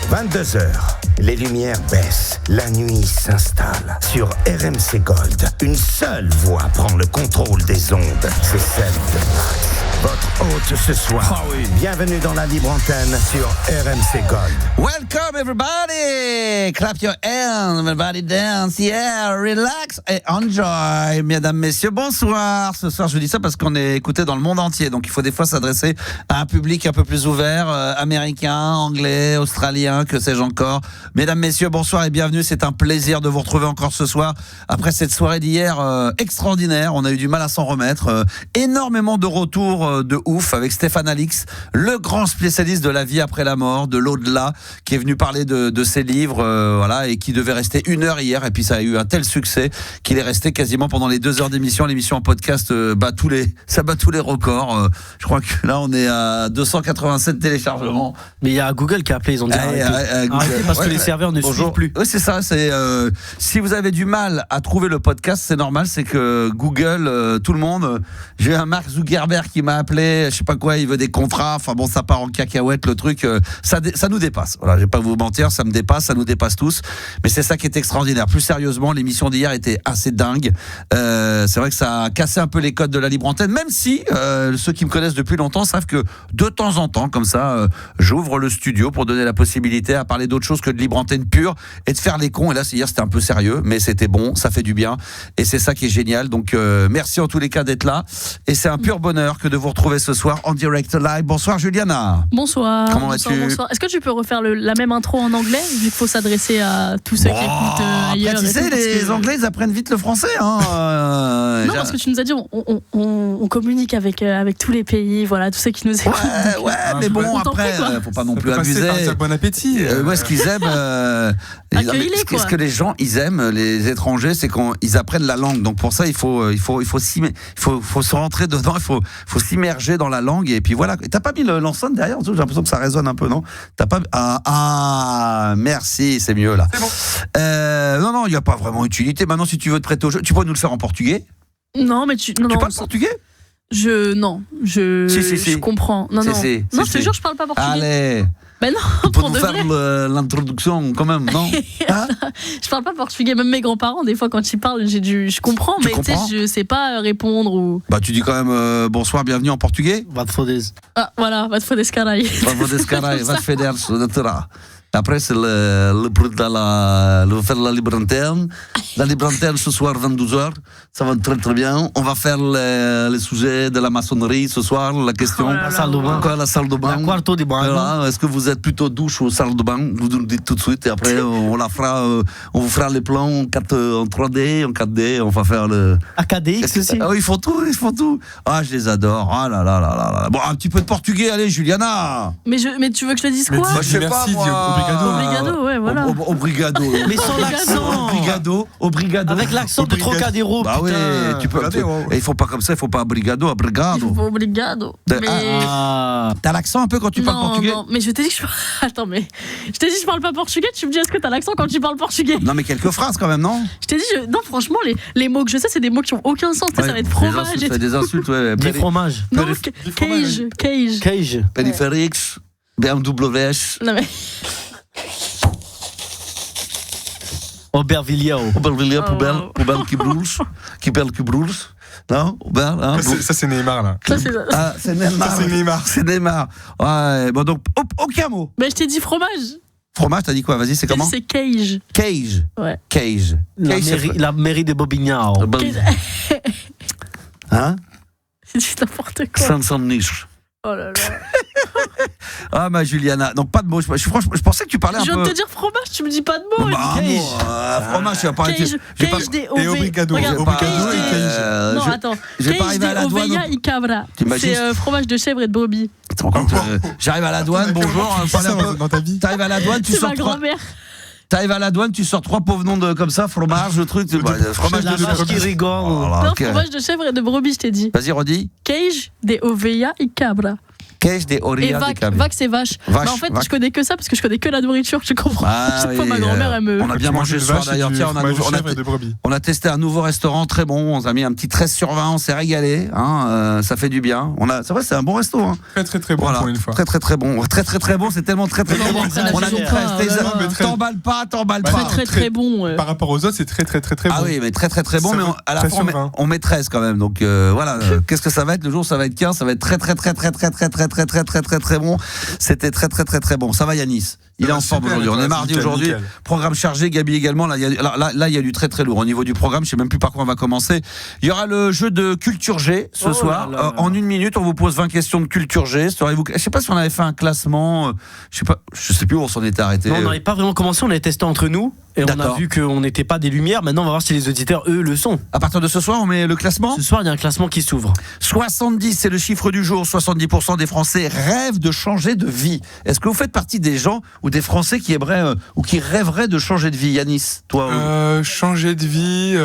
22h, les lumières baissent, la nuit s'installe. Sur RMC Gold, une seule voix prend le contrôle des ondes. C'est celle de Max. Votre hôte ce soir. Ah oui. Bienvenue dans la libre antenne sur RMC Gold. Welcome everybody! Clap your hands, everybody dance, yeah, relax et enjoy. Mesdames, messieurs, bonsoir. Ce soir, je dis ça parce qu'on est écouté dans le monde entier, donc il faut des fois s'adresser à un public un peu plus ouvert, américain, anglais, australien, que sais-je encore. Mesdames, messieurs, bonsoir et bienvenue. C'est un plaisir de vous retrouver encore ce soir. Après cette soirée d'hier extraordinaire, on a eu du mal à s'en remettre. Énormément de retours de ouf avec Stéphane Alix, le grand spécialiste de la vie après la mort, de l'au-delà, qui est venu parler de ses livres, voilà, et qui devait rester 1 heure hier, et puis ça a eu un tel succès qu'il est resté quasiment pendant les 2 heures d'émission. L'émission en podcast bat tous les records. Je crois que là on est à 287 téléchargements. Mais il y a Google qui a appelé, ils ont dit arrêtez parce que les serveurs ne suivent plus. Oui, c'est ça. C'est si vous avez du mal à trouver le podcast, c'est normal. C'est que Google, tout le monde. J'ai un Mark Zuckerberg qui m'a appelé, je sais pas quoi, il veut des contrats. Enfin bon, ça part en cacahuète le truc. Ça nous dépasse. Voilà, je vais pas vous mentir, ça me dépasse, ça nous dépasse tous. Mais c'est ça qui est extraordinaire. Plus sérieusement, l'émission d'hier était assez dingue. C'est vrai que ça a cassé un peu les codes de la libre antenne, même si ceux qui me connaissent depuis longtemps savent que de temps en temps, comme ça, j'ouvre le studio pour donner la possibilité à parler d'autre chose que de libre antenne pure et de faire les cons. Et là, hier, c'était un peu sérieux, mais c'était bon, ça fait du bien. Et c'est ça qui est génial. Donc, merci en tous les cas d'être là. Et c'est un pur bonheur que de vous retrouver ce soir en direct live. Bonsoir Juliana. Bonsoir. Comment vas-tu ? Bonsoir. Est-ce que tu peux refaire la même intro en anglais, vu qu'il faut s'adresser à tous ceux qui écoutent ailleurs? Après, tu sais, les Anglais, ils apprennent vite le français. Hein, non, parce que tu nous as dit, on communique avec tous les pays, voilà, tous ceux qui nous écoutent. Ouais, mais bon, après, faut pas non plus abuser. Bon appétit. Ce qu'ils aiment, ce que les gens ils aiment, les étrangers, c'est quand ils apprennent la langue. Donc pour ça, il faut se rentrer dedans, il faut s'immerger dans la langue. Et puis voilà. Et t'as pas mis l'enceinte derrière? J'ai l'impression que ça résonne un peu, non? T'as pas? Merci, c'est mieux là. C'est bon. Non, il y a pas vraiment utilité. Maintenant, si tu veux te prêter au jeu, tu pourrais nous le faire en portugais? Non, mais tu parles portugais? Je comprends. Non, je te jure, je parle pas portugais. Allez. Ben non, tu peux pour nous de faire vrai. l'introduction quand même, non? Hein? Je parle pas portugais, même mes grands-parents, des fois quand ils parlent, je comprends, mais tu sais, je sais pas répondre ou. Bah tu dis quand même bonsoir, bienvenue en portugais. Va te foder. Ah voilà, va te foder carai. Va te foder carai, va te foder, etc. Après, c'est le faire la libre antenne. La libre antenne ce soir, 22h. Ça va très très bien. On va faire les sujets de la maçonnerie ce soir. La question. La salle de bain. La salle de bain. La quarto de bain. Voilà. Est-ce que vous êtes plutôt douche ou salle de bain? Vous nous dites tout de suite. Et après, on vous fera les plans en 3D, en 4D. On va faire le. AKDX aussi. Ils font tout. Ah, je les adore. Ah là là là là. Bon, un petit peu de portugais, allez, Juliana. Mais tu veux que je te dise quoi? Moi, je sais pas, moi. Obrigado, ouais, voilà. Obrigado. Mais sans l'accent. Obrigado. Avec l'accent de Trocadéro. Bah oui, tu peux. Il faut pas comme ça, il faut pas obrigado. Il faut obrigado. T'as l'accent un peu quand tu parles portugais? Non, mais je t'ai dit que Attends, mais je t'ai dit que je parle pas portugais, tu me dis est-ce que t'as l'accent quand tu parles portugais? Non, mais quelques phrases quand même, non? Je t'ai dit, non, franchement, les mots que je sais, c'est des mots qui ont aucun sens. Ça va être fromage. Des insultes, ouais. Des fromages. Non, cage. Périphérique, BMWS. Non, mais. Aubervilliers, poubelle qui brûle. Non, ça c'est Neymar là. C'est Neymar. C'est Neymar. Ouais, bon donc aucun mot. Mais je t'ai dit fromage. Fromage, t'as dit quoi? Vas-y, c'est comment? C'est cage. Cage. Ouais. Cage. La mairie de Bobignan. Hein? C'est n'importe quoi. Sans niche. Oh là là. Ah ma Juliana, donc pas de mots. Franchement, je pensais que tu parlais un peu. Je viens de te dire fromage, tu me dis pas de mots. Fromage, tu vas pas. Cage des et obrigado. Regarde, Obrigado et cage. Non, attends. J'ai pas arrivé à la douane. Oveia y cabra. C'est fromage de chèvre et de brebis. J'arrive à la douane, bonjour. Dans ta vie. T'arrives à la douane, tu sors. sors. C'est ma grand-mère. T'arrives à la douane, tu sors 3 pauvres noms comme ça, fromage, le truc. Fromage de vache qui rigole. Non, fromage de chèvre et de brebis, je t'ai dit. Vas-y, redis. Cage des oveia y cabra. Queijo de Orillas de Cavia. Vache, c'est vache. Bah, en fait, je connais que ça parce que je connais que la nourriture. Je comprends. Chaque fois, ma grand-mère, elle me. On a bien mangé ce soir d'ailleurs. Tiens, on a testé un nouveau restaurant très bon. On a mis un petit 13/20. On s'est régalé. Ça fait du bien. C'est vrai, c'est un bon resto. Très bon pour une fois. Très bon. Très bon. C'est tellement très bon. On a mis 13. T'emballes pas. Très bon. Par rapport aux autres, c'est très bon. Ah oui, mais très bon. Mais à la fin, on met 13 quand même. Donc voilà. Qu'est-ce que ça va être le jour? Ça va être 15. Ça va être très bon. C'était très bon. Ça va, Yanis? Il est en forme aujourd'hui. On est mardi aujourd'hui. Programme chargé. Gabi également. Là, il y a du très lourd. Au niveau du programme, je sais même plus par quoi on va commencer. Il y aura le jeu de culture G ce soir. En 1 minute, on vous pose 20 questions de culture G. Je sais pas si on avait fait un classement. Je sais plus où on s'en était arrêté. Non, on n'avait pas vraiment commencé. On avait testé entre nous. Et on a vu qu'on n'était pas des lumières. Maintenant, on va voir si les auditeurs, eux, le sont. À partir de ce soir, on met le classement. Ce soir, il y a un classement qui s'ouvre. 70, c'est le chiffre du jour. 70% des Français rêvent de changer de vie. Est-ce que vous faites partie des gens ou des Français qui aimeraient ou qui rêveraient de changer de vie, Yanis? Toi, changer de vie.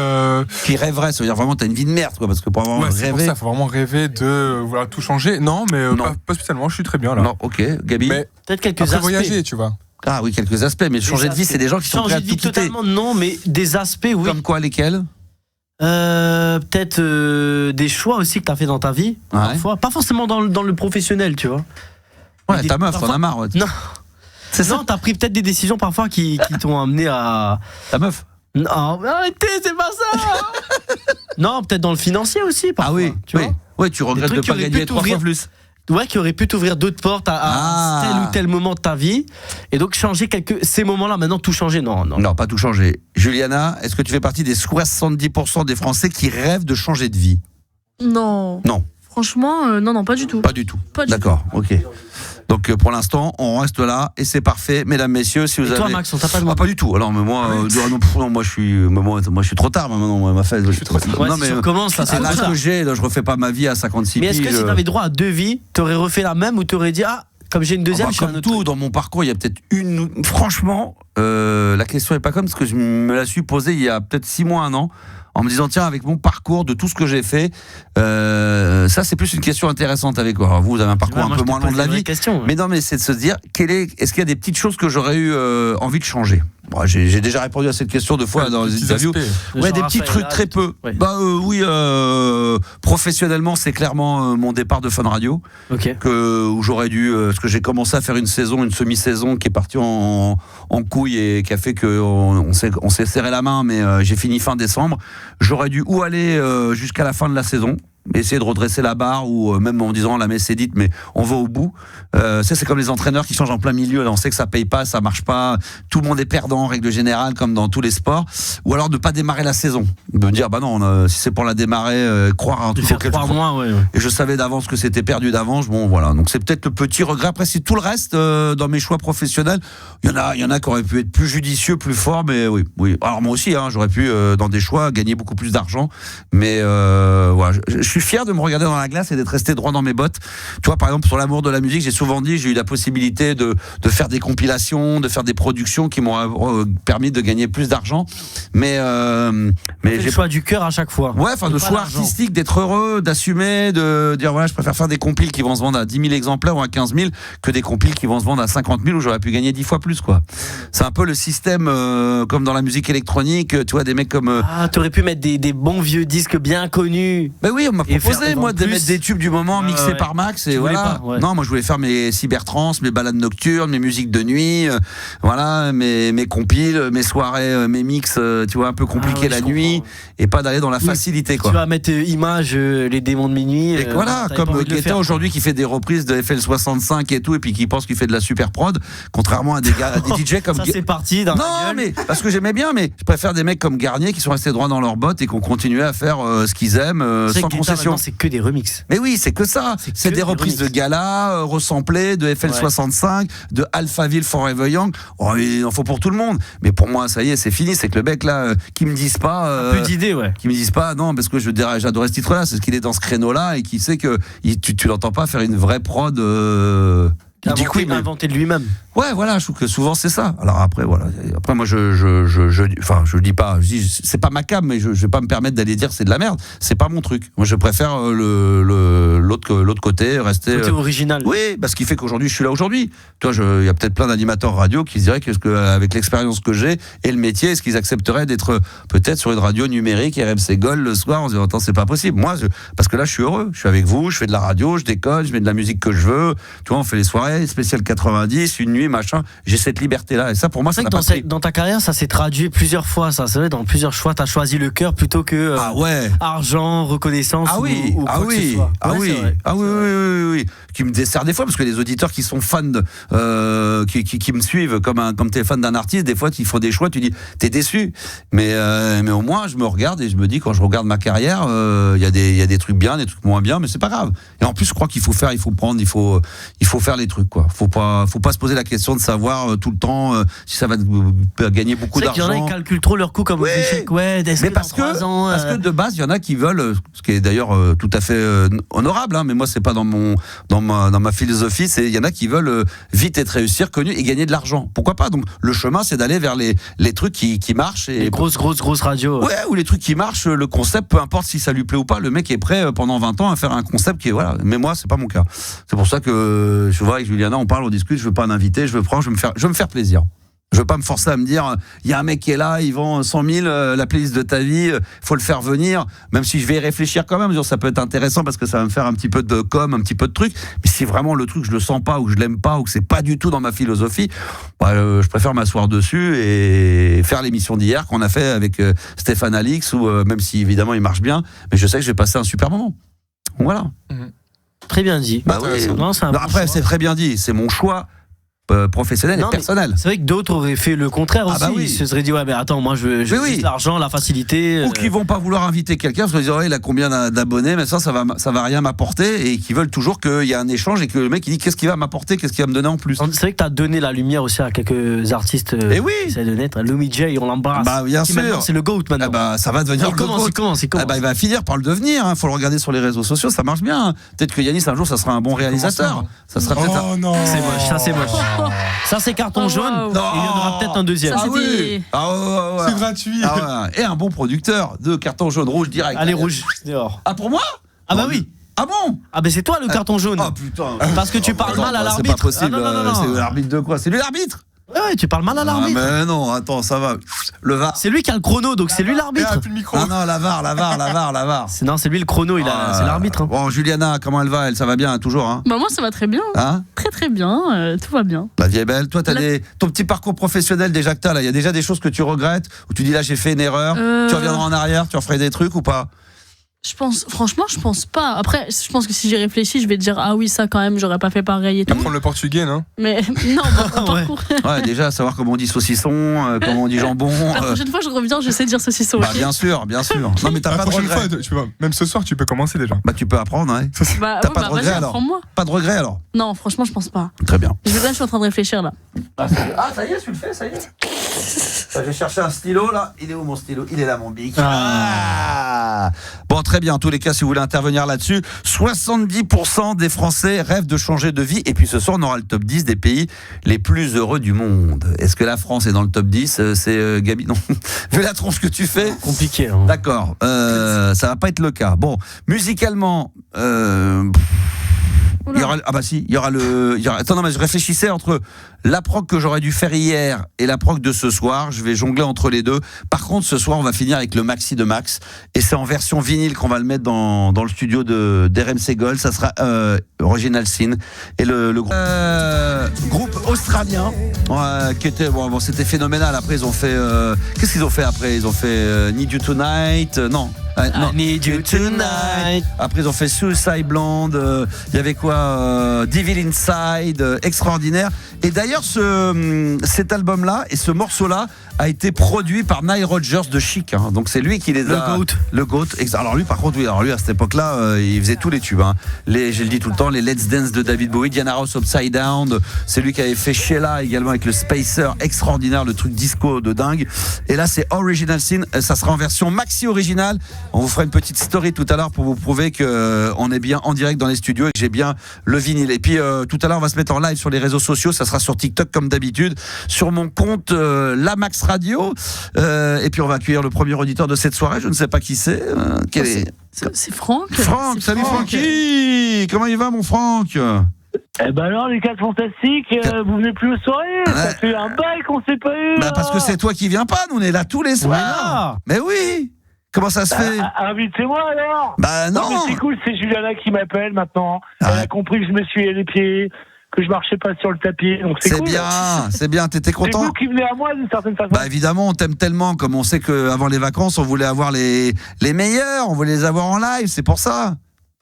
Qui rêverait, ça veut dire vraiment t'as une vie de merde, quoi, parce que pour avoir rêvé. Pour ça, faut vraiment rêver de vouloir tout changer. Non, mais pas spécialement. Je suis très bien là. Non, ok, Gabi. Mais peut-être quelques aspects. Voyager, tu vois. Ah oui, quelques aspects, mais changer de vie, c'est des gens qui sont prêts à tout quitter. Totalement non, mais des aspects, oui. Comme quoi, lesquels? Peut-être des choix aussi que tu as fait dans ta vie, parfois. Pas forcément dans le professionnel, tu vois. Ouais, ta meuf, t'en as marre. Ouais. Non. Non, t'as pris peut-être des décisions parfois qui t'ont amené à... Ta meuf? Non, arrêtez, c'est pas ça. Non, peut-être dans le financier aussi, parfois. Ah oui, tu vois. Ouais, tu regrettes de pas gagner 3 fois plus. Ouais, qui aurait pu t'ouvrir d'autres portes à tel ou tel moment de ta vie. Et donc changer ces moments-là, maintenant tout changer, non. Non, pas tout changer. Juliana, est-ce que tu fais partie des 70% des Français qui rêvent de changer de vie? Non. Franchement, non, pas du tout. Pas du tout. D'accord, ok. Donc pour l'instant, on reste là et c'est parfait, mesdames, messieurs. Si vous et toi, avez... Max, on t'a pas demandé. Pas du tout. Alors, mais moi, moi, je suis trop tard. Maintenant, ma fête. Je suis trop tard. Ouais, non, mais si on commence là, c'est l'âge que j'ai, je refais pas ma vie à 56 piges. Mais est-ce que si t'avais droit à 2 vies, t'aurais refait la même ou t'aurais dit comme j'ai une deuxième, je suis comme tout dans mon parcours, il y a peut-être une. Franchement, la question est pas comme parce que je me la suis posée il y a peut-être 6 mois, 1 an. En me disant, tiens, avec mon parcours, de tout ce que j'ai fait, ça, c'est plus une question intéressante avec quoi. Vous avez un parcours un peu moins long de la vie. Mais non, mais c'est de se dire, est-ce qu'il y a des petites choses que j'aurais eu envie de changer? Bon, j'ai déjà répondu à cette question 2 fois dans les interviews. Ouais, des petits trucs très peu. Oui. Oui, professionnellement, c'est clairement mon départ de Fun Radio. Okay. Où j'aurais dû, parce que j'ai commencé à faire une semi-saison qui est partie en couille et qui a fait qu'on s'est serré la main, mais j'ai fini fin décembre. J'aurais dû aller jusqu'à la fin de la saison, essayer de redresser la barre, ou même en disant la messe est dite, mais on va au bout. C'est comme les entraîneurs qui changent en plein milieu. Là, on sait que ça paye pas, ça marche pas. Tout le monde est perdant en règle générale, comme dans tous les sports. Ou alors de pas démarrer la saison, de me dire non, si c'est pour la démarrer, croire à un truc. Faire 3 mois, ouais. Et je savais d'avance que c'était perdu d'avance. Bon, voilà. Donc c'est peut-être le petit regret. Après, c'est tout le reste dans mes choix professionnels. Il y en a qui auraient pu être plus judicieux, plus forts, mais oui. Alors moi aussi, j'aurais pu dans des choix gagner beaucoup plus d'argent. Mais voilà. Je suis fier de me regarder dans la glace et d'être resté droit dans mes bottes. Tu vois, par exemple, sur l'amour de la musique, j'ai souvent dit, j'ai eu la possibilité de faire des compilations, de faire des productions qui m'ont permis de gagner plus d'argent. Mais j'ai le choix du cœur à chaque fois. Ouais, enfin, le choix artistique, d'être heureux, d'assumer, de dire voilà, je préfère faire des compiles qui vont se vendre à 10 000 exemplaires ou à 15 000 que des compiles qui vont se vendre à 50 000 où j'aurais pu gagner 10 fois plus, quoi. C'est un peu le système comme dans la musique électronique, tu vois, des mecs comme. T'aurais pu mettre des bons vieux disques bien connus. Ben oui, on m'a proposé, moi, de mettre des tubes du moment mixés par Max. Et voilà. Pas, non, moi, je voulais faire mes cybertrans, mes balades nocturnes, mes musiques de nuit, voilà, mes compiles, mes soirées, mes mix, tu vois, un peu compliqués la nuit, et pas d'aller dans la facilité, quoi. Tu vas mettre Image, les démons de minuit. Et voilà, comme Guetta aujourd'hui qui fait des reprises de FL65 et tout, et puis qui pense qu'il fait de la super prod, contrairement à des DJ comme. Ça, c'est parti dans non, mais parce que j'aimais bien, mais je préfère des mecs comme Garnier qui sont restés droits dans leurs bottes et qui ont continué à faire ce qu'ils aiment sans concession. C'est que des remixes. Mais oui, c'est que ça. C'est des reprises de Gala, resamplées, de FL65, de Alphaville Forever Young. Oh, il en faut pour tout le monde. Mais pour moi, ça y est, c'est fini. C'est que le mec là, qui me disent pas. Un peu d'idées, ouais. Qui me disent pas, non, parce que j'adorais ce titre-là, c'est ce qu'il est dans ce créneau-là et qui sait que tu l'entends pas faire une vraie prod. Il dit qu'il a inventé de lui-même. Ouais, voilà, je trouve que souvent c'est ça. Alors après, voilà. Après, moi, je dis pas, c'est pas ma cam, mais je vais pas me permettre d'aller dire c'est de la merde. C'est pas mon truc. Moi, je préfère l'autre côté, rester. Côté original. Oui, parce qu'il fait qu'aujourd'hui, je suis là aujourd'hui. Toi, il y a peut-être plein d'animateurs radio qui se diraient qu'avec l'expérience que j'ai et le métier, est-ce qu'ils accepteraient d'être peut-être sur une radio numérique, RMC Gold le soir, en se disant, attends, c'est pas possible. Moi, parce que là, je suis heureux. Je suis avec vous, je fais de la radio, je déconne, je mets de la musique que je veux. Tu vois, on fait les soirées, spécial 90, une nuit, machin. J'ai cette liberté-là. Et ça, pour moi, ça n'a pas de prix. Dans ta carrière, ça s'est traduit plusieurs fois. Ça, c'est vrai, dans plusieurs choix, t'as choisi le cœur plutôt que argent, reconnaissance. Oui. Qui me dessert des fois, parce que les auditeurs qui sont fans, qui me suivent comme t'es fan d'un artiste, des fois, ils font des choix, tu dis, t'es déçu. Mais au moins, je me regarde et je me dis, quand je regarde ma carrière, il y a des trucs bien, des trucs moins bien, mais c'est pas grave. Et en plus, je crois qu'il faut faire, il faut faire les trucs, quoi. Faut pas se poser la question de savoir tout le temps si ça va gagner beaucoup d'argent. Il y en a qui calculent trop leur coût comme musique. Mais parce que de base, il y en a qui veulent, ce qui est d'ailleurs tout à fait honorable, hein, mais moi, c'est pas dans ma philosophie, il y en a qui veulent vite être réussir, connus et gagner de l'argent. Pourquoi pas? Donc, le chemin, c'est d'aller vers les trucs qui marchent. Et les grosses radios. Ouais, ou les trucs qui marchent, le concept, peu importe si ça lui plaît ou pas, le mec est prêt pendant 20 ans à faire un concept qui est, voilà. Mais moi, c'est pas mon cas. C'est pour ça que je vois avec Juliana, on parle, on discute, je veux pas un invité, je veux me faire plaisir. Je veux pas me forcer à me dire, il y a un mec qui est là, il vend 100 000, la playlist de ta vie, faut le faire venir, même si je vais y réfléchir quand même, ça peut être intéressant parce que ça va me faire un petit peu de com, un petit peu de truc, mais si vraiment le truc, je le sens pas, ou que je l'aime pas, ou que c'est pas du tout dans ma philosophie, je préfère m'asseoir dessus et faire l'émission d'hier qu'on a fait avec Stéphane Alix, ou même si évidemment il marche bien, mais je sais que je vais passer un super moment. Voilà. Très bien dit. Après, c'est très bien dit, c'est mon choix professionnel et personnel. C'est vrai que d'autres auraient fait le contraire aussi. Ils se seraient dit, ouais, mais attends, moi je veux juste l'argent, la facilité. Ou qui vont pas vouloir inviter quelqu'un parce qu'ils disent, il a combien d'abonnés, mais ça va rien m'apporter, et qui veulent toujours qu'il y ait un échange et que le mec il dit, qu'est-ce qu'il va m'apporter, qu'est-ce qu'il va me donner en plus. C'est vrai que t'as donné la lumière aussi à quelques artistes. Et oui. Qui essaient de naître. Louis J, on l'embrasse. Bien sûr. C'est le GOAT maintenant. Ça va devenir le GOAT. Il va finir par le devenir. Faut le regarder sur les réseaux sociaux, ça marche bien. Peut-être que Yanis un jour ça sera un bon réalisateur. Ça sera peut-être. Oh non. C'est moche. Ça c'est moche. Ça c'est carton jaune. Il y en aura peut-être un deuxième. C'est gratuit. Et un bon producteur de carton jaune, rouge direct. Allez, rouge dehors. Ah, pour moi? Ah bah oui. Ah bon? Ah ben c'est toi le carton jaune. Ah putain. Parce que tu parles mal à l'arbitre. C'est pas possible. Non. C'est l'arbitre de quoi? C'est lui l'arbitre? Ouais, tu parles mal à l'arbitre. Mais non, attends, ça va. Le VAR. C'est lui qui a le chrono, donc c'est lui l'arbitre. Non, la VAR. Non, c'est lui le chrono, c'est l'arbitre. Bon, Juliana, comment elle va? Ça va bien, toujours, hein? Bah moi, ça va très bien. Très bien, tout va bien. La vie est belle. Toi, ton petit parcours professionnel déjà que t'as, là, il y a déjà des choses que tu regrettes, où tu dis là, j'ai fait une erreur, tu reviendras en arrière, tu referais des trucs ou pas? Franchement, je pense pas. Après, je pense que si j'y réfléchis, je vais te dire, ah oui, ça quand même, j'aurais pas fait pareil et tout. Apprendre le portugais, non? Mais non, parcours. Ouais, déjà, savoir comment on dit saucisson, comment on dit jambon. La prochaine fois, je reviens, je sais dire saucisson. Bien sûr. Non, mais t'as pas de regret. Même ce soir, tu peux commencer déjà. Tu peux apprendre, ouais. T'as pas de regret alors? Pas de regret alors? Non, franchement, je pense pas. Très bien. Je suis en train de réfléchir là. Ça y est, tu le fais, ça y est. J'ai cherché un stylo là. Il est où mon stylo? Il est là, mon bic. Bon, très bien. En tous les cas, si vous voulez intervenir là-dessus, 70% des Français rêvent de changer de vie. Et puis ce soir, on aura le top 10 des pays les plus heureux du monde. Est-ce que la France est dans le top 10? C'est Gabi? Non. Vu la tronche que tu fais. Compliqué. Hein. D'accord. Ça va pas être le cas. Bon, musicalement. Il y aura attends, non, mais je réfléchissais entre la prog que j'aurais dû faire hier et la prog de ce soir. Je vais jongler entre les deux. Par contre, ce soir, on va finir avec le maxi de Max. Et c'est en version vinyle qu'on va le mettre dans le studio d'RMC Gold. Ça sera Original Sin. Et le groupe australien, qui était, c'était phénoménal. Après, ils ont fait, qu'est-ce qu'ils ont fait après? Ils ont fait Need You Tonight. Non. Need You Tonight. Après ils ont fait Suicide Blonde. Il y avait quoi? Devil Inside, extraordinaire. Et d'ailleurs d'ailleurs, cet album-là et ce morceau-là a été produit par Nile Rodgers de Chic. Hein. Donc c'est lui qui les a. Le GOAT. Alors lui, par contre, oui. Alors lui, à cette époque-là, il faisait tous les tubes. Hein. Je le dis tout le temps, les Let's Dance de David Bowie, Diana Ross Upside Down. C'est lui qui avait fait Sheila également avec le Spacer, extraordinaire, le truc disco de dingue. Et là, c'est Original Sin. Ça sera en version maxi originale. On vous fera une petite story tout à l'heure pour vous prouver que on est bien en direct dans les studios et que j'ai bien le vinyle. Et puis tout à l'heure, on va se mettre en live sur les réseaux sociaux. Ça sera sur TikTok comme d'habitude, sur mon compte La Max Radio. Et puis on va accueillir le premier auditeur de cette soirée. Je ne sais pas qui c'est. C'est Franck. Franck, salut Francky. Comment il va, mon Franck? Eh ben alors, les 4 fantastiques, vous venez plus aux soirées. Ça fait un bail qu'on s'est pas eu. Parce que c'est toi qui viens pas. Nous, on est là tous les soirs. Mais oui. Comment ça se fait? Invitez-moi alors. Bah non. Mais c'est cool, c'est Juliana qui m'appelle maintenant. Elle a compris que je me suis les pieds, que je marchais pas sur le tapis. Donc c'est cool. C'est bien. T'étais content? C'est vous qui venez à moi d'une certaine façon. Bah évidemment, on t'aime tellement. Comme on sait qu'avant les vacances, on voulait avoir les meilleurs, on voulait les avoir en live. C'est pour ça.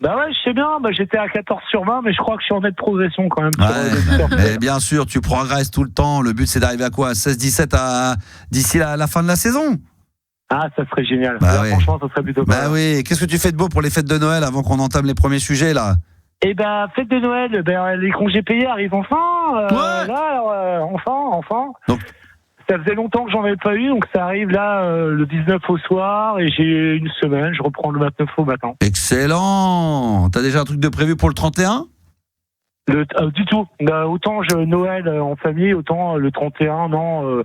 Bah ouais, je sais bien, j'étais à 14 sur 20, mais je crois que je suis en nette progression quand même. Mais bien sûr, tu progresses tout le temps. Le but, c'est d'arriver à quoi? 16-17 d'ici la fin de la saison? Ah, ça serait génial. Franchement, ça serait plutôt pas mal. Oui, qu'est-ce que tu fais de beau pour les fêtes de Noël avant qu'on entame les premiers sujets, là? Eh ben, fête de Noël, les congés payés arrivent enfin. Enfin. Donc... Ça faisait longtemps que j'en avais pas eu, donc ça arrive là le 19 au soir et j'ai une semaine, je reprends le 29 au matin. Excellent. T'as déjà un truc de prévu pour le 31? Du tout. Autant Noël en famille, autant le 31, non.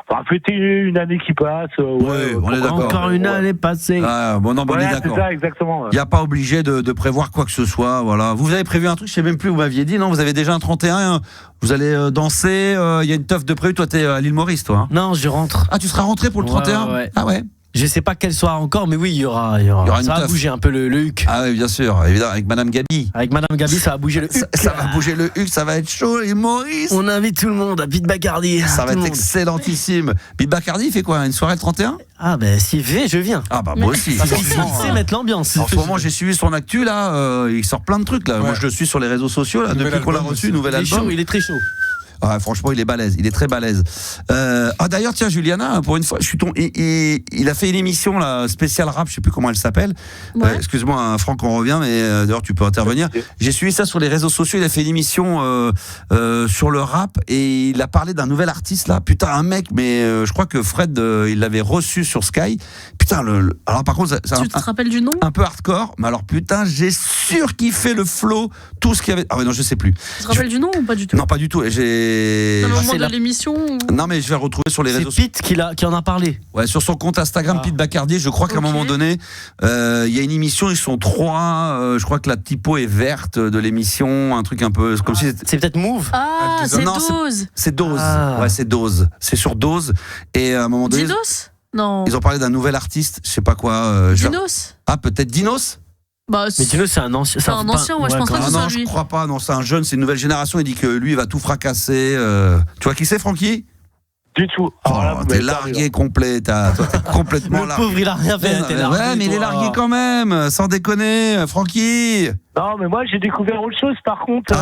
On va fêter une année qui passe. On est d'accord. Encore une année passée. On est d'accord. C'est ça, exactement. Il n'y a pas obligé de prévoir quoi que ce soit. Voilà. Vous avez prévu un truc, je sais même plus, vous m'aviez dit, non? Vous avez déjà un 31, vous allez danser, il y a une teuf de prévu. Toi, t'es à l'île Maurice, toi? Non, je rentre. Ah, tu seras rentré pour le 31? Ouais. Ah ouais. Je sais pas quel soir encore, mais oui, il y aura ça va bouger un peu le huc. Ah oui, bien sûr, évidemment, avec Madame Gabi. Avec Madame Gabi, ça va bouger le huc. Ça va bouger le huc, ça va être chaud, et Maurice. On invite tout le monde à Pete Bacardi. Ça va être excellentissime. Pete Bacardi, il fait quoi? Une soirée le 31? Ah ben s'il fait, je viens. Ah bah moi aussi. Parce qu'il sait mettre l'ambiance. En ce moment, j'ai suivi son actu là, il sort plein de trucs là. Ouais. Moi je le suis sur les réseaux sociaux là, depuis qu'on l'a reçu, nouvel album. Il est très chaud. Ah, franchement, il est balèze, il est très balèze. D'ailleurs, tiens, Juliana, pour une fois, il a fait une émission là, spéciale rap, je sais plus comment elle s'appelle. Ouais. Excuse-moi, Franck, on revient, mais d'ailleurs, tu peux intervenir. J'ai suivi ça sur les réseaux sociaux. Il a fait une émission sur le rap et il a parlé d'un nouvel artiste là. Putain, un mec, mais je crois que Fred, il l'avait reçu sur Sky. Putain, alors par contre, tu te rappelles du nom? Un peu hardcore, mais alors putain, j'ai surkiffé le flow, tout ce qu'il y avait. Ah ouais, non, je sais plus. Tu te rappelles du nom ou pas du tout? Non, pas du tout. J'ai au moment de l'émission Non, mais je vais le retrouver sur les réseaux sociaux. C'est Pete qui en a parlé. Ouais, sur son compte Instagram, Pete Bacardi. Je crois qu'à un moment donné, il y a une émission, ils sont 3. Je crois que la typo est verte de l'émission, un truc un peu comme si c'est peut-être Move. Ah, c'est Dose. C'est Dose. Ouais, c'est Dose. C'est sur Dose. Et à un moment donné, Dinos? Non. Ils ont parlé d'un nouvel artiste, je sais pas quoi. Dinos? Ah, peut-être Dinos? Bah, mais Dinos, c'est un ancien. C'est un ancien, ouais, je pense pas que ce soit lui. Je crois pas, non, c'est un jeune, c'est une nouvelle génération. Il dit que lui, il va tout fracasser. Tu vois qui c'est, Francky? Du tout. T'es largué complet, toi t'es complètement largué. Le pauvre, il a rien fait. Ouais, mais il est largué quand même, sans déconner, Francky. Non, mais moi j'ai découvert autre chose. Par contre,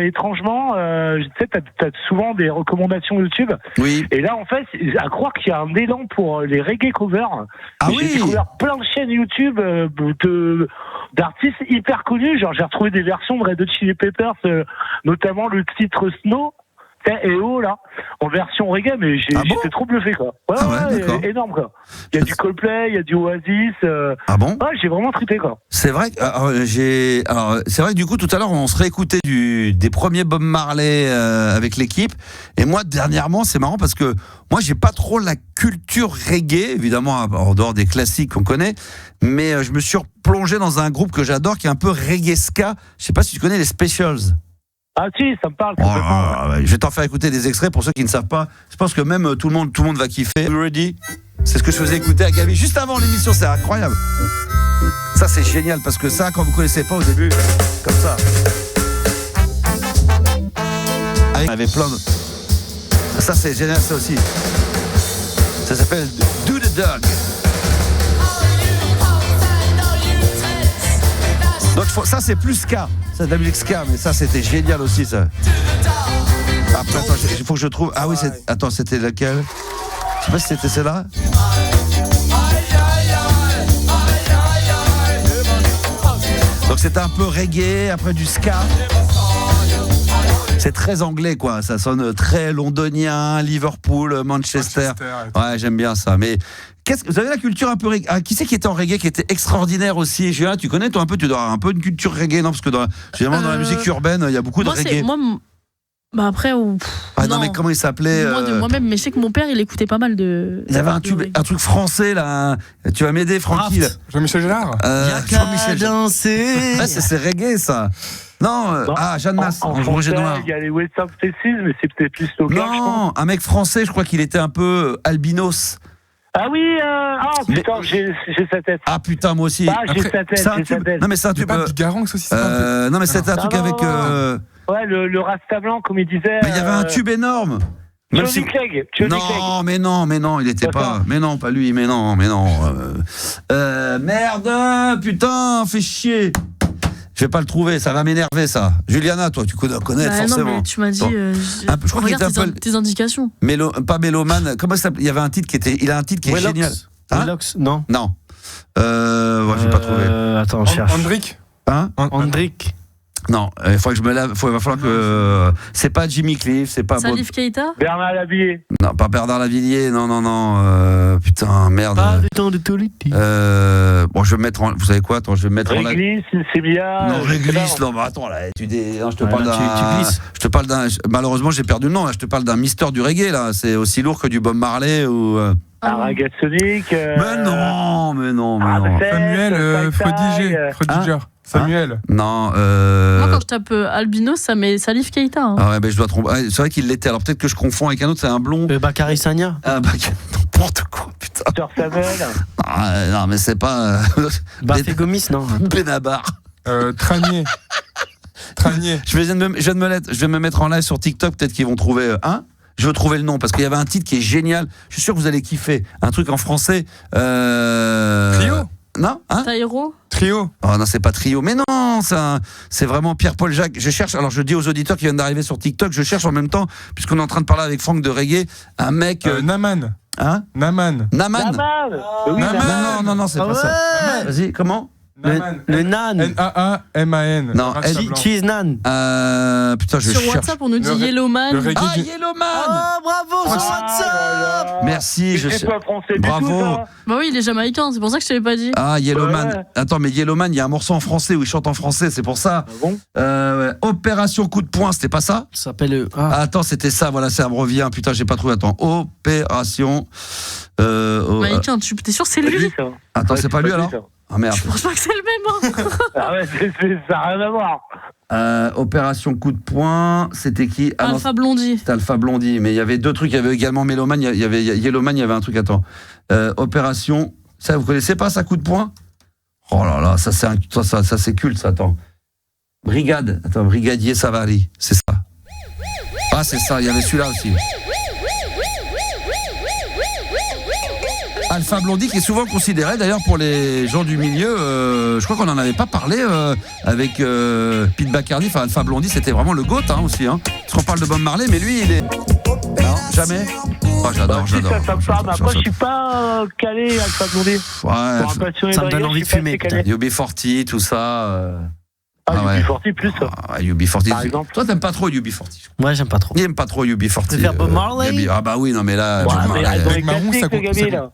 étrangement, tu sais, t'as souvent des recommandations YouTube. Oui. Et là, en fait, à croire qu'il y a un élan pour les reggae covers. J'ai découvert plein de chaînes YouTube d'artistes hyper connus. Genre, j'ai retrouvé des versions de Red Hot Chili Peppers, notamment le titre Snow. Et là, en version reggae, mais j'étais trop bluffé, quoi. Ouais, énorme, quoi. Il y a du Coldplay, il y a du Oasis. Ah bon? Ouais, j'ai vraiment trippé, quoi. C'est vrai que, c'est vrai que du coup, tout à l'heure, on se réécoutait des premiers Bob Marley avec l'équipe. Et moi, dernièrement, c'est marrant parce que moi, j'ai pas trop la culture reggae, évidemment, en dehors des classiques qu'on connaît. Mais je me suis replongé dans un groupe que j'adore, qui est un peu reggae ska. Je sais pas si tu connais les Specials. Ah si, ça me parle. Je vais t'en faire écouter des extraits pour ceux qui ne savent pas. Je pense que même tout le monde va kiffer. You ready? C'est ce que je faisais écouter à Gabi juste avant l'émission, c'est incroyable. Ça c'est génial parce que ça, quand vous connaissez pas au début, comme ça. On avait plein de... Ça c'est génial, ça aussi. Ça s'appelle Do the Dog. Donc ça c'est plus ska. C'est de la musique ska, mais ça c'était génial aussi ça. Après, attends, il faut que je trouve. Ah oui, attends, c'était laquelle? Je sais pas si c'était celle-là. Donc c'était un peu reggae, après du ska. C'est très anglais, quoi. Ça sonne très londonien, Liverpool, Manchester. Ouais, j'aime bien ça. Mais vous avez la culture un peu reggae. Ah, qui c'est qui était en reggae, qui était extraordinaire aussi? Julien, tu connais, toi, un peu, tu dois avoir un peu une culture reggae, non? Parce que généralement, dans la musique urbaine, il y a beaucoup de reggae. Bah après, non, mais comment il s'appelait? Moi-même, mais je sais que mon père, il écoutait pas mal de. Il y avait un truc français, là. Tu vas m'aider, Francky. Jean-Michel Jarre. Jean-Michel Jarre. C'est reggae, ça. Non, Jeanne Masse, en rouge et noir. Il y a les West Ham Faces, mais c'est peut-être plus local. Non, un mec français, je crois qu'il était un peu albinos. Ah oui, putain, j'ai sa tête. Ah putain, moi aussi. Ah, j'ai sa tête. Non, mais c'est un tube. Pas Bigarang, ça aussi. Non, mais c'était un truc avec. Ouais, le Rasta blanc, comme il disait. Mais il y avait un tube énorme. Johnny Clegg. Non, mais non, il était pas. Mais non, pas lui, mais non. Merde, putain, fais chier. Je vais pas le trouver, ça va m'énerver, ça. Juliana, toi, tu connais forcément. Non, mais tu m'as dit. Je crois qu'il était un peu. Tes indications. Pas mélomane. Comment ça s'appelle? Il y avait un titre qui était. Il a un titre qui est génial. Willox, non. Non. Ouais, je vais pas trouver. Attends, je cherche. Hendrik. Hendrik. Non, il faut que je me lave. Il va falloir que. C'est pas Jimmy Cliff, c'est pas. Salif Keita. Bernard Lavillier. Non, pas Bernard Lavillier. Non. Putain, merde. Pas du temps de Toliti. Bon, je vais me mettre en. Vous savez quoi? Attends, je vais me mettre en. Réglisse, Insébia. Non, Réglisse. Non, mais attends, là, non, je te parle d'un. Tu glisses. Je te parle d'un. Malheureusement, j'ai perdu le nom. Là, je te parle d'un Mister du reggae. Là, c'est aussi lourd que du Bob Marley ou. Ragassonic. Mais non. Samuel Frodiger. Samuel. Non. Moi, quand je tape albino, ça met Salif Keita. Hein. Ah ouais, ben je dois tromper. C'est vrai qu'il l'était. Alors peut-être que je confonds avec un autre. C'est un blond. Bakary Sagna. N'importe quoi, putain. Docteur Samuel. Non, mais c'est pas. Bafé Gomis, non. Benabar. Tranier. Je vais me mettre en live sur TikTok. Peut-être qu'ils vont trouver un. Je veux trouver le nom parce qu'il y avait un titre qui est génial. Je suis sûr que vous allez kiffer. Un truc en français. Trio. Non, hein? Trio. Oh non, c'est pas Trio. Mais non, c'est vraiment Pierre-Paul Jacques. Je cherche, alors je dis aux auditeurs qui viennent d'arriver sur TikTok, je cherche en même temps, puisqu'on est en train de parler avec Franck de reggae, un mec. Naman. Hein? Naman. Non, c'est pas ça. Vas-y, comment? Le Nan. N-A-A-M-A-N. Non, Cheese Nan. Putain, je Sur cherche. WhatsApp, on nous dit Yellowman. Yellowman. Oh, bravo, sur WhatsApp. Merci, je sais. Bravo. Bah oui, il est jamaïcain, c'est pour ça que je t'avais pas dit. Yellowman. Ouais. Attends, mais Yellowman, il y a un morceau en français où il chante en français, c'est pour ça. Ah bon? Opération coup de poing, c'était pas ça? Ça s'appelle. Attends, c'était ça, voilà, ça me revient. Putain, j'ai pas trouvé. Attends, Opération. Jamaïcain, t'es sûr que c'est lui? Attends, c'est pas lui alors? Ah merde. Je pense pas que c'est le même. Hein. Ah ouais, ça n'a rien à voir. Opération coup de poing, c'était qui? Alpha Blondie. C'était Alpha Blondie, mais il y avait deux trucs. Il y avait également Méloman, il y avait Yellowman, il y avait un truc. Attends. Opération. Ça, vous connaissez pas ça, coup de poing? Oh là là, ça c'est culte, ça. Attends. Brigade. Attends, Brigadier Savary. C'est ça. Ah, c'est ça, il y avait celui-là aussi. Alpha Blondie, qui est souvent considéré d'ailleurs pour les gens du milieu, je crois qu'on n'en avait pas parlé avec Pete Bacardi. Enfin, Alpha Blondie, c'était vraiment le GOAT aussi. Parce qu'on parle de Bob Marley, mais lui, il est. Non, jamais. Oh, j'adore. Ça me parle. Après, je suis pas calé Alpha Blondie. Ouais, ça me donne envie de fumer. UB40, tout ça. UB40 plus. UB40. Par exemple. Toi, t'aimes pas trop UB40? Ouais, j'aime pas trop. Il aime pas trop UB40. Tu préfères Bob Marley? Ah bah oui, non mais là. Neg Marron, ça compte.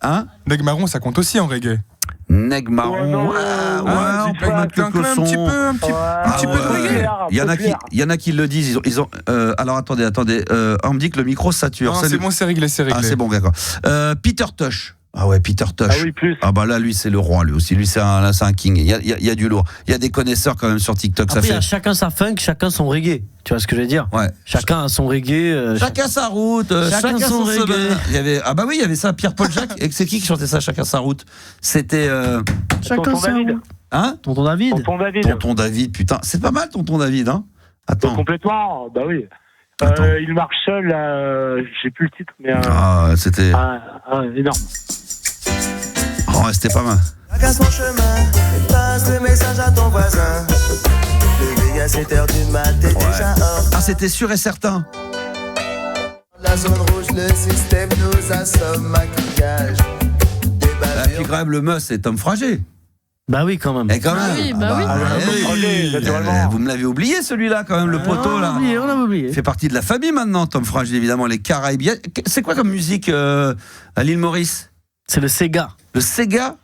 Hein? Neg Marron, ça compte aussi en reggae. Neg Marron. On peut mettre quelques sons. Un petit peu de reggae. Il y en a qui le disent. Ils ont. Alors attendez. On me dit que le micro sature. Non, c'est bon, c'est réglé. Ah, c'est bon, d'accord. Peter Tosh. Ah ouais, Peter Tosh. Ah oui, plus. Ah bah là, lui, c'est le roi, lui aussi. Lui, c'est un king. Il y a du lourd. Il y a des connaisseurs quand même sur TikTok. Après, il y a chacun sa funk, chacun son reggae. Tu vois ce que je veux dire? Ouais. Chacun a son reggae. Chacun sa route. Chacun son reggae. Il y avait ça, Pierre-Paul Jacques. Et c'est qui chantait ça, chacun sa route? C'était. Chacun sa route. Hein? Tonton David. Tonton David, putain. C'est pas mal, Tonton David, hein? Attends. Complètement, bah oui. Il marche seul, là, j'ai plus le titre, mais. C'était. Énorme. Oh, c'était pas mal. Casse mon chemin, passe le message à ton voisin. Le veille à 7h du mat, t'es déjà hors. Ah, c'était sûr et certain. la zone rouge, le système nous assomme, maquillage. Et puis quand même, le must, c'est Tom Frager. Bah oui, quand même. Et quand même. Oui, bah oui. Vous me l'avez oublié, celui-là, quand même, le poteau, là. On l'a oublié. Il fait partie de la famille maintenant, Tom Frager, évidemment, les Caraïbes. C'est quoi comme musique à l'île Maurice? C'est le Sega. Le Sega?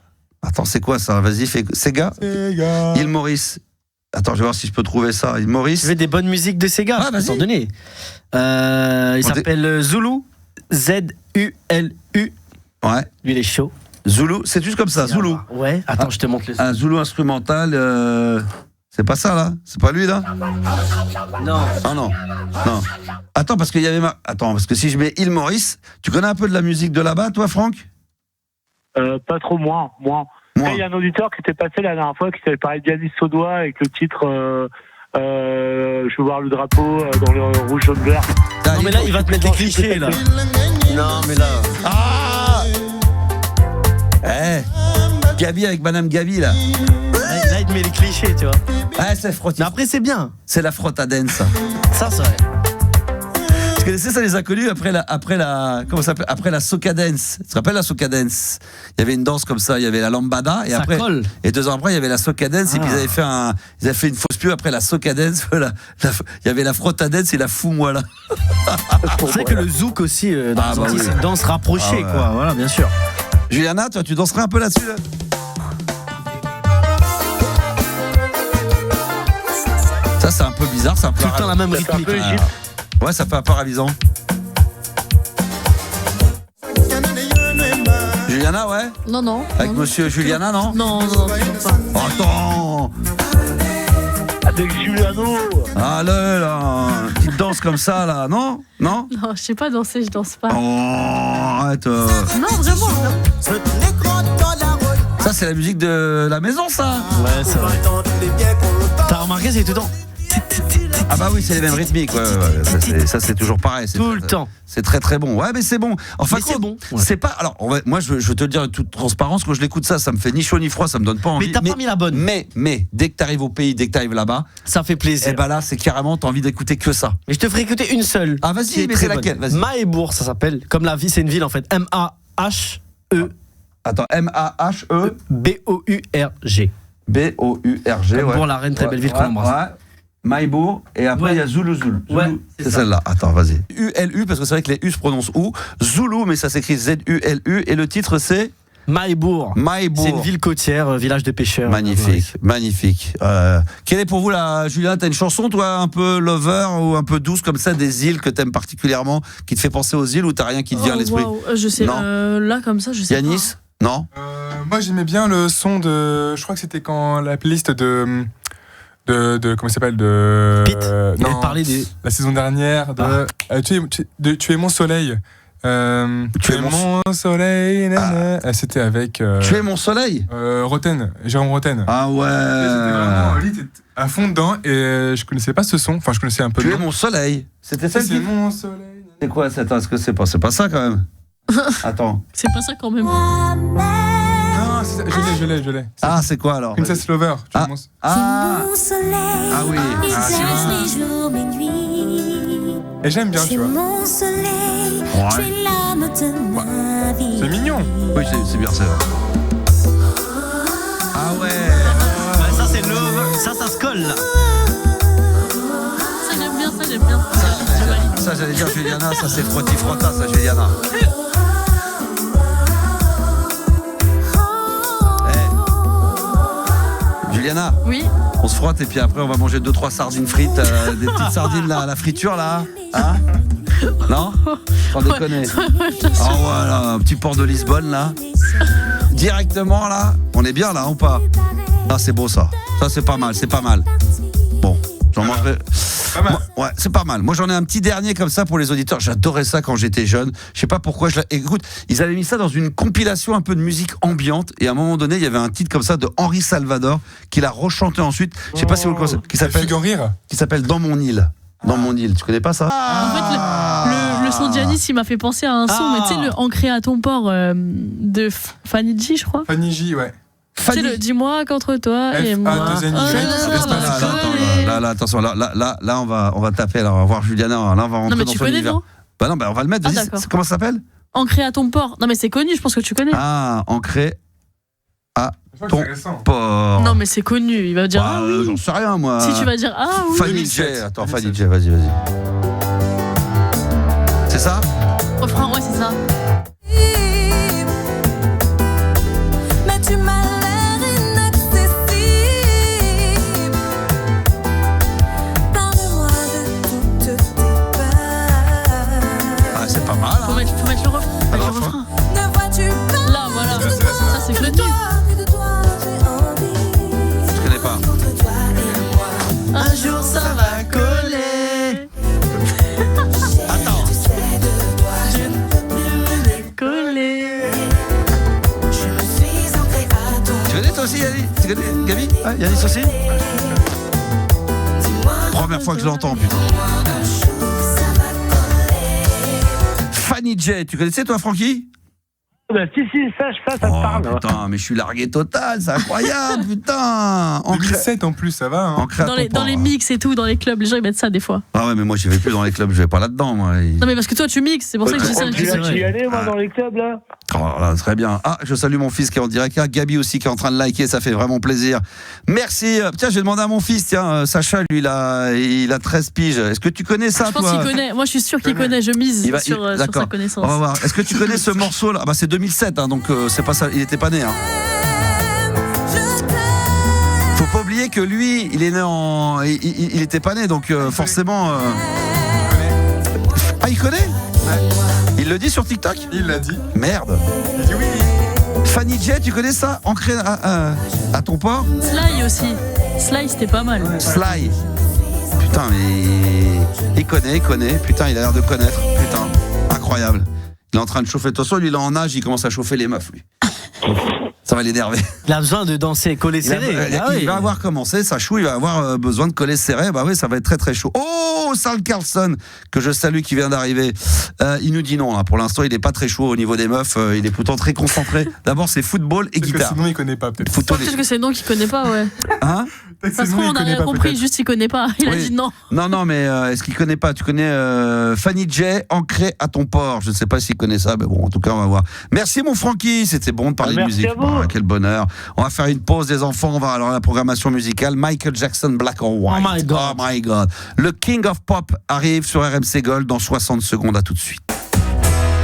Attends, c'est quoi ça? Vas-y, fais Sega. Île Maurice. Attends, je vais voir si je peux trouver ça. Île Maurice. Tu veux des bonnes musiques de Sega? Ah, vas-y. T'en donner. Il s'appelle Zulu. Z-U-L-U. Ouais. Lui, il est chaud. Zulu, c'est juste comme ça, Zulu. Ouais, attends, je te montre le son. Un Zulu instrumental, c'est pas ça là? C'est pas lui là? Non. Ah non. Non. Attends, parce qu'il y avait Attends, parce que si je mets île Maurice, tu connais un peu de la musique de là-bas, toi, Franck? Pas trop, moins. Il y a un auditeur qui était passé la dernière fois qui t'avait parlé de Yanis Saudois avec le titre je veux voir le drapeau dans le rouge, jaune, vert. Non, mais là, il va te mettre des clichés là. Non, mais là. Ah! Gabi avec Madame Gabi là. Là, il te met les clichés, tu vois. Ah, c'est frotti. Mais après, c'est bien. C'est la frotta dance. Ça, c'est vrai. Tu connaissais ça, les inconnus, après la comment ça s'appelle? Après la soca dance. Tu te rappelles la soca dance? Il y avait une danse comme ça, il y avait la lambada et ça après colle. Et 2 ans après, il y avait la soca dance et puis ils avaient fait une fausse pub après la soca dance. Il y avait la frotta dance et la fous-moi là. C'est vrai que le zouk aussi dans les Antilles, c'est une danse rapprochée quoi. Voilà, bien sûr. Juliana, toi, tu danserais un peu là-dessus là? Ça, c'est un peu bizarre, c'est un peu tout le temps la même rythmique. Ouais, ça fait un peu ravisant. Juliana, ouais? Non. Avec monsieur Juliana, non? Non, toujours pas. Oh, attends! Avec Juliano. Ah là, petite danse comme ça là, non? Non? Non, je sais pas danser, je danse pas. Oh, arrête. Non, vraiment. Ça, c'est la musique de la maison, ça? Ouais, c'est vrai. T'as remarqué, c'est tout le temps. Ah bah oui, c'est les mêmes rythmiques. Ouais. Ça, c'est toujours pareil. Tout le temps. C'est très très bon. Ouais, mais c'est bon. Enfin, mais c'est bon. Ouais. C'est pas. Alors, moi, je veux te le dire de toute transparence, quand je l'écoute ça me fait ni chaud ni froid, ça me donne pas envie. Mais t'as pas mis la bonne. Mais dès que t'arrives au pays, dès que t'arrives là-bas, ça fait plaisir. Et bah là, c'est carrément, t'as envie d'écouter que ça. Mais je te ferai écouter une seule. Ah vas-y, mais c'est laquelle? Vas-y. Mahébourg, ça s'appelle. Comme la ville, c'est une ville en fait. M-A-H-E. Attends, M-A-H-E. B-O-U-R-G. B-O-U-R-G. Ouais. Pour la reine, très belle ville qu'on embrasse. Ouais. Maïbourg, et après il y a Zulu. Ouais, c'est celle-là. Attends, vas-y. U-L-U, parce que c'est vrai que les U se prononcent OU. Zulu, mais ça s'écrit Z-U-L-U. Et le titre, c'est Mahébourg. Mahébourg. C'est une ville côtière, village de pêcheurs. Magnifique, magnifique. Quelle est pour vous la Julien? T'as une chanson, toi, un peu lover ou un peu douce comme ça, des îles que t'aimes particulièrement, qui te fait penser aux îles, ou t'as rien qui te vient à l'esprit? Je sais. Là, comme ça, je sais Yanis? Non. Moi, j'aimais bien le son de. Je crois que c'était quand la playlist de comment ça s'appelle, de Pete. Il non, avait parlé la saison dernière de tu es mon soleil. Tu es mon soleil. C'était avec Tu es mon soleil. Jérôme Roten. Ah ouais. C'était vraiment à fond dedans et je connaissais pas ce son. Enfin, je connaissais un peu. Tu es mon soleil. C'était ça. C'est mon soleil. C'est quoi ça? Est-ce que c'est pas ça quand même? Attends. C'est pas ça quand même. Non, je l'ai. Ah, c'est quoi alors? Princess Lover. Ah oui. Ah oui. mes jours, mes nuits. Et j'aime bien, tu vois. Mon soleil, tu es l'âme de ma vie. C'est mignon. Oui, c'est bien, c'est vrai. Ah ouais. Ça, c'est Love. Ça se colle là. Ça, j'aime bien. Ça, j'allais dire Juliana, ça c'est frotti-frotta, ça, Juliana. Juliana, oui. On se frotte et puis après on va manger 2-3 sardines frites, des petites sardines là, à la friture là, hein? Non? Sans déconner. Oh voilà, un petit port de Lisbonne là. Directement là, on est bien là ou pas? Ah c'est beau ça, c'est pas mal, Bon, j'en mangerai. Ouais, c'est pas mal. Moi, j'en ai un petit dernier comme ça pour les auditeurs. J'adorais ça quand j'étais jeune. Je sais pas pourquoi. Écoute, ils avaient mis ça dans une compilation un peu de musique ambiante. Et à un moment donné, il y avait un titre comme ça de Henri Salvador qu'il a rechanté ensuite. Je sais pas si vous le connaissez. Qui s'appelle Dans mon île. Dans mon île. Tu connais pas ça? En fait, le son de Giannis, il m'a fait penser à un son, mais tu sais, le Ancré à ton port de Fanny G, je crois. Fanny G, ouais. C'est le dis-moi qu'entre toi et moi. Là, attention, là, on va taper, là, on va voir Juliana, là, on va rentrer dans son univers. Bah non, on va le mettre. Ah, d'accord. Comment ça s'appelle? Ancré à ton port. Non, mais c'est connu, je pense que tu connais. Ah, ancré à ton récent. port. Non, mais c'est connu. Il va dire ah oui. J'en sais rien, moi. Si tu vas dire ah oui. Fanny J. Attends, Fanny J, vas-y. C'est ça? Refrain, ouais, c'est ça. Mais tu m'as l'air inaccessible. Parle-moi de toutes tes peurs. Ah, c'est pas mal. Faut mettre le refrain. Ne vois-tu pas? Là, voilà. Ça, c'est connu. De toi, j'ai envie. Je connais pas. Entre toi et moi. Un jour ça va coller. Attends. Tu sais de toi, je ne peux plus les Collé. Je me suis ancrée à ton. Tu connais toi aussi, Yannis? Tu connais Gabi? Ah, Yannis aussi? Dis-moi Première fois que je l'entends, putain. un jour ça va coller. Fanny J, tu connaissais toi, Francky? Bah, si, ça me parle. hein. Putain, mais je suis largué total, c'est incroyable, putain. 2007 en plus, ça va. Hein. Dans les mix et tout, dans les clubs, les gens ils mettent ça des fois. Ah ouais, mais moi j'y vais plus dans les clubs, je vais pas là-dedans, moi. Non, mais parce que toi tu mixes, c'est pour ça que je dis ça. Tu vas y aller, moi, dans les clubs, là? Oh là, très bien. Ah, je salue mon fils qui est en direct. Ah, Gabi aussi qui est en train de liker, ça fait vraiment plaisir. Merci. Tiens, je vais demander à mon fils, Sacha, lui, il a 13 piges. Est-ce que tu connais ça, Je pense toi? qu'il connaît. Moi je suis sûr qu'il connaît. Je mise sur sa connaissance. On va voir. Est-ce que tu connais ce morceau là? Ah bah c'est 2007, hein, donc c'est pas ça. Il était pas né. Hein. Faut pas oublier que lui, il est né en, il était pas né, donc forcément. Ah, il connaît? Ouais. Il le dit sur TikTok? Il l'a dit. Merde. Il dit oui. Fanny J, tu connais ça? Ancré à ton port? Sly aussi. Sly c'était pas mal. Sly. Putain, mais il connaît. Putain, il a l'air de connaître. Putain, incroyable. Il est en train de chauffer. De toute façon, lui, il est en âge, il commence à chauffer les meufs, lui. Ça va l'énerver. Il a besoin de danser collé serré. Il va avoir commencé, sa chou, il va avoir besoin de coller serré. Bah oui, ça va être très très chaud. Oh, Charles Carlson, que je salue, qui vient d'arriver. Il nous dit non, là. Pour l'instant, il n'est pas très chaud au niveau des meufs. Il est pourtant très concentré. D'abord, c'est football et guitare. Sinon, il connaît pas, peut-être. Peut-être que c'est non qu'il connaît pas, ouais. Hein? Ça se trouve, on a rien compris, juste il connaît pas. Il a dit non. Non, mais est-ce qu'il connaît pas? Tu connais Fanny J, ancré à ton port. Je ne sais pas s'il connaît ça, mais bon, en tout cas, on va voir. Merci, mon Francky. C'était bon de parler de musique. Oh, quel bonheur. On va faire une pause des enfants. On va alors à la programmation musicale. Michael Jackson, Black or White. Oh my God. Le King of Pop arrive sur RMC Gold dans 60 secondes. À tout de suite.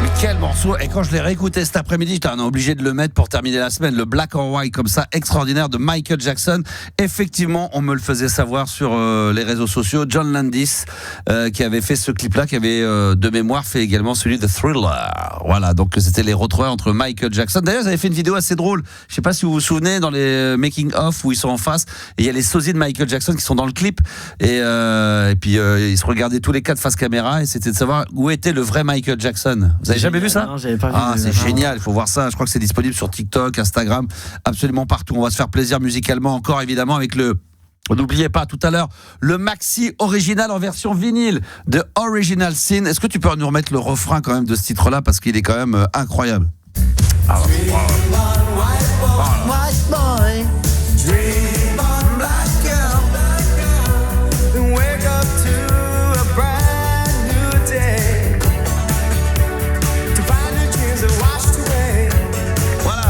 Mais quel morceau! Et quand je l'ai réécouté cet après-midi, j'étais obligé de le mettre pour terminer la semaine. Le Black or White, comme ça, extraordinaire, de Michael Jackson. Effectivement, on me le faisait savoir sur les réseaux sociaux. John Landis, qui avait fait ce clip-là, qui avait de mémoire fait également celui de Thriller. Voilà, donc c'était les retrouvailles entre Michael Jackson. D'ailleurs, ils avaient fait une vidéo assez drôle. Je sais pas si vous vous souvenez, dans les making-of où ils sont en face, et il y a les sosies de Michael Jackson qui sont dans le clip. Et puis, ils se regardaient tous les quatre face caméra, et c'était de savoir où était le vrai Michael Jackson. Vous avez jamais vu ça? Non, j'avais pas vu. Ah, c'est génial, il faut voir ça. Je crois que c'est disponible sur TikTok, Instagram, absolument partout. On va se faire plaisir musicalement encore, évidemment, avec le... N'oubliez pas, tout à l'heure, le maxi original en version vinyle de Original Sin. Est-ce que tu peux nous remettre le refrain quand même de ce titre-là, parce qu'il est quand même incroyable. Ah,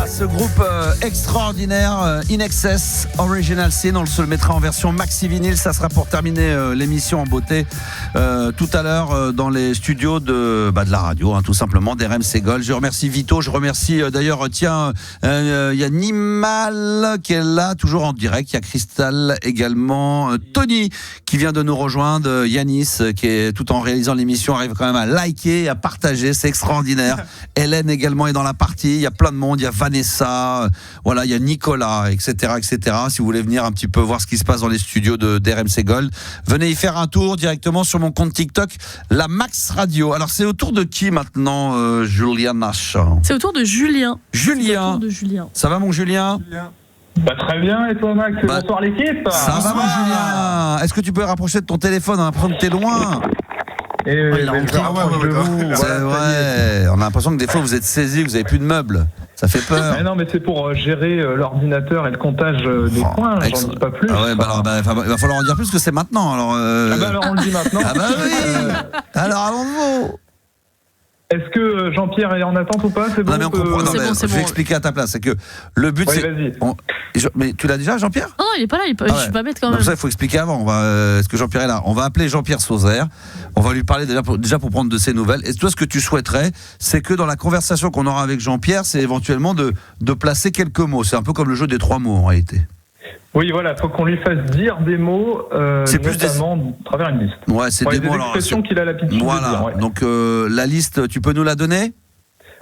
ce groupe extraordinaire, In Excess, Original Sin, on se le mettra en version maxi vinyle. Ça sera pour terminer l'émission en beauté tout à l'heure dans les studios de la radio, hein, tout simplement, d'RMC Gold. Je remercie Vito, je remercie d'ailleurs, il y a Nimal qui est là, toujours en direct. Il y a Crystal également, Tony qui vient de nous rejoindre, Yanis qui est, tout en réalisant l'émission, arrive quand même à liker, à partager, c'est extraordinaire. Hélène également est dans la partie, il y a plein de monde, il y a Vanessa, voilà, il y a Nicolas, etc. Si vous voulez venir un petit peu voir ce qui se passe dans les studios d'RMC Gold, venez y faire un tour directement sur mon compte TikTok, la Max Radio. Alors c'est au tour de qui maintenant, Julien Nash? C'est au tour de Julien. Julien. Ça va mon Julien? Bah, très bien, et toi Max? Bonsoir l'équipe. Ça va mon Julien? Est-ce que tu peux rapprocher de ton téléphone? On a l'impression que t'es loin. Ouais, on a l'impression que des fois vous êtes saisis, vous avez plus de meubles. Ça fait peur. Mais non, mais c'est pour gérer l'ordinateur et le comptage des points, j'en dis pas plus. Ah ouais, il va falloir en dire plus que c'est maintenant. Alors, alors on le dit maintenant. Ah bah oui. Alors allons-y. Est-ce que Jean-Pierre est en attente ou pas? C'est bon. Non, mais on comprend. Non, mais je vais expliquer à ta place. C'est que le but, c'est. Vas-y. Mais tu l'as déjà, Jean-Pierre? Non, il est pas là. Je suis pas bête quand même. Donc ça, il faut expliquer avant. Est-ce que Jean-Pierre est là? On va appeler Jean-Pierre Sauzère. On va lui parler déjà pour prendre de ses nouvelles. Et toi, ce que tu souhaiterais, c'est que dans la conversation qu'on aura avec Jean-Pierre, c'est éventuellement de placer quelques mots. C'est un peu comme le jeu des 3 mots, en réalité. Oui, voilà, il faut qu'on lui fasse dire des mots, notamment à travers une liste. Ouais, c'est des mots. Des expressions qu'il a l'habitude de dire. Ouais. Donc la liste, tu peux nous la donner?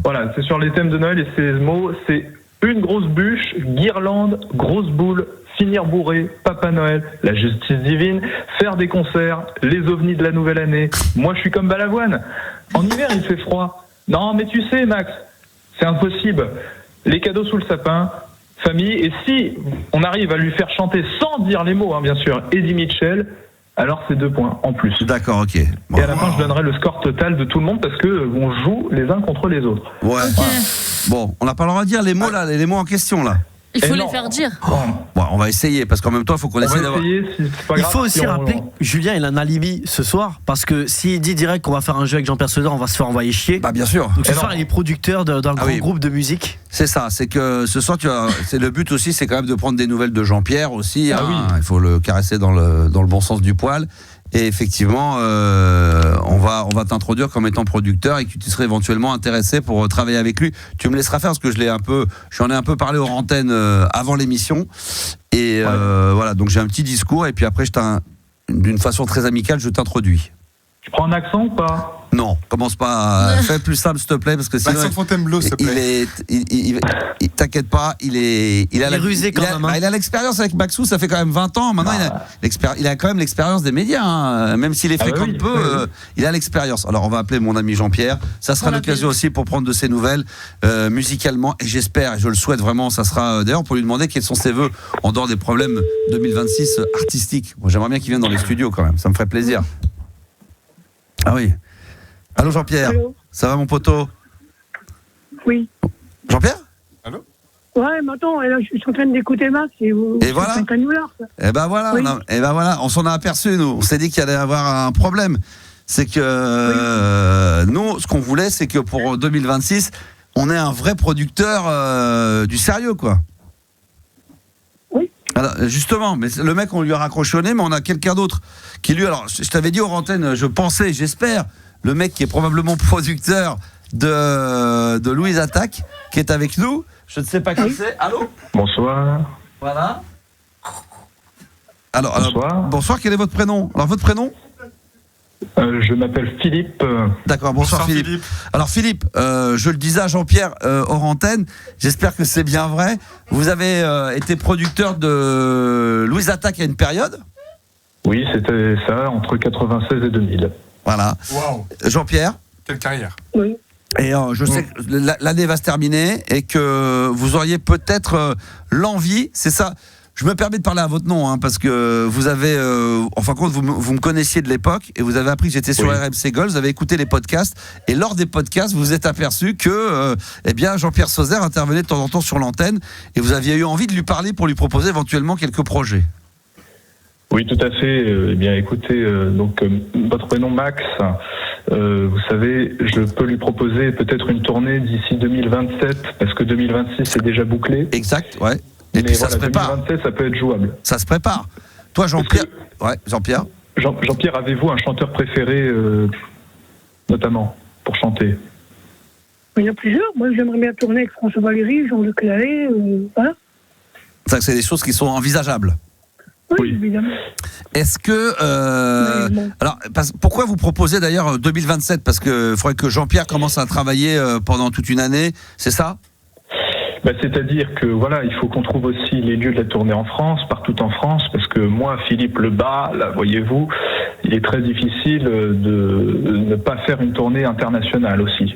Voilà, c'est sur les thèmes de Noël et ces mots, c'est une grosse bûche, guirlande, grosse boule, finir bourré, Papa Noël, la justice divine, faire des concerts, les ovnis de la nouvelle année. Moi, je suis comme Balavoine. En hiver, il fait froid. Non, mais tu sais, Max, c'est impossible. Les cadeaux sous le sapin, famille, et si on arrive à lui faire chanter sans dire les mots, bien sûr, Eddie Mitchell, alors c'est 2 points en plus. D'accord, ok. Bon. Et à la fin, je donnerai le score total de tout le monde parce que on joue les uns contre les autres. Ouais. Okay. Bon, on n'a pas le droit de dire les mots là, les mots en question là. Il faut les faire dire. Bon, on va essayer parce qu'en même temps, il faut qu'on essaie d'avoir. Il faut aussi rappeler, Julien, il a un alibi ce soir parce que s'il dit direct qu'on va faire un jeu avec Jean-Pierre Sauzère, on va se faire envoyer chier. Bah bien sûr. Donc ce soir, il est producteur d'un grand groupe de musique. C'est ça. C'est que ce soir, c'est le but aussi, c'est quand même de prendre des nouvelles de Jean-Pierre aussi. Il faut le caresser dans le bon sens du poil. Et effectivement, on va t'introduire comme étant producteur et que tu serais éventuellement intéressé pour travailler avec lui. Tu me laisseras faire parce que j'en ai un peu parlé aux antennes avant l'émission. Et voilà, donc j'ai un petit discours et puis après, d'une façon très amicale, je t'introduis. Tu prends un accent ou pas? Non, commence pas. Fais plus simple, s'il te plaît, parce que sinon. L'accent Fontainebleau, s'il te plaît. Il t'inquiète pas, il a rusé quand même. Il a l'expérience avec Maxou, ça fait quand même 20 ans. Maintenant, il a quand même l'expérience des médias, hein. Même s'il les fréquente peu, il a l'expérience. Alors, on va appeler mon ami Jean-Pierre. Ça sera l'occasion aussi pour prendre de ses nouvelles musicalement. Et j'espère, et je le souhaite vraiment, ça sera d'ailleurs pour lui demander quels sont ses vœux en dehors des problèmes 2026 artistiques. Moi, j'aimerais bien qu'il vienne dans les studios quand même. Ça me ferait plaisir. Ah oui. Allô Jean-Pierre. Allô. Ça va mon poteau? Oui. Jean-Pierre? Allô? Ouais, mais attends, là, je suis en train d'écouter Max et vous. Et voilà. Et ben voilà, oui. On s'en a aperçu nous. On s'est dit qu'il allait y avoir un problème. C'est que nous, ce qu'on voulait, c'est que pour 2026, on ait un vrai producteur du sérieux, quoi. Oui. Alors, justement, mais le mec, on lui a raccrochonné, mais on a quelqu'un d'autre qui lui. Alors, je t'avais dit aux antennes, je pensais, j'espère. Le mec qui est probablement producteur de Louise Attaque, qui est avec nous. Je ne sais pas qui c'est. Allô? Bonsoir. Voilà. Alors, bonsoir, quel est votre prénom? Alors, votre prénom? Je m'appelle Philippe. D'accord, bonsoir Philippe. Alors Philippe, je le disais à Jean-Pierre hors antenne, j'espère que c'est bien vrai. Vous avez été producteur de Louise Attaque à une période? Oui, c'était ça, entre 96 et 2000. Voilà. Wow. Jean-Pierre? Quelle carrière. Oui. Et je sais que l'année va se terminer et que vous auriez peut-être l'envie, c'est ça. Je me permets de parler à votre nom, parce que vous avez, en fin de compte, vous me connaissiez de l'époque et vous avez appris que j'étais sur RMC Gold, vous avez écouté les podcasts et lors des podcasts, vous vous êtes aperçu que Jean-Pierre Sauzère intervenait de temps en temps sur l'antenne et vous aviez eu envie de lui parler pour lui proposer éventuellement quelques projets. Oui, tout à fait. Eh bien, écoutez, donc votre prénom Max, vous savez, je peux lui proposer peut-être une tournée d'ici 2027 parce que 2026 c'est déjà bouclé. Exact, ouais. Et mais puis voilà, ça se prépare. 2027, ça peut être jouable. Ça se prépare. Toi, Jean-Pierre. Ouais, Jean-Pierre. Jean-Pierre, avez-vous un chanteur préféré, notamment, pour chanter? Il y en a plusieurs. Moi, j'aimerais bien tourner avec François Valéry, Jean-Luc Lahaye, voilà. C'est des choses qui sont envisageables. Oui, évidemment. Est-ce que alors pourquoi vous proposez d'ailleurs 2027? Parce que faudrait que Jean-Pierre commence à travailler pendant toute une année, c'est ça? C'est-à-dire que voilà, il faut qu'on trouve aussi les lieux de la tournée en France, partout en France, parce que moi, Philippe Lebas, là, voyez-vous, il est très difficile de ne pas faire une tournée internationale aussi.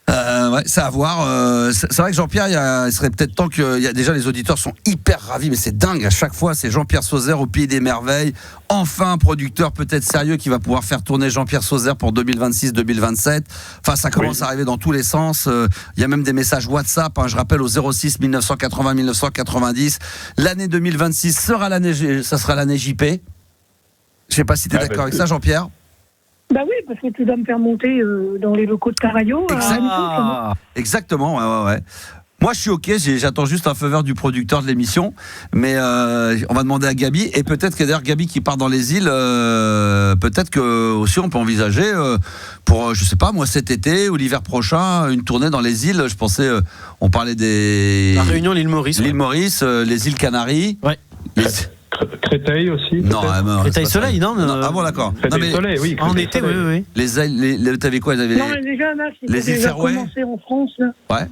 Ouais, c'est à voir. C'est vrai que Jean-Pierre, il serait peut-être temps que. Déjà, les auditeurs sont hyper ravis, mais c'est dingue. À chaque fois, c'est Jean-Pierre Sauzère au Pays des Merveilles. Enfin, un producteur peut-être sérieux qui va pouvoir faire tourner Jean-Pierre Sauzère pour 2026-2027. Enfin, ça commence à arriver dans tous les sens. Il y a même des messages WhatsApp. Je rappelle au 06 1980 1990. L'année 2026 sera l'année JP. Je sais pas si tu es d'accord avec ça, Jean-Pierre. Bah oui, parce que tu dois me faire monter dans les locaux de ta radio. Exactement, ouais. Moi, je suis OK, j'attends juste un feu vert du producteur de l'émission, mais on va demander à Gabi, et peut-être que d'ailleurs Gabi qui part dans les îles, peut-être que aussi on peut envisager pour, je sais pas, moi cet été ou l'hiver prochain, une tournée dans les îles. Je pensais, on parlait des... La Réunion, l'île Maurice. L'île Maurice, les îles Canaries. Ouais. Créteil aussi. Non, Créteil Soleil, non, Ah bon, d'accord. Créteil Soleil, oui. En été, oui. T'avais quoi? Non, mais déjà, Max, il faut déjà commencer en France. Là. Ouais.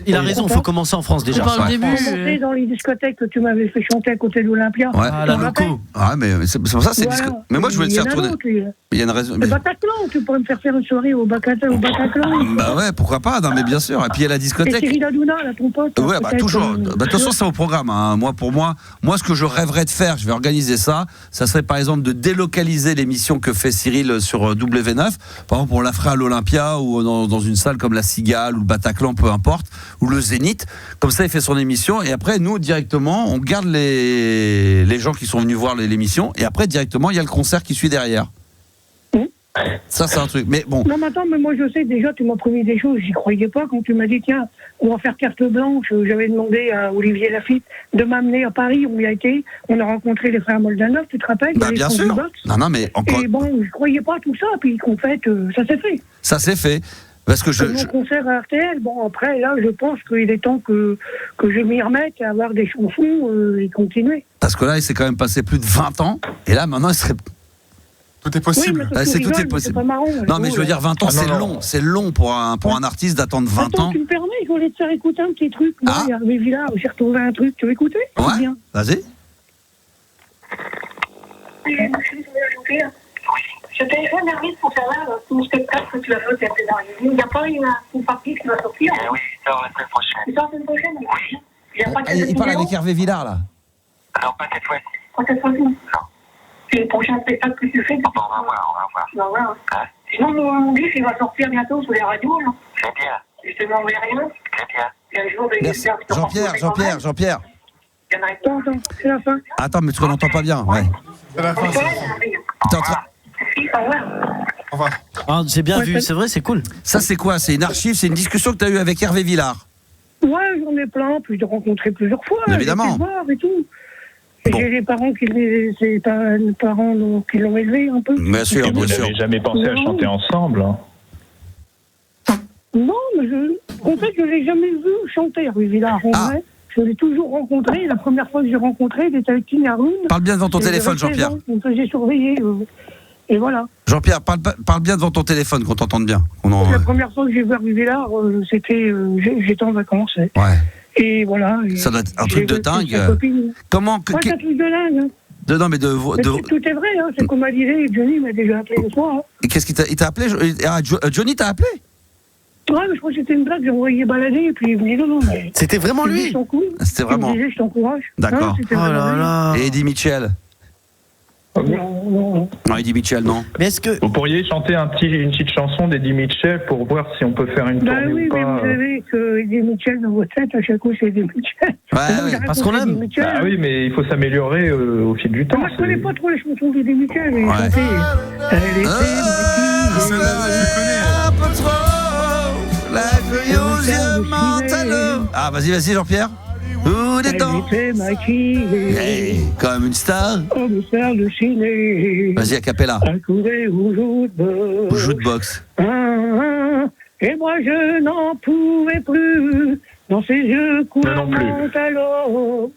Il a raison, il faut commencer en France déjà. On parle au début. Commencer dans les discothèques que tu m'avais fait chanter à côté de l'Olympia. Ouais. La loco. Ah, mais c'est pour ça, c'est Voilà. Mais moi, je voulais te faire tourner. Il y a une raison. Le Bataclan, tu pourrais me faire une soirée au Bataclan. Bah ouais, pourquoi pas. Non, mais bien sûr. Et puis il y a la Et discothèque. Cyril Hanouna, là, ton pote. Ouais, bah toujours. De toute façon, c'est au programme. Hein. Moi, ce que je rêverais de faire, je vais organiser ça. Ça serait par exemple de délocaliser l'émission que fait Cyril sur W9. Par exemple, on la ferait à l'Olympia ou dans une salle comme la Cigale ou le Bataclan, peu importe, ou le Zénith. Comme ça, il fait son émission. Et après, nous, directement, on garde les gens qui sont venus voir l'émission. Et après, directement, il y a le concert qui suit derrière. Ça, c'est un truc. Mais bon. Non, mais attends, mais moi, je sais, déjà, tu m'as promis des choses. J'y croyais pas quand tu m'as dit, tiens, on va faire carte blanche. J'avais demandé à Olivier Lafitte de m'amener à Paris. On y a été. On a rencontré les frères Moldanov, tu te rappelles? Bah, bien sûr. Non, mais encore. Et bon, je croyais pas à tout ça. Puis, en fait, ça s'est fait. Ça s'est fait. Parce que Mon concert à RTL, bon, après, là, je pense qu'il est temps que je m'y remette à avoir des chansons et continuer. Parce que là, il s'est quand même passé plus de 20 ans. Et là, maintenant, il serait. Tout est possible. Oui, tout est possible. C'est pas marrant, non, mais je veux dire, 20 ans, c'est long. C'est long pour un artiste d'attendre 20 Attends, ans. tu me permets, je voulais te faire écouter un petit truc. Moi, il y a Hervé Villard, j'ai retrouvé un truc. Tu veux écouter? Ouais, bien. Vas-y. Je téléphone Hervé pour savoir ton spectacle que tu vas faire au Théâtre d'Argile. Il n'y a pas une partie qui va sortir? Oui, il sort la semaine prochaine. Il sort la semaine prochaine? Oui. Il parle avec Hervé Villard, là. Non, pas cette fois-ci. Pas cette fois-ci? Non. C'est le prochain spectacle que tu fais? Bon, on va voir. Tu vas voir. Hein? Sinon, mon disque, il va sortir bientôt sur les radios. Là. Très bien. Je te demande rien. Très bien. Et un jour, Merci. Jean-Pierre. Attends, c'est la fin. Attends, mais tu ne l'entends pas bien. Ouais. C'est la fin. T'es en train- Au revoir. Ah, j'ai bien vu, c'est vrai, c'est cool. Ça, c'est quoi? C'est une archive, c'est une discussion que tu as eue avec Hervé Villard. Ouais, j'en ai plein, puis je l'ai rencontré plusieurs fois. Évidemment. J'ai été voir et tout. Et j'ai les parents qui l'ont élevé un peu. Bien sûr, Vous n'avez jamais pensé à chanter ensemble, hein? Non, mais en fait, je ne l'ai jamais vu chanter, Hervé Villard. En vrai, je l'ai toujours rencontré. La première fois que j'ai rencontré, il était avec King Haroun. Parle bien devant ton téléphone, Jean-Pierre. On me faisait surveiller. Et voilà. Jean-Pierre, parle bien devant ton téléphone, qu'on t'entende bien. La première fois que j'ai vu Hervé Villard, c'était. J'étais en vacances. Ouais. Et voilà. Ça doit être un truc de dingue. Comment Ouais, c'est un truc de dingue. Non, mais tout est vrai, hein. C'est comme Alizé, Johnny m'a déjà appelé le soir. Hein. Et qu'est-ce qu'il t'a appelé? Johnny t'a appelé? Ouais, mais je crois que c'était une blague, j'ai envoyé balader, et puis il me dit non. Mais... C'était vraiment lui? C'était vraiment. Il me disait, je t'encourage. D'accord. Oh là là. Et Eddie Mitchell? Non. Non, Eddie Mitchell, non. Mais est-ce que. Vous pourriez chanter une petite chanson d'Eddie Mitchell pour voir si on peut faire une tournée oui, ou pas. mais vous savez que Eddie Mitchell dans votre tête, à chaque coup, c'est Eddie Mitchell. Ouais, parce qu'on aime. Bah oui, mais il faut s'améliorer au fil du temps. Moi, je connais pas trop les chansons d'Eddie Mitchell. J'ai Ouais. chanté. Elle était Celle-là, je connais. Ah, vas-y, Jean-Pierre. Où des temps? Elle était maquillée. Hey, comme une star. Comme star de ciné. Vas-y, a cappella. Accoudée au Jukebox. Et moi je n'en pouvais plus dans ses yeux couleur mentalo.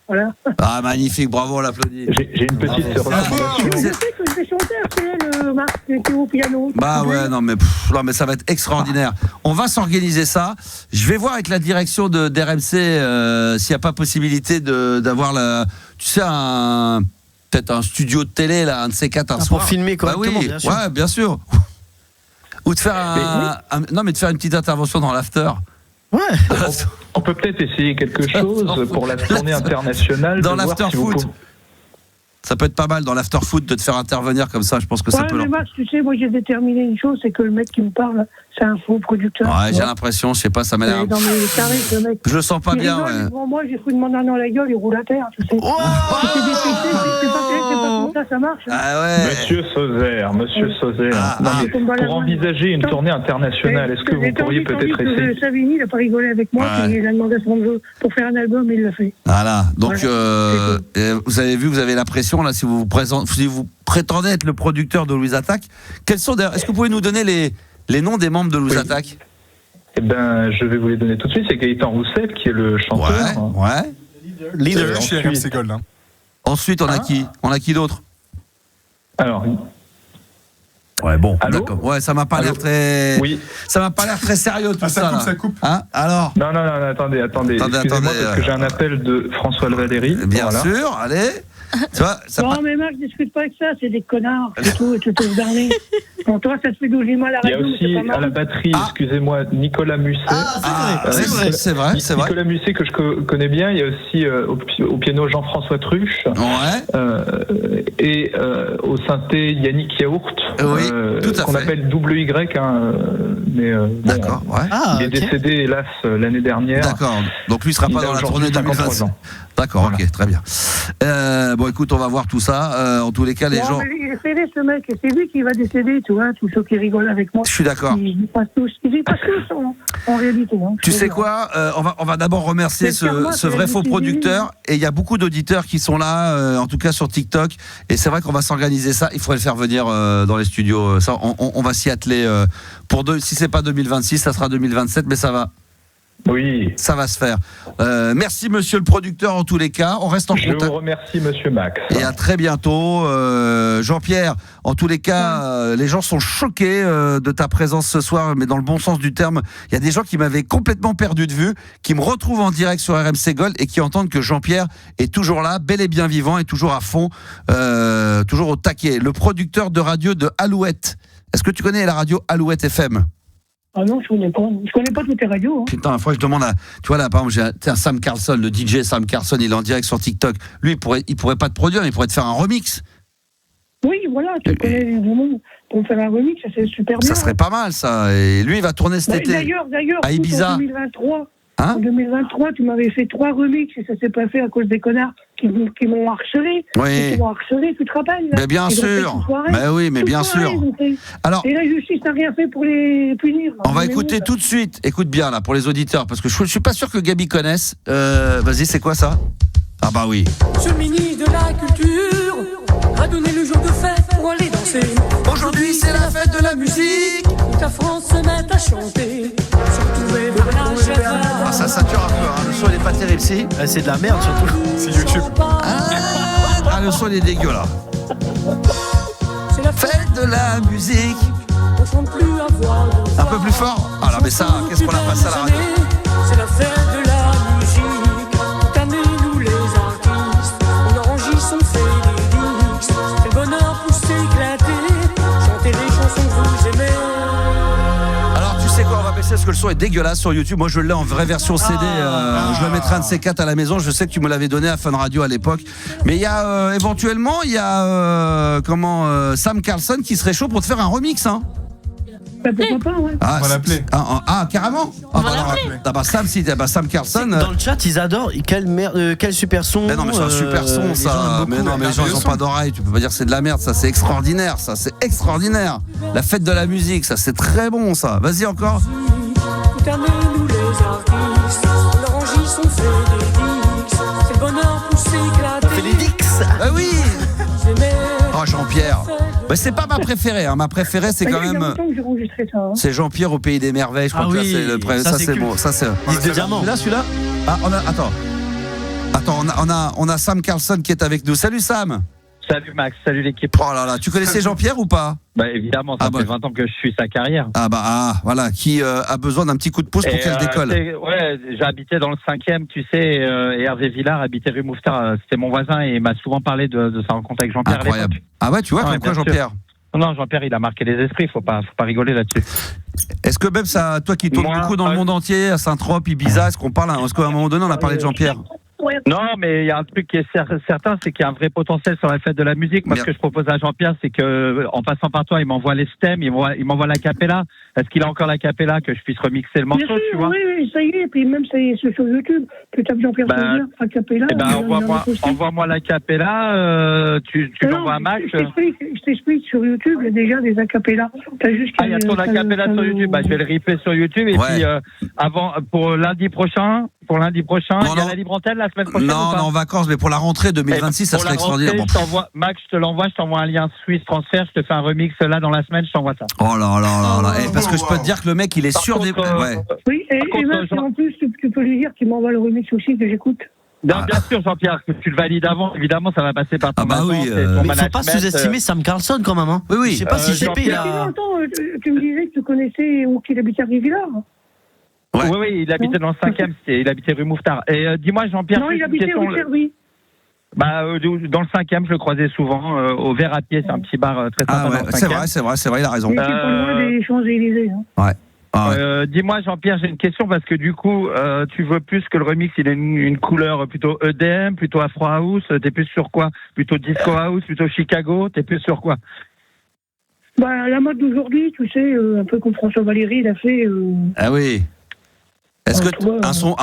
Voilà. Ah, magnifique, bravo, on l'applaudit. J'ai une petite recommandation. Je sais que je vais chanter après Marc qui est au piano. Bah ouais, non mais ça va être extraordinaire. On va s'organiser ça. Je vais voir avec la direction d'RMC s'il n'y a pas possibilité d'avoir peut-être un studio de télé là, un de ces quatre un soir. Pour filmer correctement, bah oui, bien sûr. Ouais, bien sûr. Ou de faire de faire une petite intervention dans l'after. Ouais. On peut peut-être essayer quelque chose pour la tournée internationale. Dans de voir si l'after-foot. Ça peut être pas mal dans l'after-foot de te faire intervenir comme ça. Je pense que ça peut. Mais Max, tu sais, moi j'ai déterminé une chose, c'est que le mec qui me parle, c'est un faux producteur. Ouais, j'ai l'impression, je sais pas, ça m'a l'air. Dans mes tarifs, le mec. Je le sens pas bien. Rigole, moi j'ai pris de mon dans la gueule, il roule à terre, tu sais. Oh c'est pas comme ça marche. Ah ouais. Monsieur Sauzère. Non, mais pour envisager une tournée internationale, est-ce que vous pourriez peut-être essayer Savini, il n'a pas rigolé avec moi, Ouais. il a demandé à son jeu pour faire un album, il l'a fait. Voilà. Donc, Voilà. vous avez vu, vous avez la pression là, si vous prétendez être le producteur de Louise Attaque. Quels sont d'ailleurs, est-ce que vous pouvez nous donner les noms des membres de Louise Attaque? Eh ben, je vais vous les donner tout de suite. C'est Gaëtan Roussel qui est le chanteur. Ouais. Leader chez RMC Gold. Hein. Ensuite, on a qui? On a qui d'autre? Alors. Ouais, bon, Allô, d'accord. Ouais, ça m'a pas l'air très. Oui. Ça m'a pas l'air très sérieux tout ça. Ça coupe. Hein? Alors. Non, attendez. Excusez-moi parce que j'ai un appel de François Valéry. Bien sûr, allez. Tu vois, non, mais Marc, je discute pas avec ça, c'est des connards, c'est tout, et tout est dernier. Bon, toi, ça te fait douiller mal à la radio. Il y a aussi à la batterie, excusez-moi, Nicolas Musset. C'est vrai. Nicolas Musset que je connais bien. Il y a aussi au piano Jean-François Truche. Ouais. Et au synthé Yannick Yaourt. Oui, tout à qu'on fait. appelle double Y. Mais d'accord, ouais. Il est décédé, hélas, l'année dernière. D'accord. Donc lui sera pas dans la tournée 2023. D'accord, ok, très bien. Bon, écoute, on va voir tout ça. En tous les cas, les gens. Mais il est fêlé, ce mec, et c'est lui qui va décéder, tu vois, tous ceux qui rigolent avec moi. Je suis d'accord. Ils passent tous en réalité. Hein, tu sais quoi, on va d'abord remercier ce vrai faux producteur. Et il y a beaucoup d'auditeurs qui sont là, en tout cas sur TikTok. Et c'est vrai qu'on va s'organiser ça. Il faudrait le faire venir dans les studios. Ça, on va s'y atteler. Si c'est pas 2026, ça sera 2027, mais ça va. Oui. Ça va se faire. Merci monsieur le producteur en tous les cas. On reste en contact. Je vous remercie monsieur Max. Et à très bientôt. Jean-Pierre, en tous les cas, les gens sont choqués de ta présence ce soir, mais dans le bon sens du terme. Il y a des gens qui m'avaient complètement perdu de vue, qui me retrouvent en direct sur RMC Gold et qui entendent que Jean-Pierre est toujours là, bel et bien vivant et toujours à fond, toujours au taquet. Le producteur de radio de Alouette. Est-ce que tu connais la radio Alouette FM ? Ah non, je connais pas toutes les radios. Hein. Putain, la fois je demande à. Tu vois là, par exemple, j'ai un Sam Carlson, le DJ Sam Carlson, il est en direct sur TikTok. Lui, il pourrait pas te produire, il pourrait te faire un remix. Oui, voilà, tu connais du monde pour me faire un remix, ça c'est super bien. Ça serait pas mal, ça. Et lui, il va tourner cet été. D'ailleurs, à Ibiza. En 2023, tu m'avais fait 3 remixes et ça s'est pas fait à cause des connards qui m'ont harcelé. Oui. Qui m'ont harcelé, tu te rappelles? Mais bien sûr. Mais oui, mais bien sûr. Alors, et la justice n'a rien fait pour les punir. On va écouter tout de suite. Écoute bien là pour les auditeurs, parce que je suis pas sûr que Gabi connaisse. Vas-y, c'est quoi ça? Ah bah oui. Monsieur le ministre de la Culture a donné le jour de fête pour aller danser. Aujourd'hui c'est la fête de la musique. Toute la France se met à chanter. Ah, ça sature un peu, hein. Le son il est pas terrible, si. C'est de la merde surtout. C'est YouTube. Ah, le son il est dégueu là. C'est la fête de la musique. On chante plus à voix. Un peu plus fort. Ah là, mais ça, qu'est-ce qu'on a passé à la radio? C'est la fête de la musique. Toute année, nous les artistes, on enregistre, on fait des mix. C'est le bonheur pour s'éclater. Chanter les chansons que vous aimez. Alors, tu sais quoi, on va baisser parce que le son est dégueulasse sur YouTube. Moi, je l'ai en vraie version CD. Je le mettrai un de ces 4 à la maison. Je sais que tu me l'avais donné à Fun Radio à l'époque. Mais il y a éventuellement, il y a Sam Carlson qui serait chaud pour te faire un remix, hein. Pourquoi pas, ouais. Ah, on va l'appeler. Carrément. Sam Carlson. Dans le chat, ils adorent. Quel super son. Mais non, mais c'est un super son, ça. Mais non, mais les gens, ils ont pas d'oreilles. Tu peux pas dire que c'est de la merde, ça. C'est extraordinaire, ça. C'est extraordinaire. La fête de la musique, ça. C'est très bon, ça. Vas-y encore. Toute année, nous les artistes, on enregistre, on fait des mix. C'est le bonheur pour s'éclater. On fait des dix. Ah oui. Oh, Jean-Pierre. Mais c'est pas ma préférée, hein. Ma préférée, c'est quand même. C'est Jean-Pierre au Pays des Merveilles. Je crois que ça, c'est bon. Ça, c'est. Disque de diamant. Celui-là. Ah, Attends, on a Sam Carlson qui est avec nous. Salut Sam. Salut Max, salut l'équipe. Oh là là, tu connaissais Jean-Pierre ou pas? Bah évidemment, ça fait 20 ans que je suis sa carrière. Voilà, qui a besoin d'un petit coup de pouce pour qu'elle décolle. Ouais, j'ai habité dans le 5e, tu sais, et Hervé Villard habitait rue Mouffetard, c'était mon voisin et il m'a souvent parlé de sa rencontre avec Jean-Pierre. Incroyable. Ah ouais, tu vois, comme quoi Jean-Pierre? Non, Jean-Pierre, il a marqué les esprits, faut pas rigoler là-dessus. Est-ce que même ça, toi qui tournes beaucoup dans le monde entier, à Saint-Trope, Ibiza, est-ce qu'à un moment donné on a parlé de Jean-Pierre? Non, mais il y a un truc qui est certain, c'est qu'il y a un vrai potentiel sur la fête de la musique. Moi, ce que je propose à Jean-Pierre, c'est que, en passant par toi, il m'envoie les stems, il m'envoie la capella. Est-ce qu'il a encore la capella que je puisse remixer le morceau, Bien sûr, tu vois? oui, ça y est. Et puis même, c'est sur YouTube. Tu tapes Jean-Pierre Sauzère, a cappella. Envoie-moi la capella, tu l'envoies à Max. Je t'explique, sur YouTube, il y a déjà des acapellas. Il y a ton acapella sur YouTube. Je vais le ripper sur YouTube. Et puis, pour lundi prochain, il y a la libre antenne la semaine prochaine. Non, on est en vacances, mais pour la rentrée 2026, ça serait extraordinaire. Max, je te l'envoie, je t'envoie un lien Swiss Transfer, je te fais un remix là dans la semaine, je t'envoie ça. Oh là là là. Parce que je peux te dire que le mec, il est sûr des. Oui, et même, en plus, tu peux lui dire qu'il m'envoie le remix aussi, que j'écoute. Bien sûr, Jean-Pierre, que tu le valides avant, évidemment, ça va passer par ton mais il faut pas sous-estimer Sam Carlson quand même. Hein. Oui. Je sais pas si JP il a. Tu me disais que tu connaissais où qu'il habitait à Rive-Villard. Oui, il habitait dans le 5e, il habitait rue Mouffetard. Et dis-moi, Jean-Pierre. Non, il habitait rue Servi. Dans le 5e, je le croisais souvent, au Verre à Pied, c'est un petit bar très sympa. Ah ouais, c'est vrai, il a raison. Il était pas loin des Champs-Élysées. Ouais. Dis-moi, Jean-Pierre, j'ai une question parce que du coup, tu veux plus que le remix, il ait une couleur plutôt EDM, plutôt Afro House. T'es plus sur quoi? Plutôt Disco House, plutôt Chicago? T'es plus sur quoi? La mode d'aujourd'hui, tu sais, un peu comme François Valéry, il a fait. Ah oui. Est-ce que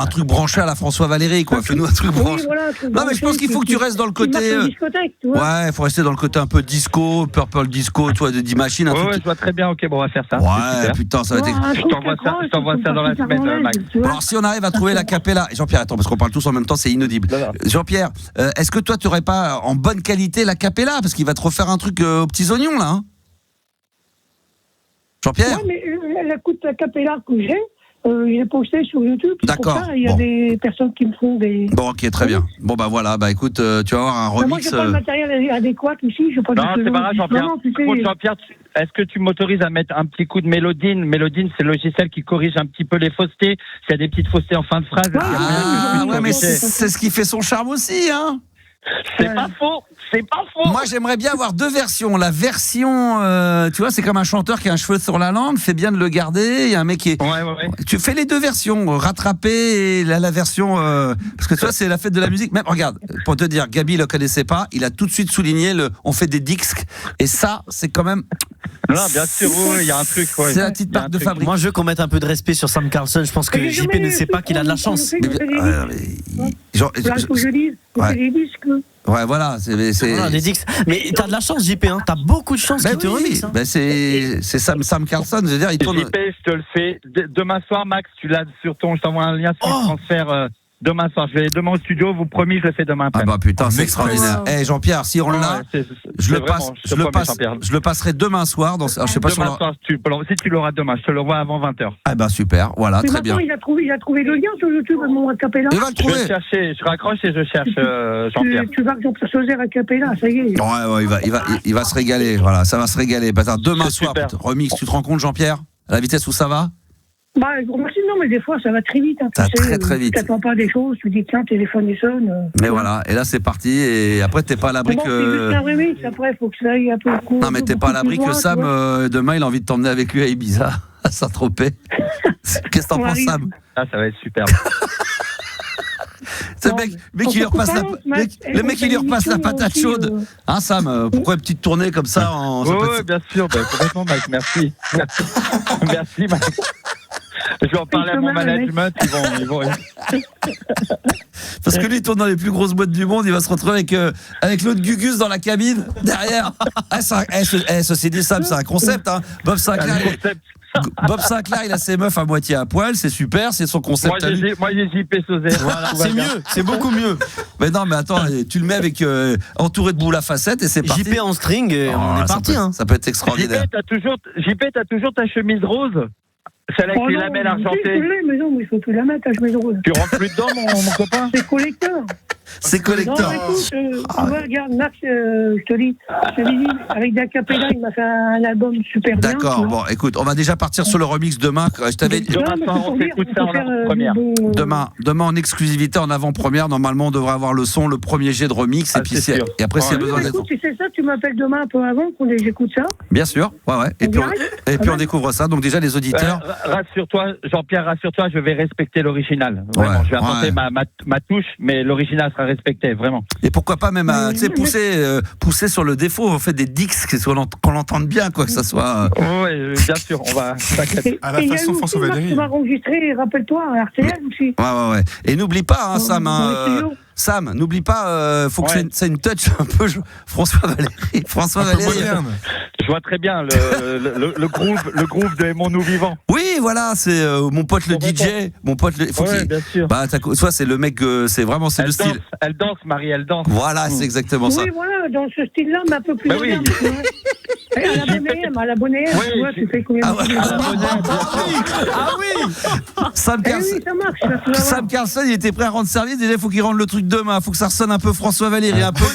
un truc branché à la François Valéry, quoi? Fais-nous un truc branché. Voilà, non, mais je pense qu'il faut que tu restes dans le côté. Ouais, il faut rester dans le côté un peu disco, purple disco, toi, de D-Machine. Ouais, je vois très bien. Ok, bon, on va faire ça. Ouais, putain, ça va être. Je t'envoie ça dans la semaine, Max. Bon, alors, si on arrive à trouver la capella. Jean-Pierre, attends, parce qu'on parle tous en même temps, c'est inaudible. Jean-Pierre, est-ce que toi, tu n'aurais pas en bonne qualité la capella? Parce qu'il va te refaire un truc aux petits oignons, là. Hein Jean-Pierre? Ouais, mais la capella que j'ai. Il est posté sur YouTube. D'accord. Il y a des personnes qui me font des. Bon, ok, très bien. Bon, voilà, écoute, tu vas avoir un remix. Moi, j'ai pas le matériel adéquat ici. Non, c'est pas grave, Jean-Pierre. Jean-Pierre, est-ce que tu m'autorises à mettre un petit coup de Mélodine? Mélodine, c'est le logiciel qui corrige un petit peu les faussetés. S'il y a des petites faussetés en fin de phrase. Ouais, mais c'est ce qui fait son charme aussi, hein. C'est pas faux. Moi, j'aimerais bien avoir deux versions. La version, tu vois, c'est comme un chanteur qui a un cheveu sur la langue. Fait bien de le garder. Il y a un mec qui est. Ouais. Tu fais les deux versions, rattraper et la version. Parce que tu vois, c'est la fête de la musique. Même, regarde, pour te dire, Gabi le connaissait pas. Il a tout de suite souligné on fait des disques. Et ça, c'est quand même. Non, bien sûr, il y a un truc. Ouais. C'est la petite marque de fabrique. Moi, je veux qu'on mette un peu de respect sur Sam Carlson. Je pense que JP ne sait pas qu'il a de la chance. Ouais, voilà, Voilà, des disques. Mais t'as de la chance, JP, hein. T'as beaucoup de chance qu'il te remix. Hein. C'est Sam Carlson, je veux dire, il tourne. JP, je te le fais demain soir, Max. Tu l'as sur je t'envoie un lien sur le transfert. Demain soir, je vais demain au studio, vous promis, je le fais demain après. Ah bah putain, c'est extraordinaire. Eh Jean-Pierre, si on l'a, je le passerai demain soir. Je sais pas demain soir, si tu l'auras demain, je te l'envoie avant 20h. Ah bah super, voilà, très bien. Il a trouvé le lien sur YouTube à mon acapella. Il va le trouver. Je raccroche et je cherche Jean-Pierre. Tu vas que Jean-Pierre Sauzère acapella, ça y est. Ouais, il va se régaler. Voilà, ça va se régaler. Demain soir, remix, tu te rends compte, Jean-Pierre, à la vitesse où ça va? Je vous remercie, non, mais des fois, ça va très vite. Ça va très vite. Tu n'attends pas des choses, tu dis, tiens, téléphone et sonne. Mais voilà, et là, c'est parti, et après, t'es pas à l'abri que. C'est juste un remix, après, il faut que ça aille un peu. Non, mais t'es pas à l'abri que Sam, demain, il a envie de t'emmener avec lui à Ibiza, à Saint-Tropez. Qu'est-ce que t'en penses, Sam? Ah, ça va être superbe. Le mec, il lui repasse la patate chaude. Hein, Sam, pourquoi une petite tournée comme ça Oui, bien sûr, complètement, Mike, merci. Merci, Mike. Je vais en parler à mon management, ils vont... Parce que lui, il tourne dans les plus grosses boîtes du monde, il va se retrouver avec l'autre Gugus dans la cabine, derrière. Ceci dit, Sam, c'est un concept, hein. Bob Sinclair, il a ses meufs à moitié à poil, c'est super, c'est son concept. Moi, j'ai JP Sauzère. Voilà, c'est mieux, c'est beaucoup mieux. Mais non, mais attends, tu le mets avec entouré de boules à facettes et c'est parti. JP en string, et on est parti. Ça peut être extraordinaire. JP, t'as toujours ta chemise rose? Celle avec les lamelles argentées. Mais non, il faut plus la mettre, ta chemise rose. Tu rentres plus dedans, mon copain? C'est collecteur. C'est collector. Non, écoute, tu vois, regarde, Max, je te dis, avec D'acapella, il m'a fait un album super bien. D'accord, bon, écoute, on va déjà partir sur le remix demain. Je t'avais dit. Demain en exclusivité, en avant-première. Normalement, on devrait avoir le son, le premier jet de remix. Et puis et après, s'il y a besoin d'être. Écoute, si c'est ça, tu m'appelles demain un peu avant qu'on j'écoute ça. Bien sûr, ouais. Et puis on découvre ça. Donc déjà, les auditeurs. Rassure-toi, Jean-Pierre, rassure-toi, je vais respecter l'original. Vraiment, je vais apporter ma touche, mais l'original sera respecté, vraiment. Et pourquoi pas même pousser sur le défaut, on fait des dix, qu'on l'entende bien, quoi que ça soit. Oui, bien sûr, on va t'inquiète. À la façon François Valéry. Tu vas enregistrer, rappelle-toi, à RTL aussi. Ouais. Et n'oublie pas, Sam, n'oublie pas, faut que c'est une touch un peu François Valéry. Je vois très bien le groove de Aimons-nous vivants. Oui, voilà, c'est mon pote le DJ, mon pote le. Bien sûr. Soit c'est le mec, c'est vraiment le style. Elle danse, Marie, elle danse. Voilà, c'est exactement ça. Oui, voilà, dans ce style-là, mais un peu plus moderne. À la bonne AM, tu vois, tu fais combien de Sam Carlson, il était prêt à rendre service. Déjà, il faut qu'il rende le truc demain. Il faut que ça ressonne un peu François Valéry, un peu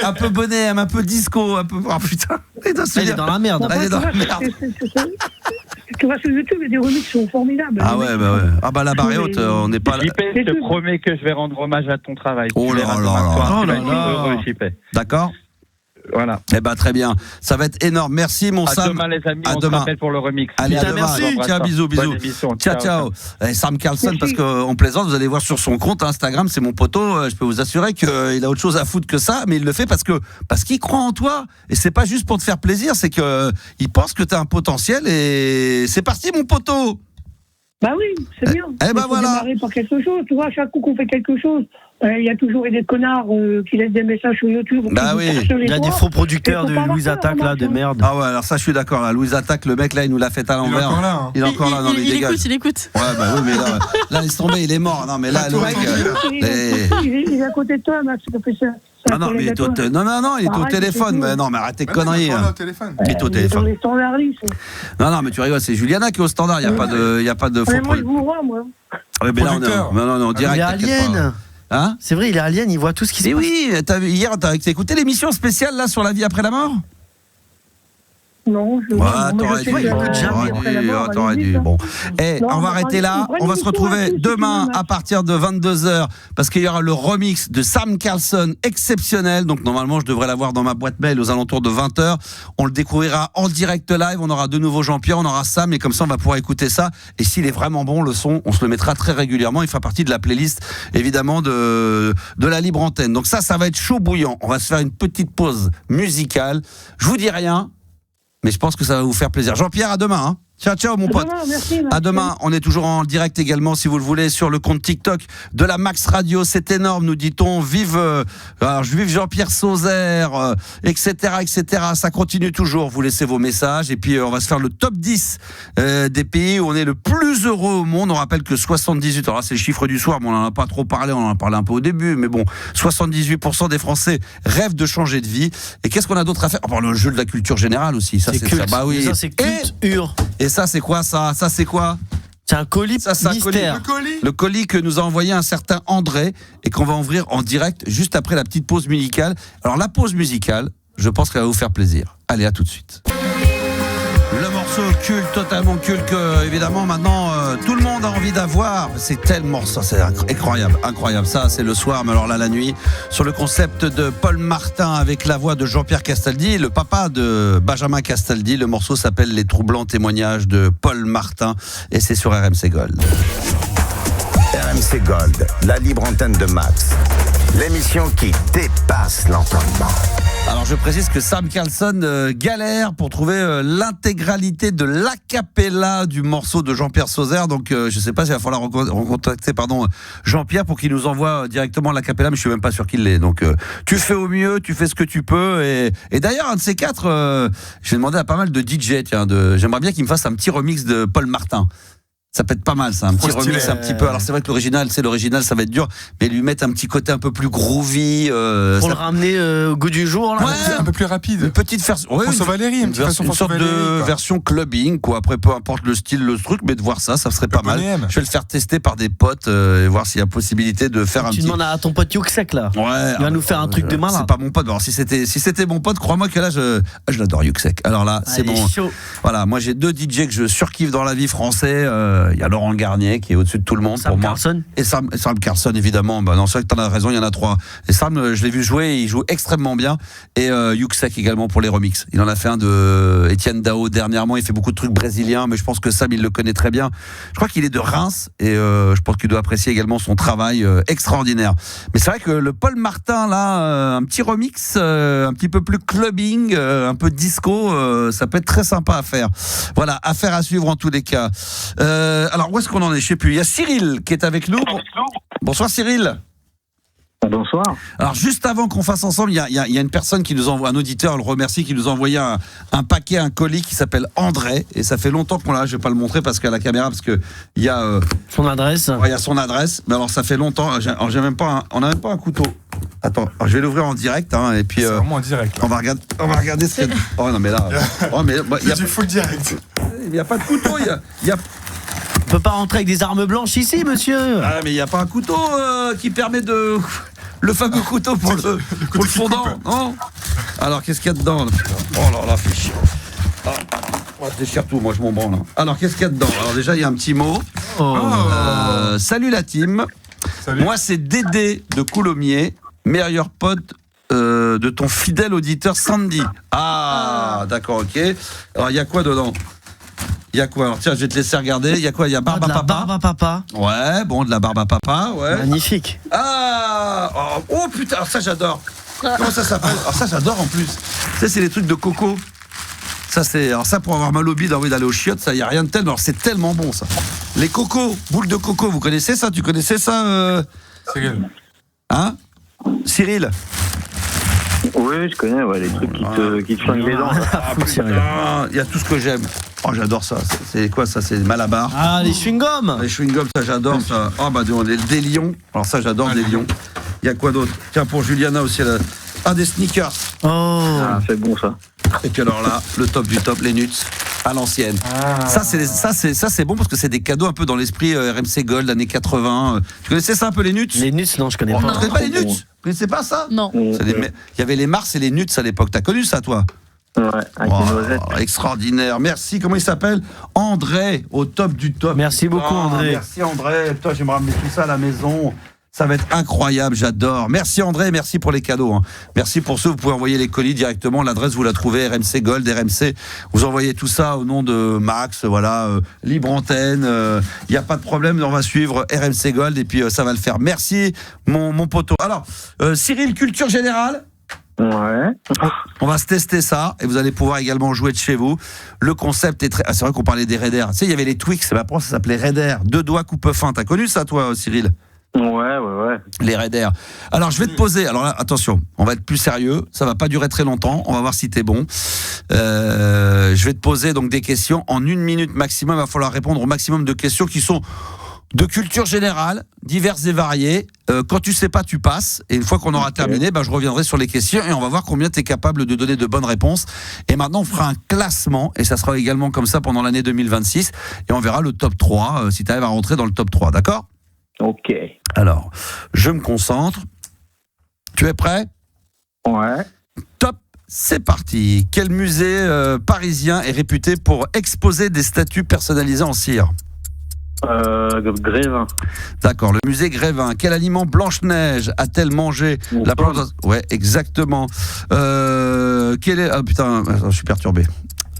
un peu bonnet M, un peu disco, un peu. Oh putain, elle est dans la merde. Tu vois, sur YouTube, il y a des remixes qui sont formidables. Ah ouais. Ah bah la barre est haute, on n'est pas là. JP, je te promets que je vais rendre hommage à ton travail. Oh là là. D'accord. Voilà. Eh ben très bien, ça va être énorme. Merci mon Sam. À demain les amis, on se rappelle pour le remix. Allez, à demain. Tiens, bisous. Ciao. Sam Carlson, parce qu'on plaisante, vous allez voir sur son compte Instagram, c'est mon poteau, je peux vous assurer qu'il a autre chose à foutre que ça, mais il le fait parce qu'il croit en toi, et c'est pas juste pour te faire plaisir, c'est qu'il pense que t'as un potentiel, et c'est parti mon poteau. Bah oui, c'est bien. Eh ben voilà. Démarrer par quelque chose, tu vois, à chaque coup qu'on fait quelque chose, il y a toujours des connards qui laissent des messages sur YouTube. Bah oui. Il y a des faux producteurs de Louise Attaque là, de merde. Ah ouais, alors ça je suis d'accord là. Louise Attaque, le mec là, il nous l'a fait à l'envers. Il est encore là, non mais il dégage. Il écoute. Ouais bah oui, mais là laisse tomber, il est mort. Non mais là le mec. Il est à côté de toi, Max, qui a fait ça. Non, il est au téléphone. Mais non, mais arrête tes conneries. Il est au téléphone. Non, mais tu rigoles, c'est Juliana qui est au standard. Il y a pas de faux. Moi, je vous vois, moi. Mais là, on direct. Il est alien. Hein ? C'est vrai, il est alien, il voit tout ce qui se passe. Oui, hier, t'as écouté l'émission spéciale là sur la vie après la mort ? Non, t'aurais dû. Bon. On va arrêter là. On va se retrouver demain à partir de 22h parce qu'il y aura le remix de Sam Carlson exceptionnel. Donc normalement, je devrais l'avoir dans ma boîte mail aux alentours de 20h. On le découvrira en direct live. On aura de nouveau Jean-Pierre, on aura Sam et comme ça, on va pouvoir écouter ça. Et s'il est vraiment bon, le son, on se le mettra très régulièrement. Il fera partie de la playlist, évidemment, de la libre antenne. Donc ça va être chaud bouillant. On va se faire une petite pause musicale. Je vous dis rien. Mais je pense que ça va vous faire plaisir. Jean-Pierre, à demain. Hein. Ciao, mon pote. Merci. À demain. On est toujours en direct également, si vous le voulez, sur le compte TikTok de la Max Radio. C'est énorme, nous dit-on. Vive Jean-Pierre Sauzère, etc. Ça continue toujours. Vous laissez vos messages. Et puis, on va se faire le top 10 des pays où on est le plus heureux au monde. On rappelle que 78, alors là, c'est le chiffre du soir, mais on n'en a pas trop parlé. On en a parlé un peu au début. Mais bon, 78% des Français rêvent de changer de vie. Et qu'est-ce qu'on a d'autre à faire ? Le jeu de la culture générale aussi. Ça, c'est ça. Bah oui. Ça, c'est culture. Et ça, c'est quoi ça ? Ça, c'est quoi ? C'est un colis mystère. Le colis que nous a envoyé un certain André et qu'on va ouvrir en direct juste après la petite pause musicale. Alors, la pause musicale, je pense qu'elle va vous faire plaisir. Allez, à tout de suite. Le morceau culte, totalement culte, que évidemment maintenant tout le monde a envie d'avoir. C'est tellement ça, c'est incroyable. Ça, c'est le soir, mais alors là, la nuit, sur le concept de Paul Martin avec la voix de Jean-Pierre Castaldi, le papa de Benjamin Castaldi. Le morceau s'appelle Les troublants témoignages de Paul Martin et c'est sur RMC Gold. RMC Gold, la libre antenne de Max. L'émission qui dépasse l'entendement. Alors je précise que Sam Carlson galère pour trouver l'intégralité de l'acapella du morceau de Jean-Pierre Sauzère. Donc je sais pas s'il va falloir recontacter Jean-Pierre pour qu'il nous envoie directement l'acapella, mais je suis même pas sûr qu'il l'ait. Donc tu fais au mieux, tu fais ce que tu peux. Et d'ailleurs un de ces quatre, j'ai demandé à pas mal de DJ, j'aimerais bien qu'il me fasse un petit remix de Paul Martin. Ça peut être pas mal, ça. Un petit Trop stylé. remix un petit peu. Alors c'est vrai que l'original, ça va être dur, mais lui mettre un petit côté un peu plus groovy. Pour le ramener au goût du jour, là. Ouais, Un peu plus rapide. une petite version. Ouais, François Valéry, une sorte de version clubbing, quoi. Après, peu importe le style, le truc, mais de voir ça serait pas mal. Je vais le faire tester par des potes et voir s'il y a possibilité de faire un petit. Tu demandes à ton pote Yuxek, là. Ouais. Il va nous faire un truc de malin. C'est pas mon pote. Alors si c'était mon pote, crois-moi que là, je l'adore, Yuxek. Alors là, c'est bon. Voilà, moi j'ai 2 DJ que je surkiffe dans la vie français. Il y a Laurent Garnier qui est au-dessus de tout le monde Sam pour moi. Carlson. Et Sam Carlson, évidemment. Non, c'est vrai que t'en as raison, il y en a 3. Et Sam, je l'ai vu jouer, il joue extrêmement bien. Et Yuxek également pour les remixes. Il en a fait un de Etienne Dao dernièrement. Il fait beaucoup de trucs brésiliens, mais je pense que Sam, il le connaît très bien. Je crois qu'il est de Reims et je pense qu'il doit apprécier également son travail extraordinaire. Mais c'est vrai que le Paul Martin, là, un petit remix, un petit peu plus clubbing, un peu disco, ça peut être très sympa à faire. Voilà, affaire à suivre en tous les cas. Alors, où est-ce qu'on en est? Je sais plus. Il y a Cyril qui est avec nous. Bonsoir Cyril. Bonsoir. Alors juste avant qu'on fasse ensemble, il y a une personne qui nous envoie, un auditeur, on le remercie, qui nous a envoyé un paquet, un colis qui s'appelle André, et ça fait longtemps qu'on l'a. Je vais pas le montrer parce qu'à la caméra, parce que il y a son adresse. Ouais, il y a son adresse. Mais alors ça fait longtemps. J'ai même pas, on n'a même pas un couteau. Attends, alors, je vais l'ouvrir en direct, hein, et puis. C'est vraiment en direct. Là. On va regarder ce qu'il y a. Oh non mais là. Oh mais il y a du full direct. Il y a pas de couteau. Il y a. On peut pas rentrer avec des armes blanches ici, monsieur. Ah mais il y a pas un couteau qui permet de. Le fameux couteau pour le fondant, non? Alors, qu'est-ce qu'il y a dedans? Oh là là, fait chier. Ah, on va déchirer tout, moi je m'en branle. Alors, qu'est-ce qu'il y a dedans? Alors, déjà, il y a un petit mot. Salut la team. Salut. Moi, c'est Dédé de Coulommiers, meilleur pote de ton fidèle auditeur Sandy. Ah, d'accord, ok. Alors, il y a quoi dedans? Il y a quoi? Alors tiens, je vais te laisser regarder. Il y a quoi? Il y a barbe à papa. Barbe à papa. Ouais, bon, de la barbe à papa, ouais. Magnifique. Ah, oh putain, alors ça j'adore. Comment ça s'appelle? Alors ça j'adore en plus. Ça c'est les trucs de coco. Ça c'est, alors ça pour avoir mal au bide, envie d'aller aux chiottes, ça y a rien de tel. Alors c'est tellement bon ça. Les cocos, boules de coco, vous connaissez ça? Tu connaissais ça? Cyril. Hein? Cyril? Oui, je connais, ouais, les trucs qui te flinguent les dents. Il y a tout ce que j'aime. Oh, j'adore ça. C'est quoi ça? C'est Malabar. Ah, les chewing-gums. Les chewing-gums, ça j'adore ça. Oh bah des lions. Alors ça j'adore des lions. Il y a quoi d'autre? Tiens, pour Juliana aussi là. Ah, des sneakers. Oh. Ah, c'est bon ça. Et puis alors là, le top du top, les nuts à l'ancienne. Ça c'est bon parce que c'est des cadeaux un peu dans l'esprit RMC Gold années 80. Tu connaissais ça un peu les nuts? Les nuts, non, je connais pas. Tu connais pas les nuts? Tu connaissais pas ça? Non. Il y avait les Mars et les nuts à l'époque. T'as connu ça toi? Ouais, avec les noisettes. Extraordinaire. Merci. Comment il s'appelle? André, au top du top. Merci beaucoup, André. Merci André. Toi, j'aimerais ramener tout ça à la maison. Ça va être incroyable, j'adore. Merci André, merci pour les cadeaux. Hein. Merci pour ceux, vous pouvez envoyer les colis directement. L'adresse, vous la trouvez, RMC Gold, RMC. Vous envoyez tout ça au nom de Max, voilà, libre antenne. Il n'y a pas de problème, on va suivre RMC Gold et puis ça va le faire. Merci mon poteau. Alors, Cyril, culture générale. Ouais. On va se tester ça et vous allez pouvoir également jouer de chez vous. Le concept est très. Ah, c'est vrai qu'on parlait des Raiders. Tu sais, il y avait les Twix, mais après ça s'appelait Raider. 2 doigts coupe fin. T'as connu ça, toi, Cyril? Ouais. Les Raiders. Alors, je vais te poser. Alors là, attention, on va être plus sérieux. Ça va pas durer très longtemps. On va voir si t'es bon. Je vais te poser donc des questions en 1 minute maximum. Il va falloir répondre au maximum de questions qui sont de culture générale, diverses et variées. Quand tu sais pas, tu passes. Et une fois qu'on aura terminé, je reviendrai sur les questions et on va voir combien tu es capable de donner de bonnes réponses. Et maintenant, on fera un classement et ça sera également comme ça pendant l'année 2026. Et on verra le top 3, si tu arrives à rentrer dans le top 3. D'accord? Ok. Alors, je me concentre. Tu es prêt? Ouais. Top, c'est parti. Quel musée parisien est réputé pour exposer des statues personnalisées en cire? Grévin. D'accord, le musée Grévin. Quel aliment Blanche-Neige a-t-elle mangé? La plante. Ouais, exactement. Quel est... Ah putain, attends, je suis perturbé.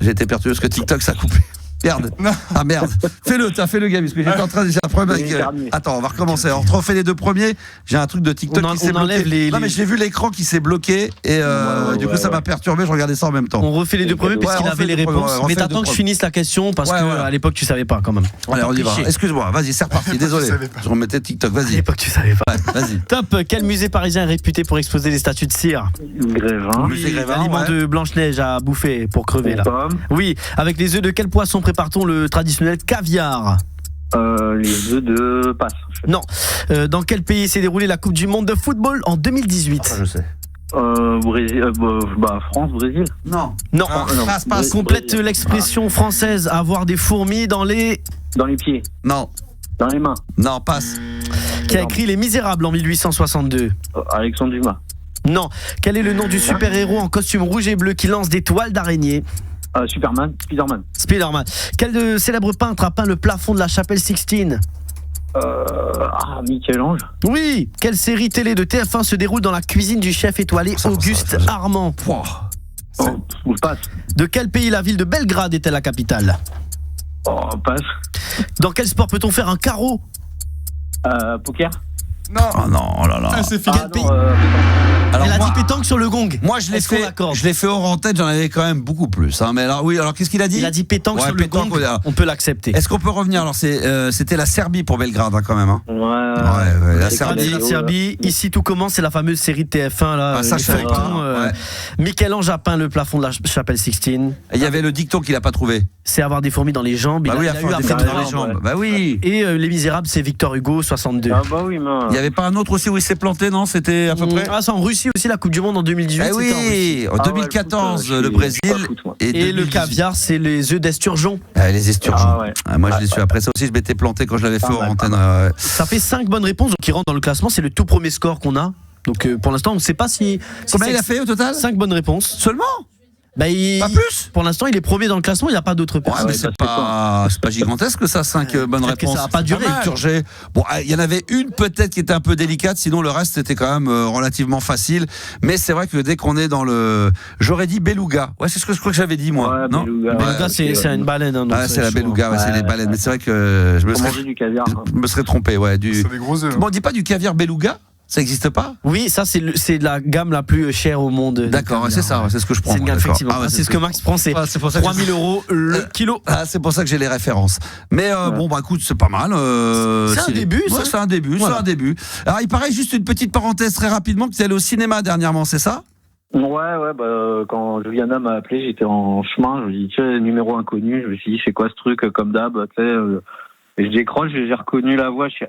J'ai été perturbé parce que TikTok ça a coupé. Merde. Ah merde. Fais-le, Gabi, parce que j'étais en train de dire un problème avec... Attends, on va recommencer. Alors, on refait les 2 premiers. J'ai un truc de TikTok qui s'est bloqué. Non, mais j'ai vu l'écran qui s'est bloqué et du coup, ça m'a perturbé. Je regardais ça en même temps. On refait les 2 premiers puisqu'il avait les réponses. Mais t'attends que je finisse la question parce que à l'époque, tu savais pas quand même. Allez, on y va. Excuse-moi, vas-y, c'est reparti. Désolé. Je remettais TikTok, vas-y. À l'époque, tu savais pas. Vas-y. Top. Quel musée parisien est réputé pour exposer des statues de cire? Grévin. Oui, l'aliment de Blanche-Neige à bouffer pour crever là. Oui. Avec les œufs de quel poisson prépare-t-on le traditionnel caviar? Les œufs de passe. Non. Dans quel pays s'est déroulée la Coupe du Monde de football en 2018? Je sais. Brésil, France, Brésil. Non. Passe. Complète l'expression française, avoir des fourmis dans les pieds. Non. Dans les mains. Non, passe. Qui a écrit Les Misérables en 1862? Alexandre Dumas. Non. Quel est le nom du super-héros en costume rouge et bleu qui lance des toiles d'araignée? Superman, Spider-Man. Quel célèbre peintre a peint le plafond de la chapelle Sixtine? Michel-Ange. Oui. Quelle série télé de TF1 se déroule dans la cuisine du chef étoilé Auguste Armand? Je passe. De quel pays la ville de Belgrade est-elle la capitale? Passe. Dans quel sport peut-on faire un carreau? Poker. Non. Oh non, oh là là. C'est fini. Quel pays? Alors Elle a moi- dit pétanque sur le gong. Moi, je l'ai fait hors antenne, j'en avais quand même beaucoup plus. Hein. Mais alors, oui, alors qu'est-ce qu'il a dit? Il a dit pétanque sur le gong. On peut l'accepter. Est-ce qu'on peut revenir? Alors, c'était la Serbie pour Belgrade, hein, quand même. Hein. Ouais, la Serbie. La Serbie. Ici, tout commence, c'est la fameuse série de TF1 là. Ça, je savais pas. Ouais. Michel-Ange a peint le plafond de la chapelle Sixtine. Il y avait le dicton qu'il a pas trouvé. C'est avoir des fourmis dans les jambes. Bah oui, il a eu des après fourmis dans trois. les jambes. Bah oui. Et Les Misérables, c'est Victor Hugo, 62. Ah bah oui, mais... Il y avait pas un autre aussi où il s'est planté, non? C'était à peu près. Ah, c'est en Russie aussi, la Coupe du Monde en 2018. Eh oui, en 2014, le Brésil. Et le caviar, c'est les œufs d'esturgeon. Les esturgeons. Moi, je l'ai su. Après ça aussi, je m'étais planté quand je l'avais fait hors antenne. Ça fait 5 bonnes réponses, donc il rentre dans le classement. C'est le tout premier score qu'on a. Donc pour l'instant, on ne sait pas si. Combien il a fait au total? 5 bonnes réponses. Seulement? Pas plus? Pour l'instant, il est premier dans le classement, il n'y a pas d'autres personnes. Ouais, mais c'est pas gigantesque ça, 5 bonnes réponses. Ça n'a pas duré. Bon, il y en avait une peut-être qui était un peu délicate, sinon le reste c'était quand même relativement facile. Mais c'est vrai que dès qu'on est dans le. J'aurais dit beluga. Ouais, c'est ce que je crois que j'avais dit moi. Non, beluga, c'est une baleine. Hein, c'est la beluga, c'est les baleines. Mais c'est vrai que je me serais trompé. Ouais, C'est des gros œufs. Bon, on dit pas du caviar beluga? Ça n'existe pas? Oui, ça c'est la gamme la plus chère au monde. D'accord, c'est ça, c'est ce que je prends. C'est une gamme, effectivement. c'est ce que Max prend, c'est 3 000 € le kilo. C'est pour ça que j'ai les références. Mais bon, bah écoute, c'est pas mal. C'est un début, ça. C'est un début, Voilà. c'est un début. Alors, il paraît juste une petite parenthèse très rapidement que tu es allé au cinéma dernièrement, c'est ça? Ouais, quand Juliana m'a appelé, j'étais en chemin, je me dis, tiens, numéro inconnu, je me suis dit, c'est quoi ce truc, comme d'hab, tu sais, et je décroche, j'ai reconnu la voix, je suis,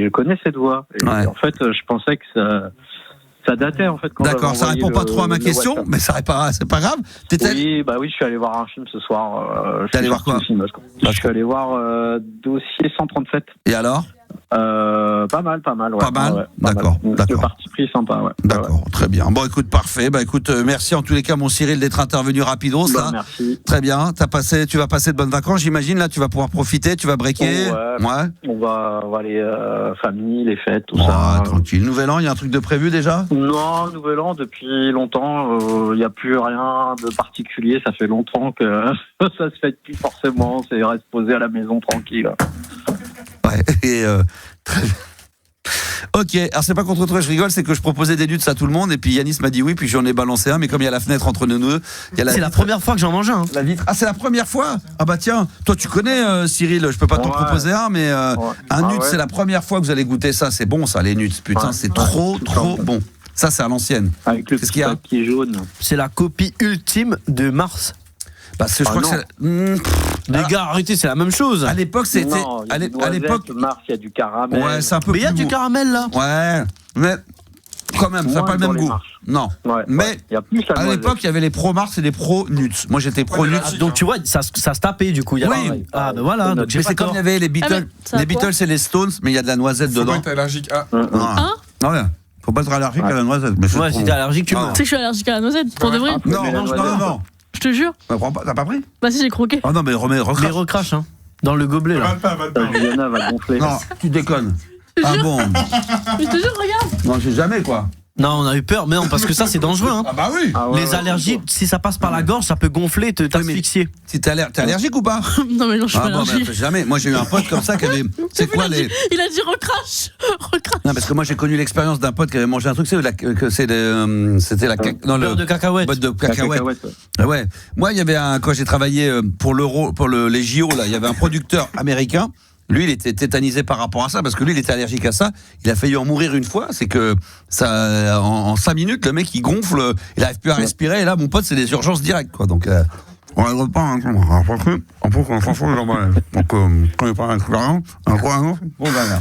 je connais cette voix. Et en fait, je pensais que ça datait, en fait. D'accord, ça répond pas trop à ma question, WhatsApp. mais c'est pas grave. Oui, je suis allé voir un film ce soir. T'es allé voir quoi? Je suis allé voir Dossier 137. Et alors? Pas mal, ouais. Pas mal? Ouais, D'accord. Le parti pris sympa, ouais. D'accord, très bien. Bon, écoute, parfait. Bah, écoute, merci en tous les cas, mon Cyril, d'être intervenu rapidos, là. Merci. Très bien. Tu vas passer de bonnes vacances, j'imagine. Là, tu vas pouvoir profiter, tu vas breaker. Ouais. On va aller famille, les fêtes, tout ça. Tranquille. Nouvel an, il y a un truc de prévu déjà? Non, nouvel an, depuis longtemps, il n'y a plus rien de particulier. Ça fait longtemps que ça se fait plus forcément. C'est reste posé à la maison tranquille. Ouais, et très bien. Ok, alors c'est pas contre toi, je rigole, c'est que je proposais des nuts à tout le monde et puis Yanis m'a dit oui, puis j'en ai balancé un, mais comme il y a la fenêtre entre nous deux, c'est la première fois que j'en mange un. La vitre. Ah, c'est la première fois? Ah bah tiens, toi tu connais Cyril, je peux pas t'en proposer un, mais un nut, c'est la première fois que vous allez goûter ça, c'est bon ça, les nuts, putain, c'est trop bon. Ça, c'est à l'ancienne. Avec le petit papier jaune. C'est la copie ultime de Mars. Parce que je crois que c'est. Les gars, arrêtez, c'est la même chose. À l'époque, c'était. À l'époque. Mars, il y a du caramel. Ouais, c'est un peu. Mais il y a du caramel là. Ouais. Mais quand même, ça n'a pas le même goût. Non. Mais à l'époque, il y avait les pro Mars et les pro Nuts. Moi, j'étais pro Nuts. Donc tu vois, ça se tapait du coup. Oui. Ah ben voilà. Donc mais c'est comme il y avait les Beatles, et les Stones, mais il y a de la noisette dedans. Faut pas être allergique à. Non, ouais. Faut pas être allergique à la noisette. Ouais, si t'es allergique, tu meurs. Tu sais que je suis allergique à la noisette, pour de vrai. Non. Je te jure. T'as pas pris? Bah si, j'ai croqué. Ah non, mais recrache. Mais recrache, hein. Dans le gobelet là. Juliana va gonfler. Non, tu déconnes. Ah bon? Mais je te jure, regarde. Non, j'ai jamais quoi. Non, on a eu peur, mais non, parce que ça c'est dangereux. Hein. Ah bah oui. Les allergies, si ça passe par la gorge, ça peut gonfler, t'asphyxier. Si t'es allergique ou pas? Non mais non, je suis pas allergique. Jamais. Moi j'ai eu un pote comme ça qui avait. C'est quoi les? Il a dit recrache. Non, parce que moi j'ai connu l'expérience d'un pote qui avait mangé un truc, c'était la beurre de cacahuète. Beurre de cacahuète. Ouais. Moi il y avait quand j'ai travaillé pour les JO là, il y avait un producteur américain. Lui, il était tétanisé par rapport à ça, parce que lui, il était allergique à ça. Il a failli en mourir une fois. C'est que ça, en 5 minutes, le mec, il gonfle, il n'arrive plus à respirer. Et là, mon pote, c'est des urgences directes, quoi. Donc, On ne regarde pas un truc. On peut qu'on s'en fout les emballages. Donc, quand il parle un truc rien, un quoi, non, bon, derrière.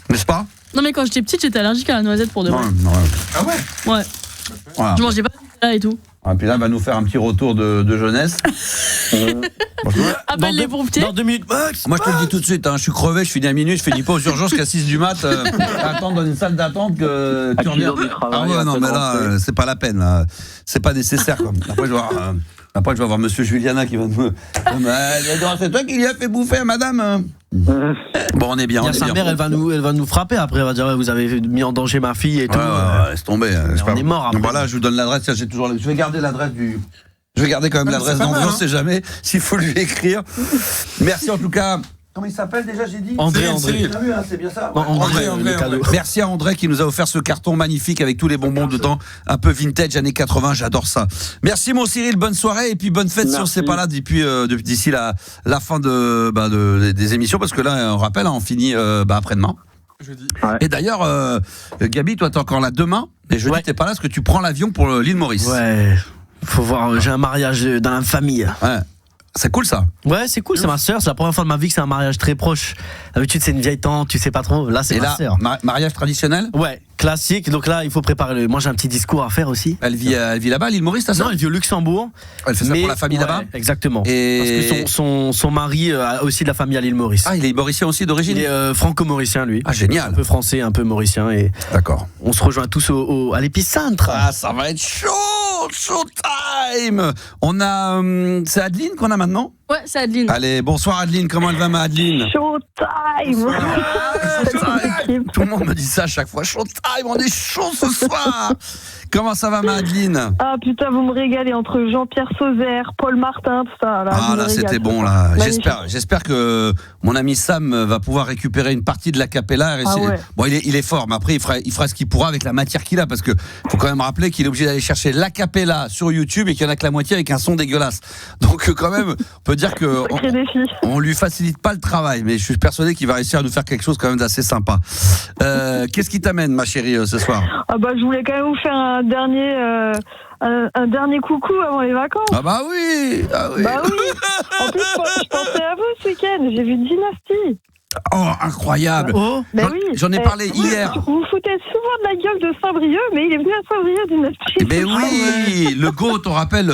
N'est-ce pas? Non, mais quand j'étais petite, j'étais allergique à la noisette pour de vrai. Ah ouais? Ouais. Voilà. Je mangeais pas de là et tout. Et puis là, il va nous faire un petit retour de jeunesse. Appelle les pompiers. Dans 2 minutes max. Moi, je te le dis tout de suite, hein, je suis crevé, je finis à minuit, je fais 10 pas aux urgences qu'à 6 du mat. Attendre dans une salle d'attente que tu reviens. Ah ouais, non, mais là, c'est pas la peine. Là. C'est pas nécessaire. Quoi. Après, je vais voir Monsieur Juliana qui va me. C'est toi qui lui a fait bouffer, madame. Bon, on est bien. Sa mère, elle va nous frapper après. Elle va dire vous avez mis en danger ma fille et tout. Laisse tomber. On est mort après. Voilà, je vous donne l'adresse. J'ai toujours. Je vais garder l'adresse du. Je vais garder quand même l'adresse d'André, on ne sait jamais s'il faut lui écrire. Merci en tout cas. Comment il s'appelle déjà, j'ai dit? André. C'est bien ça. André. Merci à André qui nous a offert ce carton magnifique avec tous les bonbons dedans, un peu vintage, années 80, j'adore ça. Merci mon Cyril, bonne soirée et puis bonne fête si on ne s'est pas là d'ici la fin des émissions, parce que là, on rappelle, on finit après-demain. Jeudi. Et d'ailleurs, Gabi, toi, t'es encore là demain, et jeudi, t'es pas là parce que tu prends l'avion pour l'île Maurice. Ouais. Faut voir, j'ai un mariage dans la famille. Ouais. C'est cool ça. Ouais, c'est cool, c'est ma sœur, c'est la première fois de ma vie que c'est un mariage très proche. D'habitude c'est une vieille tante, tu sais pas trop. Là c'est ma sœur. Mariage traditionnel? Ouais, classique. Donc là il faut préparer moi j'ai un petit discours à faire aussi. Elle vit là-bas, l'île Maurice, ta sœur? Non, elle vit au Luxembourg. Elle fait ça pour la famille là-bas? Exactement. Et parce que son mari a aussi de la famille à l'île Maurice. Ah, il est mauricien aussi d'origine? Il est franco-mauricien lui. Ah, génial. Un peu français, un peu mauricien. Et d'accord. On se rejoint tous à l'épicentre. Ah, ça va être chaud! Showtime! On a. C'est Adeline qu'on a maintenant? Ouais, c'est Adeline. Allez, bonsoir Adeline, comment elle va ma Adeline? Showtime! Tout le monde me dit ça à chaque fois. Showtime, on est chaud ce soir! Comment ça va ma Adeline? Ah putain, vous me régalez entre Jean-Pierre Sauzet, Paul Martin, tout ça. Là, ah là, c'était bon là. J'espère que mon ami Sam va pouvoir récupérer une partie de l'acapella. Ouais. Bon, il est fort, mais après il fera ce qu'il pourra avec la matière qu'il a, parce que faut quand même rappeler qu'il est obligé d'aller chercher l'acapella sur YouTube et qu'il y en a que la moitié avec un son dégueulasse. Donc quand même, on peut dire que on lui facilite pas le travail, mais je suis persuadé qu'il va réussir à nous faire quelque chose quand même d'assez sympa. Qu'est-ce qui t'amène, ma chérie, ce soir? Ah bah je voulais quand même vous faire un dernier coucou avant les vacances. Ah bah oui, Bah oui. En plus, je pensais à vous ce week-end. J'ai vu Dynasty. Oh, incroyable. Oh. J'en ai parlé hier. Vous foutez souvent de la gueule de Saint-Brieuc, mais il est venu à Saint-Brieuc Dynasty. Mais oui, le GOAT, on rappelle,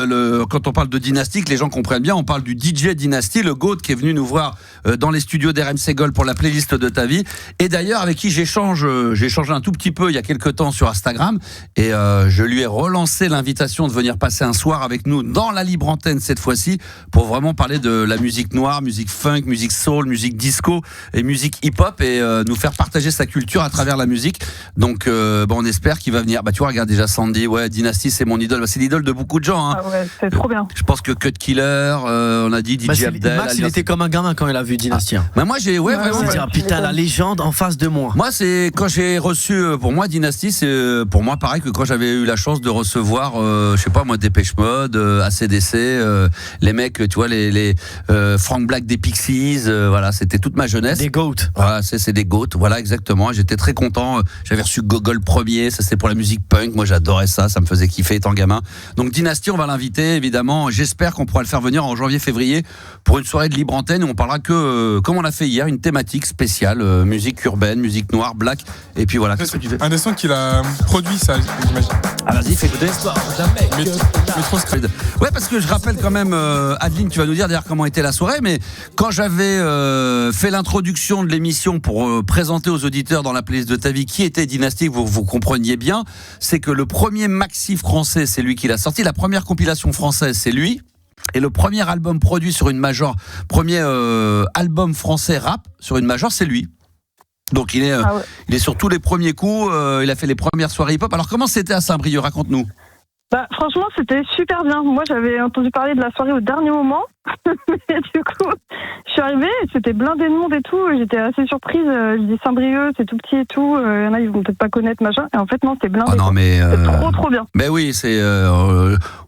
quand on parle de Dynasty, que les gens comprennent bien, on parle du DJ Dynasty, le GOAT qui est venu nous voir dans les studios d'RMC Gold pour la playlist de ta vie. Et d'ailleurs, avec qui j'ai échangé un tout petit peu il y a quelques temps sur Instagram, et je lui ai relancé l'invitation de venir passer un soir avec nous dans la libre antenne cette fois-ci, pour vraiment parler de la musique noire, musique funk, musique soul, musique disco et musique hip-hop, et nous faire partager sa culture à travers la musique. Donc on espère qu'il va venir. Bah tu vois, regarde déjà Sandy, ouais, Dynasty c'est mon idole, c'est l'idole de beaucoup de gens, hein. Ah ouais, c'est trop bien. Je pense que Cut Killer, on a dit DJ Abdel. Max, il était comme un gamin quand il a vu Dynasty. Mais moi j'ai vraiment putain, la légende en face de moi. Moi c'est quand j'ai reçu, pour moi Dynasty, c'est pour moi pareil que quand j'avais eu la chance de recevoir je sais pas moi, Dépêche Mode, AC/DC, les mecs, tu vois, les Frank Black des Pixies, voilà, c'était toute ma jeunesse. Des GOAT. Voilà, c'est des GOAT, voilà, exactement. J'étais très content. J'avais reçu Gogol premier, ça c'était pour la musique punk. Moi j'adorais ça me faisait kiffer étant gamin. Donc Dynasty, on va l'inviter évidemment. J'espère qu'on pourra le faire venir en janvier-février pour une soirée de libre antenne où on parlera que, comme on l'a fait hier, une thématique spéciale, musique urbaine, musique noire, black. Et puis voilà. Qu'est-ce que tu fais? Un des sons qu'il a produit, ça, j'imagine. Ah vas-y, fais écouter. Ouais, parce que je rappelle quand même, Adeline, tu vas nous dire d'ailleurs comment était la soirée, mais quand j'avais fait l'introduction de l'émission pour présenter aux auditeurs dans la playlist de ta vie qui était Dynasty, vous compreniez bien, c'est que le premier maxi français, c'est lui qui l'a sorti, la première compilation française, c'est lui. Et le premier album produit sur une major, premier album français rap sur une major, c'est lui. Donc il est sur tous les premiers coups, il a fait les premières soirées hip-hop. Alors comment c'était à Saint-Brieuc, raconte-nous. Bah, franchement, c'était super bien. Moi, j'avais entendu parler de la soirée au dernier moment. Et du coup, je suis arrivée, c'était blindé de monde et tout. J'étais assez surprise. Je dis Saint-Brieuc, c'est tout petit et tout. Il y en a, ils vont peut-être pas connaître, machin. Et en fait, non, c'était blindé. Ah non, mais c'est trop bien. Mais oui, c'est.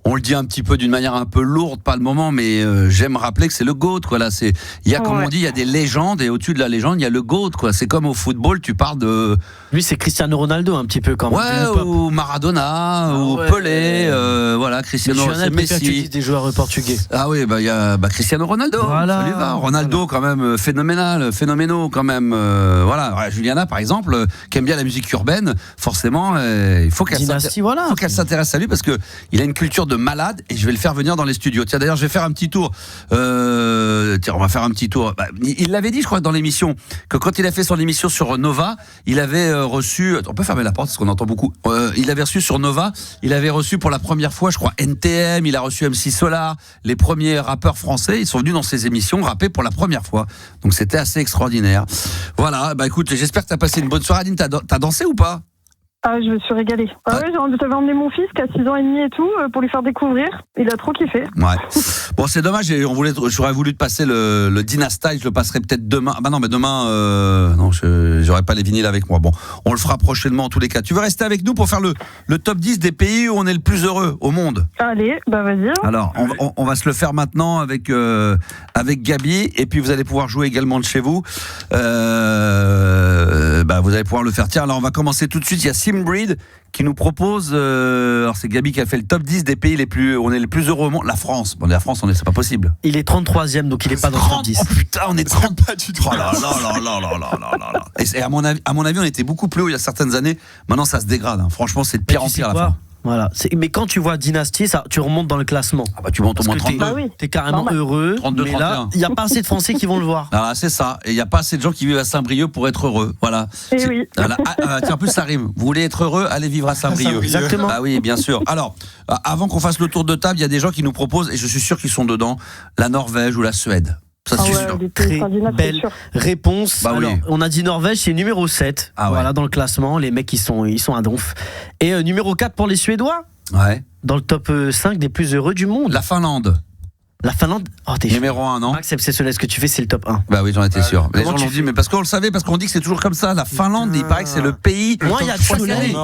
On le dit un petit peu d'une manière un peu lourde, pas le moment, mais j'aime rappeler que c'est le GOAT, quoi. Là, c'est. Il y a, comme on dit, il y a des légendes et au-dessus de la légende, il y a le GOAT, quoi. C'est comme au football, tu parles de. Lui, c'est Cristiano Ronaldo un petit peu quand même. Ouais, ou Maradona, ou Pelé, voilà, Cristiano, c'est Messi. Des joueurs portugais. Ah oui, bah il y a Cristiano Ronaldo. Voilà. Ronaldo quand même phénoménaux quand même. Voilà, ouais, Juliana par exemple, qui aime bien la musique urbaine, forcément, il faut qu'elle s'intéresse à lui parce que il a une culture de malade et je vais le faire venir dans les studios. Tiens, d'ailleurs, je vais faire un petit tour. Tiens, on va faire un petit tour. Bah, il l'avait dit, je crois, dans l'émission, que quand il a fait son émission sur Nova, il avait reçu. On peut fermer la porte parce qu'on entend beaucoup. Il avait reçu sur Nova. Il avait reçu pour la première fois, je crois, NTM. Il a reçu MC Solar. Les premiers rappeurs français, ils sont venus dans ces émissions rapper pour la première fois. Donc c'était assez extraordinaire. Voilà, bah écoute, j'espère que t'as passé une bonne soirée. Adeline, t'as dansé ou pas ? Ah, je me suis régalée. Ah ouais, j'avais emmené mon fils qui a 6 ans et demi et tout pour lui faire découvrir. Il a trop kiffé. Ouais. Bon, c'est dommage. J'aurais voulu te passer le Dynastyle. Je le passerai peut-être demain. Ah bah non, mais demain, non, j'aurais pas les vinyles avec moi. Bon, on le fera prochainement en tous les cas. Tu veux rester avec nous pour faire le top 10 des pays où on est le plus heureux au monde ? Allez, bah vas-y. Alors, on va se le faire maintenant avec Gabi. Et puis vous allez pouvoir jouer également de chez vous. Bah, vous allez pouvoir le faire. Tiens, alors on va commencer tout de suite. Il y a Simbreed qui nous propose. Alors c'est Gabi qui a fait le top 10 des pays on est les plus heureux au monde. La France. Bon, la France, c'est pas possible. Il est 33e, donc il est pas dans le top 10. Oh putain, on est 30 pas du tout. Oh là là. Et à mon avis, on était beaucoup plus haut il y a certaines années. Maintenant, ça se dégrade. Hein. Franchement, c'est de pire en pire à la fin. Voilà. Mais quand tu vois Dynasty, ça, tu remontes dans le classement. Ah bah tu montes au moins 32. T'es carrément heureux. 32, mais 31. là, il n'y a pas assez de Français qui vont le voir. Ah, c'est ça. Et il n'y a pas assez de gens qui vivent à Saint-Brieuc pour être heureux. Voilà. Et oui. Voilà. Tiens, en plus, ça rime. Vous voulez être heureux, allez vivre à Saint-Brieuc. Exactement. Ah oui, bien sûr. Alors, avant qu'on fasse le tour de table, il y a des gens qui nous proposent, et je suis sûr qu'ils sont dedans, la Norvège ou la Suède. Ça, c'est sûr. Très belle réponse. Bah alors, oui. on a dit Norvège, c'est numéro 7. Ah ouais. Voilà, dans le classement. Les mecs, ils sont à donf. Et numéro 4 pour les Suédois. Ouais. Dans le top 5 des plus heureux du monde. La Finlande. La Finlande, t'es numéro 1, non ? Max, c'est ce que tu fais, c'est le top 1. Bah oui, j'en étais sûr. Les gens tu l'ont dit, mais parce qu'on le savait, parce qu'on dit que c'est toujours comme ça. La Finlande, il paraît que c'est le pays. Moins il y a de soleil.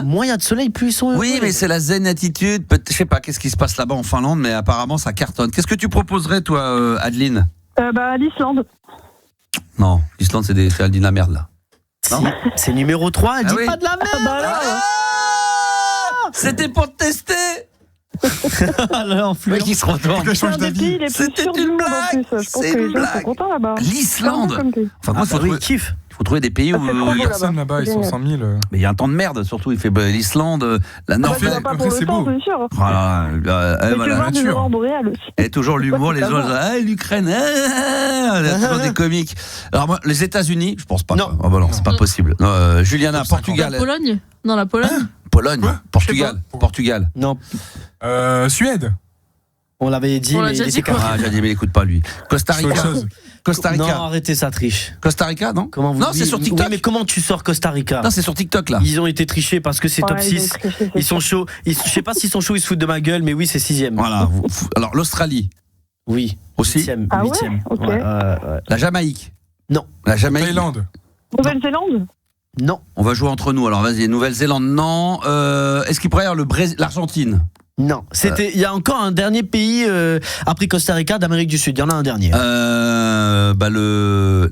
Moins il y a de soleil, plus ils sont heureux. Oui, mais c'est la zen attitude. Je sais pas qu'est-ce qui se passe là-bas en Finlande, mais apparemment ça cartonne. Qu'est-ce que tu proposerais, toi, Adeline ? Bah, l'Islande. Non, l'Islande, c'est de la merde, là. Non, c'est numéro 3, elle dit oui. pas de la merde. C'était pour te tester. Alors, le mec qui se retourne. C'est un des pays les plus sûrs du monde en plus. Je pense que les gens sont contents là-bas. L'Islande. Enfin, moi, il faut trouver des pays où il y a personne là-bas, ils sont 100 000. Mais il y a un temps de merde, surtout. Il fait l'Islande, la Norvège. C'est beau. Voilà. Tu voir des aurores boréales aussi. Et toujours l'humour, les gens, l'Ukraine, il y a toujours des comiques. Alors moi, les États-Unis, je pense pas. Non, bah non, c'est pas possible. Juliana, Portugal. La Pologne ? Non, la Pologne. Pologne, Portugal. Non. Suède. On l'avait dit, on mais il était j'ai dit, mais il écoute pas lui. Costa Rica. Non, arrêtez ça, triche. Costa Rica, non ? Comment Non, c'est sur TikTok. Oui, mais comment tu sors Costa Rica ? Non, c'est sur TikTok là. Ils ont été trichés parce que c'est top 6. Ils sont chauds. Je sais pas s'ils sont chauds, ils se foutent de ma gueule, mais oui, c'est 6e. Voilà. Alors, l'Australie. Oui. Aussi. 8e. Ah ouais, ok. La Jamaïque. Non. La Jamaïque. Thaïlande. Nouvelle-Zélande. Non. On va jouer entre nous. Alors, vas-y, Nouvelle-Zélande, non. Est-ce qu'il pourrait y avoir l'Argentine ? Non, il y a encore un dernier pays après Costa Rica d'Amérique du Sud. Il y en a un dernier.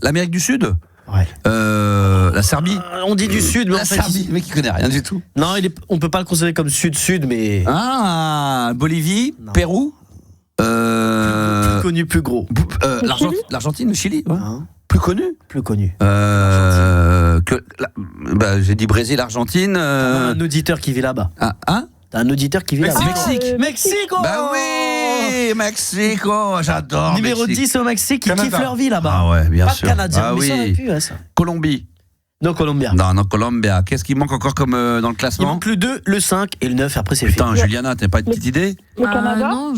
L'Amérique du Sud. Ouais. La Serbie. On dit du Sud, mais la Serbie. Le mec qui connaît rien du tout. Non, on peut pas le considérer comme Sud-Sud, mais. Bolivie, non. Pérou. Plus connu, plus gros. L'Argentine, le Chili. Ouais. Plus connu. Plus connu. J'ai dit Brésil, Argentine. Un auditeur qui vit là-bas. T'as un auditeur qui vit là-bas. Mexico. Bah oui, Mexico, j'adore. Numéro Mexique. 10 au Mexique, qui kiffe leur vie là-bas. Ah ouais, bien sûr. Pas de Canadien, ah mais oui. ça aurait pu, ça. Colombie. Non, Colombia. Non, Colombia. Qu'est-ce qui manque encore comme dans le classement ? Il manque le 2, le 5 et le 9, après c'est Putain, fini. Juliana, t'as pas une petite idée ? Le Canada ? Non,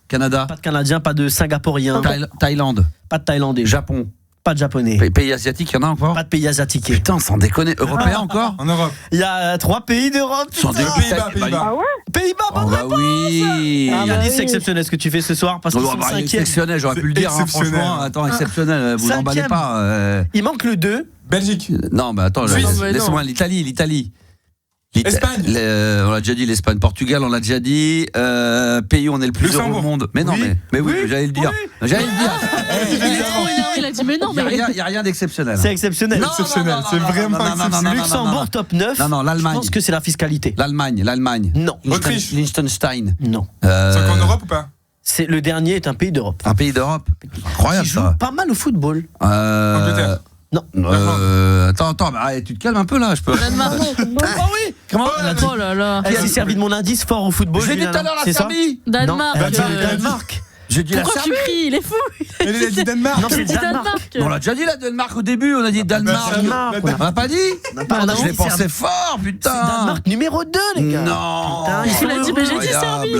Canada. Pas de Canadien, pas de Singapourien. Thaïlande. Pas de Thaïlandais. Japon. pas de japonais. Pays asiatiques, il y en a encore? Pas de pays asiatiques. Putain, sans déconner. Européens encore? En Europe. Il y a 3 pays d'Europe. Sans déconner. Pays-Bas. Ah ouais? Pays-Bas, Oh bah oui. Yannis, c'est exceptionnel ce que tu fais ce soir parce qu'ils sont 5e. Exceptionnel, j'aurais pu le dire. Exceptionnel. Franchement, attends, exceptionnel. Vous emballez 5e. pas. Il manque le 2. Belgique. Non, mais attends, Suisse. laisse-moi l'Italie. Espagne. On l'a déjà dit, l'Espagne. Portugal, on l'a déjà dit. Pays où on est le plus heureux au monde. Mais non, mais oui, j'allais le dire. J'allais le dire. Il est trop énervé, il a dit mais non, mais. Il n'y a rien d'exceptionnel. C'est exceptionnel. Non, Exceptionnel. C'est vraiment exceptionnel. Luxembourg, top 9. Non, l'Allemagne. Je pense que c'est la fiscalité. L'Allemagne. Non. Autriche. Liechtenstein. Non. C'est encore en Europe ou pas? C'est le dernier est un pays d'Europe. Un pays d'Europe. Incroyable, Qui joue ça. pas mal au football. Angleterre. Non. Attends, tu te calmes un peu là, je peux. Danemark. Ah oui. Comment Oh là là. Elle s'est servi de mon indice fort au football. J'ai dit tout à l'heure la Serbie. Danemark. Non, Danemark. J'ai dit la Pourquoi tu Serbie. cries? Il est fou. Elle a dit Danemark. Non, c'est C'est Danemark. On l'a déjà dit la Danemark au début, on a dit Danemark. Danemark. On n'a pas dit? Je l'ai pensé fort, putain. C'est Danemark numéro 2, les gars. Non. Putain, Il a dit, mais j'ai dit Serbie.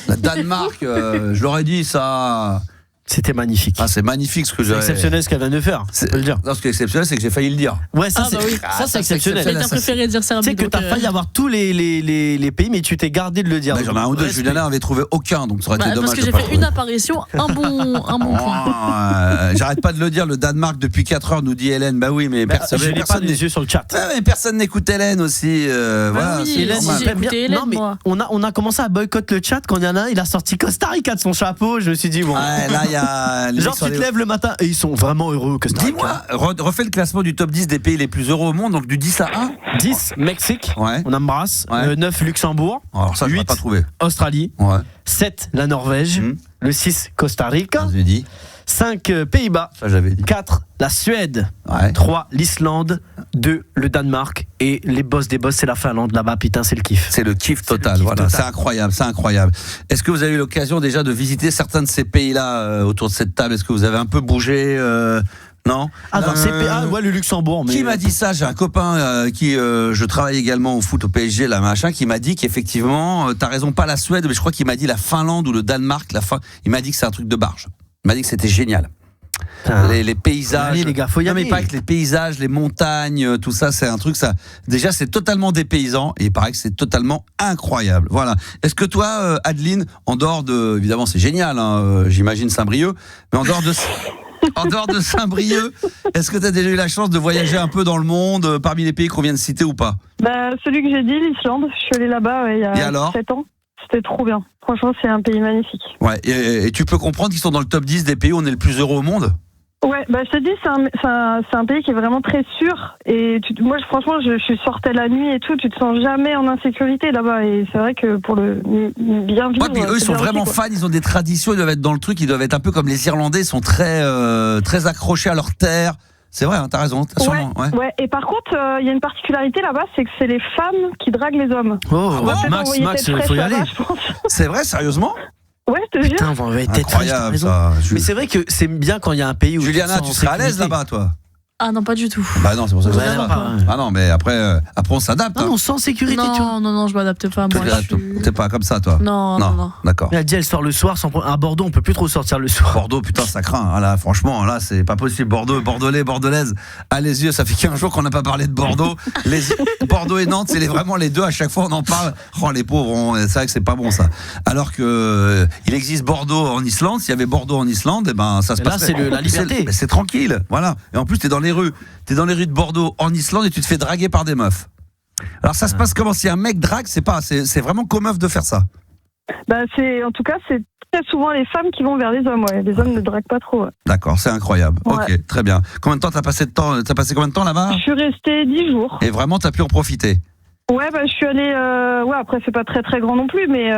La Danemark, je l'aurais dit ça. C'était magnifique. Ah, c'est magnifique ce que C'est j'ai. exceptionnel ce qu'elle vient de faire. C'est- Je peux le dire. Non, ce qui est exceptionnel, c'est que j'ai failli le dire. Ouais, ça Ah, bah oui. ça c'est exceptionnel. J'ai préféré dire Tu Serbie. sais que donc, t'as failli avoir tous les pays, mais tu t'es gardé de le dire. Bah, j'en ai un ou deux. Respect. Julien n'avait trouvé aucun, donc ça aurait été Bah, dommage. parce que de j'ai pas fait le une trouver. apparition, un bon point. J'arrête pas de le dire, le Danemark depuis 4 heures nous dit Hélène. Bah oui, mais personne. Je n'ai pas personne les yeux sur le chat. mais personne n'écoute Hélène aussi. Voilà, oui, c'est Hélène, normal. j'ai écouté Hélène, Non, mais moi. on a commencé à boycotter le chat quand il y en a un, il a sorti Costa Rica de son chapeau. Je me suis dit, bon. Ouais, là, il y a. les Genre, mecs sur tu te les- lèves le matin et ils sont vraiment heureux, Costa Rica. Dis-moi, refais le classement du top 10 des pays les plus heureux au monde, donc du 10 à 1. 10, Mexique. Ouais. On embrasse. Ouais. 9, Luxembourg. Alors ça, je 8, l'ai pas trouvé. Australie. Ouais. 7, la Norvège. Le 6, Costa Rica. J'ai dit. 5, Pays-Bas. Ça, j'avais dit. 4, la Suède. Ouais. 3, l'Islande. 2, le Danemark. Et les boss des boss, c'est la Finlande. Là-bas, putain, c'est le kiff. C'est le kiff total, kiff voilà, total. c'est incroyable, c'est incroyable. Est-ce que vous avez eu l'occasion déjà de visiter certains de ces pays-là autour de cette table? Est-ce que vous avez un peu bougé non? Ah, dans ces pays, ouais, le Luxembourg. Mais... Qui m'a dit ça? J'ai un copain qui, je travaille également au foot au PSG, là, machin, qui m'a dit qu'effectivement, t'as raison, pas la Suède, mais je crois qu'il m'a dit la Finlande ou le Danemark, il m'a dit que c'est un truc de barge. Il m'a dit que c'était génial. Les paysages, Faut y aller, les gars, faut y non mais aller. pas que les paysages, les montagnes, tout ça, c'est un truc, ça. Déjà, c'est totalement dépaysant et il paraît que c'est totalement incroyable. Voilà. Est-ce que toi, Adeline, en dehors de, évidemment, c'est génial, hein, j'imagine Saint-Brieuc, mais en dehors de en dehors de Saint-Brieuc, est-ce que tu as déjà eu la chance de voyager un peu dans le monde, parmi les pays qu'on vient de citer ou pas? Bah, celui que j'ai dit, l'Islande. Je suis allée là-bas il y Et a alors 7 ans. C'était trop bien. Franchement, c'est un pays magnifique. Ouais. Et tu peux comprendre qu'ils sont dans le top 10 des pays où on est le plus heureux au monde? Ouais, bah je te dis, c'est un pays qui est vraiment très sûr. Et moi, franchement, je suis sortie la nuit et tout, tu te sens jamais en insécurité là-bas. Et c'est vrai que pour le bien vivre. Ouais, puis eux, ils sont vraiment fans, ils ont des traditions, ils doivent être dans le truc, ils doivent être un peu comme les Irlandais, ils sont très, très accrochés à leur terre. C'est vrai, hein, t'as raison. T'as sûrement, Ouais. Et par contre, il y a une particularité là-bas, c'est que c'est les femmes qui draguent les hommes. Oh, On va peut-être Max, envoyer Max, tête fraîche faut y aller. là-bas, je pense. C'est vrai, sérieusement? Ouais, je te jure. Putain, on va envoyer tête fraîche, t'as Incroyable raison. ça. Mais c'est vrai que c'est bien quand il y a un pays où. Juliana, tu serais à l'aise là-bas, toi? Ah non, pas du tout. Bah non, c'est pour ça que Ouais, je dis non, ça. pas. Ah non, mais après on s'adapte. Non, hein. non, sans sécurité, tu vois. Non, je m'adapte pas. Moi, je suis... T'es pas comme ça, toi? Non. D'accord. Elle dit, elle sort le soir. À Bordeaux, on peut plus trop sortir le soir. Bordeaux, putain, ça craint. Ah là, franchement, là, c'est pas possible. Bordeaux, Bordelais, Bordelaise. Ah, les yeux, ça fait 15 jours qu'on n'a pas parlé de Bordeaux. Bordeaux et Nantes, c'est vraiment les deux. À chaque fois, on en parle. Oh, les pauvres, c'est vrai que c'est pas bon, ça. Alors que il existe Bordeaux en Islande. S'il y avait Bordeaux en Islande, eh ben, ça se Et là, passerait. c'est la liberté. C'est tranquille. Voilà. Et en plus, t'es dans les rues. T'es dans les rues de Bordeaux en Islande et tu te fais draguer par des meufs. Alors, ça se passe comment? Si un mec drague, c'est vraiment qu'aux meufs de faire ça. Bah, en tout cas, c'est très souvent les femmes qui vont vers les hommes, ouais. Les hommes ne draguent pas trop. Ouais. D'accord, c'est incroyable. Ouais. Ok, très bien. Combien de temps t'as passé combien de temps là-bas? Je suis restée 10 jours. Et vraiment, t'as pu en profiter? Ouais, bah, je suis allée. Ouais, après, c'est pas très très grand non plus, mais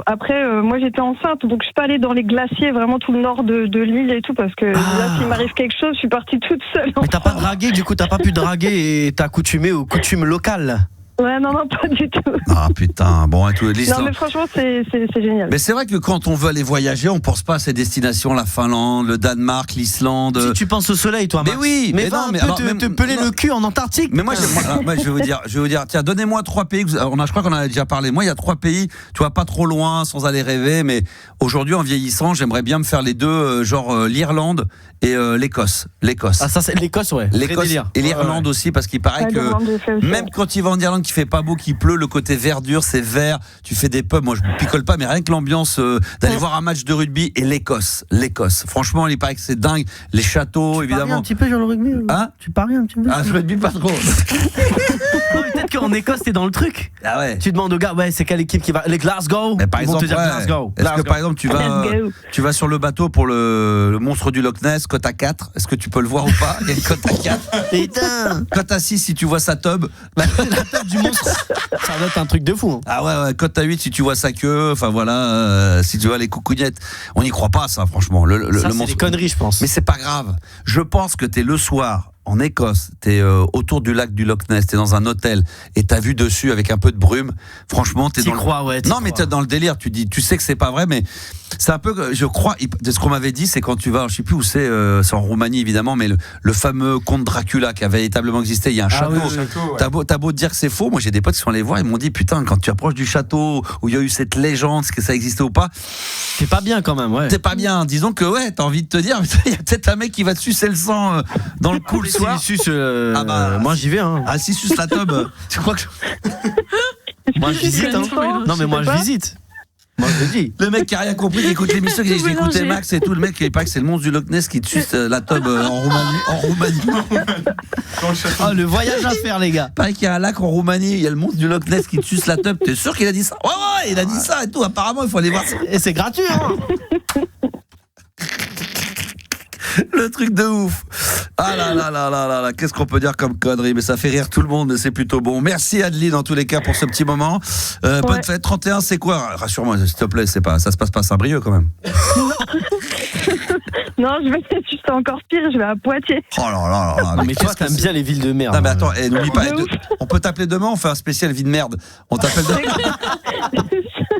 après, moi j'étais enceinte, donc je suis pas allée dans les glaciers, vraiment tout le nord de l'île et tout, parce que là, s'il m'arrive quelque chose, je suis partie toute seule. Mais t'as pas dragué, du coup, t'as pas pu draguer et t'as accoutumé aux coutumes locales. Ouais, non, pas du tout. Ah putain, bon, et tout Non, l'Islande. mais franchement, c'est génial. Mais c'est vrai que quand on veut aller voyager, on pense pas à ces destinations, la Finlande, le Danemark, l'Islande. Si tu penses au soleil, toi, Max. Mais oui, mais va non, un mais peu alors, te peler le cul en Antarctique. Mais moi, je vais vous dire, tiens, donnez-moi 3 pays. Je crois qu'on en a déjà parlé. Moi, il y a 3 pays, tu vois, pas trop loin, sans aller rêver. Mais aujourd'hui, en vieillissant, j'aimerais bien me faire les deux, genre l'Irlande et l'Écosse. Ah, ça, c'est l'Écosse, ouais. L'Écosse et l'Irlande aussi, parce qu'il paraît que même quand il va en Irlande, qu'il fait pas beau, qu'il pleut, le côté verdure, c'est vert. Tu fais des pubs, moi je picole pas, mais rien que l'ambiance d'aller voir un match de rugby et l'Écosse. Franchement, il paraît que c'est dingue. Les châteaux, évidemment. Tu paries un petit peu sur le rugby Hein? Tu paries un petit peu? Ah, le rugby pas trop. Peut-être qu'en Écosse, t'es dans le truc. Ah ouais. Tu demandes aux gars, ouais, c'est quelle équipe qui va? Les Glasgow. Par Ils vont exemple, te dire Glasgow. Est-ce que par exemple tu vas sur le bateau pour le monstre du Loch Ness, cote à 4, est-ce que tu peux le voir ou pas? Il y a une cote à 4. Putain. Cote à 6 si tu vois sa tub. La tête du monstre. Ça doit être un truc de fou. Hein. Ah ouais, cote à 8 si tu vois sa queue, enfin voilà, si tu vois les coucougnettes. On n'y croit pas ça, franchement. Ça, le c'est monstre. des conneries, je pense. Mais c'est pas grave. Je pense que t'es le soir en Écosse, t'es autour du lac du Loch Ness, t'es dans un hôtel et t'as vu dessus avec un peu de brume. Franchement, t'es t'y dans crois, ouais. Non, mais t'es dans le délire. Tu sais que c'est pas vrai, mais c'est un peu, je crois, de ce qu'on m'avait dit, c'est quand tu vas, je sais plus où c'est en Roumanie évidemment, mais le fameux comte Dracula qui a véritablement existé. Il y a un château. Oui, T'as beau dire que c'est faux, moi j'ai des potes qui sont allés voir, ils m'ont dit putain, quand tu approches du château où il y a eu cette légende, est-ce que ça existait ou pas? T'es pas bien quand même, ouais. T'es pas bien. Disons que ouais, t'as envie de te dire, il y a peut-être un mec qui va te sucer le sang dans le cou le soir. Moi j'y vais, hein. Ah si, suce la tub. Tu crois que moi je visite, hein. Non mais moi je visite. Moi je le dis. Le mec qui a rien compris, qui écoute l'émission, qui dit j'ai écouté Max et tout, le mec il paraît que c'est le monstre du Loch Ness qui te suce la tub en Roumanie. Oh, le voyage à faire, les gars. Pareil qu'il y a un lac en Roumanie, il y a le monstre du Loch Ness qui te suce la tub. T'es sûr qu'il a dit ça? Ouais, il a dit ça et tout. Apparemment, il faut aller voir ça. Et c'est gratuit, hein. Le truc de ouf. Ah là, qu'est-ce qu'on peut dire comme connerie? Mais ça fait rire tout le monde, mais c'est plutôt bon. Merci Adeline en tous les cas pour ce petit moment. Bonne fête. 31, c'est quoi? Rassure-moi, s'il te plaît, ça se passe pas à Saint-Brieuc quand même. Non, je vais juste encore pire, je vais à Poitiers. Oh là. Mais toi, t'aimes bien les villes de merde. Non mais attends, n'oublie pas, on peut t'appeler demain, on fait un spécial vie de merde. On t'appelle demain.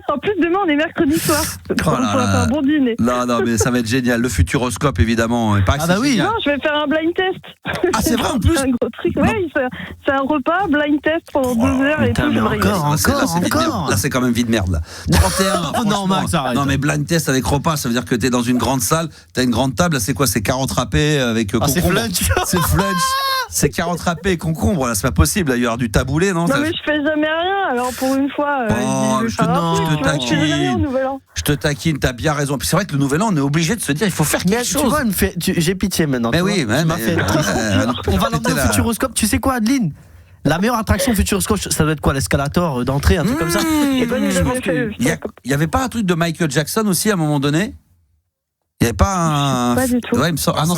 En plus, demain, on est mercredi soir. On va faire un bon dîner. Non, mais ça va être génial. Le Futuroscope, évidemment. Ah bah oui. Génial. Non, je vais faire un blind test. Ah, c'est vrai en plus. Un gros truc. Ouais, c'est un repas, blind test pendant 2 heures et tout. Encore. Là, c'est quand même vie de merde. Là. 31. Non, Max, arrête. Non, mais blind test avec repas, ça veut dire que t'es dans une grande salle, t'as une grande table. Là, c'est quoi? C'est carottes râpées avec concombre. C'est flunch. C'est flunch. C'est carottes râpées et concombre. Là, c'est pas possible. Là, il y aura du taboulé, non? Non, mais je fais jamais rien. Alors, pour une fois, je te taquine, t'as bien raison. Puis c'est vrai que le nouvel an, on est obligé de se dire, il faut faire quelque chose. Tu vois, j'ai pitié maintenant. Mais oui, on va l'emmener au Futuroscope. Tu sais quoi, Adeline? La meilleure attraction Futuroscope, ça doit être quoi? L'escalator d'entrée, un truc comme ça? Il y avait pas un truc de Michael Jackson aussi à un moment donné? Il n'y avait pas un. Pas du tout. Ouais, il me semble. Ah non,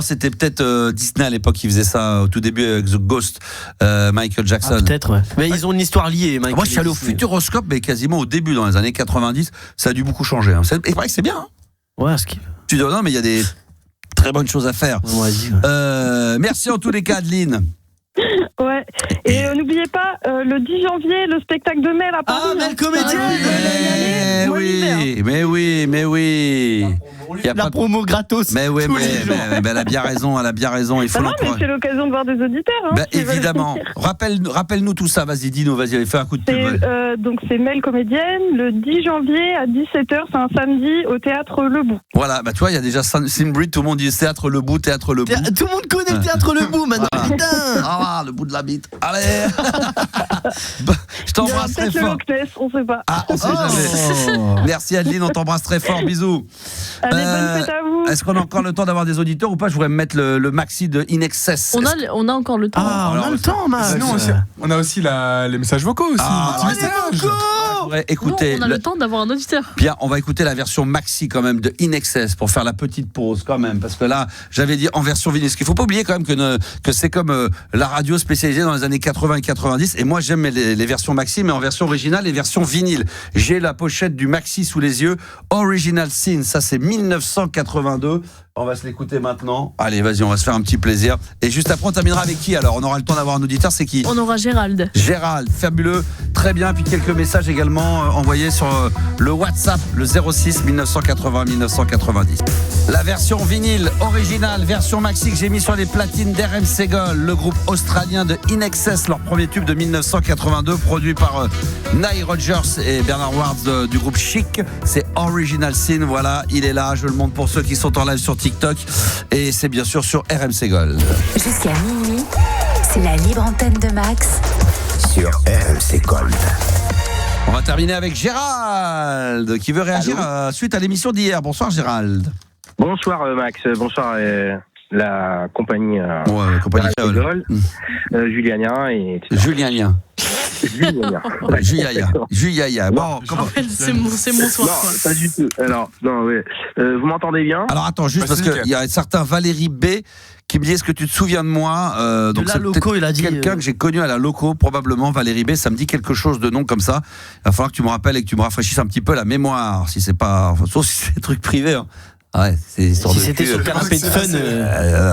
c'était peut-être Disney à l'époque qui faisait ça au tout début avec The Ghost, Michael Jackson. Ah, peut-être, ouais. Mais ils ont une histoire liée. Moi, je suis allé au Futuroscope, mais quasiment au début, dans les années 90. Ça a dû beaucoup changer. Hein. Et pareil, c'est bien. Hein. Ouais, tu dis non, mais il y a des très bonnes choses à faire. Ouais. Merci en tous les cas, Adeline. Ouais. Et n'oubliez pas, le 10 janvier, le spectacle de Mel à Paris. Ah, Mel comédienne. Mais oui. Il y a la promo gratos. Mais oui, mais elle a bien raison, il faut mais c'est l'occasion de voir des auditeurs. Hein, évidemment. Rappelle-nous tout ça, vas-y, dis-nous, fais un coup de pub. Donc c'est Mel comédienne, le 10 janvier à 17h, c'est un samedi au Théâtre Le Bout. Voilà, bah tu vois, il y a déjà Simbrid, tout le monde dit Théâtre Le Bout. Tout le monde connaît le Théâtre Le Bout maintenant, putain. Ah, le bout de la bite. Allez. Je t'embrasse très fort. Le Loch Ness, on sait pas. Ah, on sait jamais. Merci Adeline, on t'embrasse très fort, bisous. Allez, bonne fête à vous. Est-ce qu'on a encore le temps d'avoir des auditeurs ou pas? Je voudrais me mettre le maxi de In Excess. On a encore le temps. Ah, on a le temps, Max. Sinon, on a aussi les messages vocaux aussi. Écoutez, on a le temps d'avoir un auditeur. Bien, on va écouter la version maxi quand même de In Excess pour faire la petite pause quand même, parce que là, j'avais dit en version vinyle. Parce qu'il faut pas oublier quand même que c'est comme la radio spécialisée dans les années 80 et 90. Et moi, j'aime les versions maxi, mais en version originale et version vinyle. J'ai la pochette du maxi sous les yeux. Original Sin, ça c'est 1982. On va se l'écouter maintenant. Allez, vas-y, on va se faire un petit plaisir. Et juste après, on terminera avec qui? Alors, on aura le temps d'avoir un auditeur, c'est qui? On aura Gérald. Gérald, fabuleux, très bien. Puis quelques messages également envoyés sur le WhatsApp, le 06 1980 1990. La version vinyle originale, version maxi que j'ai mis sur les platines d'RMC Gold, le groupe australien de In Excess, leur premier tube de 1982, produit par Nile Rodgers et Bernard Wards du groupe Chic. C'est Original Sin, voilà, il est là. Je le montre pour ceux qui sont en live sur TikTok. TikTok et c'est bien sûr sur RMC Gold. Jusqu'à minuit, c'est la libre antenne de Max. Sur RMC Gold. On va terminer avec Gérald qui veut réagir suite à l'émission d'hier. Bonsoir Gérald. Bonsoir Max, bonsoir la compagnie compagnie Gold, Julianien et etc. Julianien. Juliaïa. Bon, comment c'est mon soir. Non, pas du tout. Alors, non, ouais. Vous m'entendez bien? Alors attends, juste parce qu'il y a un certain Valérie B qui me dit est-ce que tu te souviens de moi donc la loco, il a dit quelqu'un que j'ai connu à la loco, probablement Valérie B. Ça me dit quelque chose de nom comme ça. Il va falloir que tu me rappelles et que tu me rafraîchisses un petit peu la mémoire, si c'est pas, sauf si c'est des trucs privés. Hein. Ouais, c'est si c'était sur le canapé de fun, c'est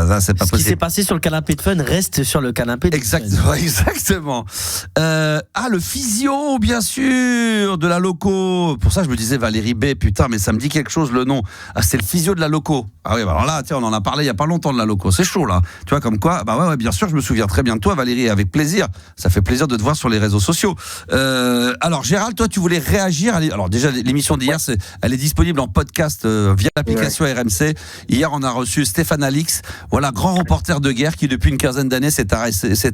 pas ce possible. qui s'est passé sur le canapé de fun reste sur le canapé de fun. Exactement. Le physio, bien sûr, de la loco. Pour ça, je me disais Valérie B. Putain, mais ça me dit quelque chose le nom. Ah, c'est le physio de la loco. Ah oui, bah alors là, tiens, on en a parlé il y a pas longtemps de la loco. C'est chaud là. Tu vois comme quoi. Bah ouais, bien sûr, je me souviens très bien de toi, Valérie, avec plaisir. Ça fait plaisir de te voir sur les réseaux sociaux. Alors, Gérald, toi, tu voulais réagir. Alors déjà, l'émission d'hier, elle est disponible en podcast via l'application RMC. Hier, on a reçu Stéphane Alix, voilà, grand reporter de guerre qui, depuis une quinzaine d'années, s'est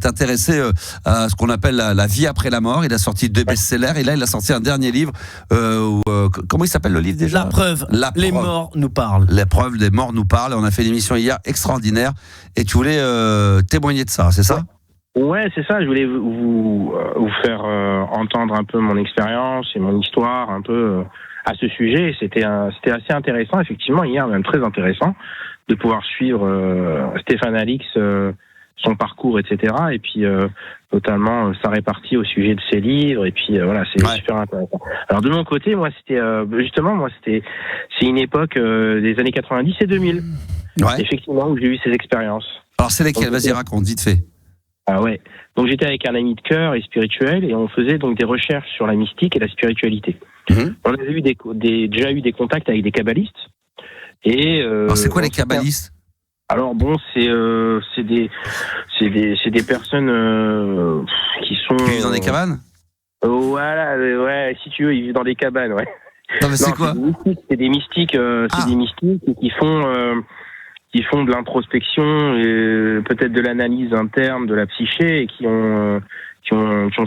intéressé à ce qu'on appelle la vie après la mort. Il a sorti 2 best-sellers et là, il a sorti un dernier livre. Comment il s'appelle le livre déjà? La preuve. Les morts nous parlent. La preuve, les morts nous parlent. On a fait une émission hier extraordinaire et tu voulais témoigner de ça, c'est ça? Ouais, c'est ça. Je voulais vous faire entendre un peu mon expérience et mon histoire, un peu. À ce sujet, c'était assez intéressant, effectivement, hier, même très intéressant, de pouvoir suivre Stéphane Alix, son parcours, etc., et puis notamment sa répartie au sujet de ses livres, et puis voilà, c'est super intéressant. Alors de mon côté, moi, c'est une époque des années 90 et 2000, effectivement, où j'ai eu ces expériences. Alors c'est lesquelles? Vas-y, raconte, vite fait. Ah ouais. Donc j'étais avec un ami de cœur et spirituel, et on faisait donc des recherches sur la mystique et la spiritualité. On avait eu déjà eu des contacts avec des kabbalistes. Et alors c'est quoi les kabbalistes? Alors bon, c'est des personnes qui sont. Qui vivent dans des cabanes? Voilà, ouais, si tu veux, ils vivent dans des cabanes, ouais. Non mais c'est quoi? C'est des mystiques, c'est des mystiques qui font de l'introspection et peut-être de l'analyse interne de la psyché et qui ont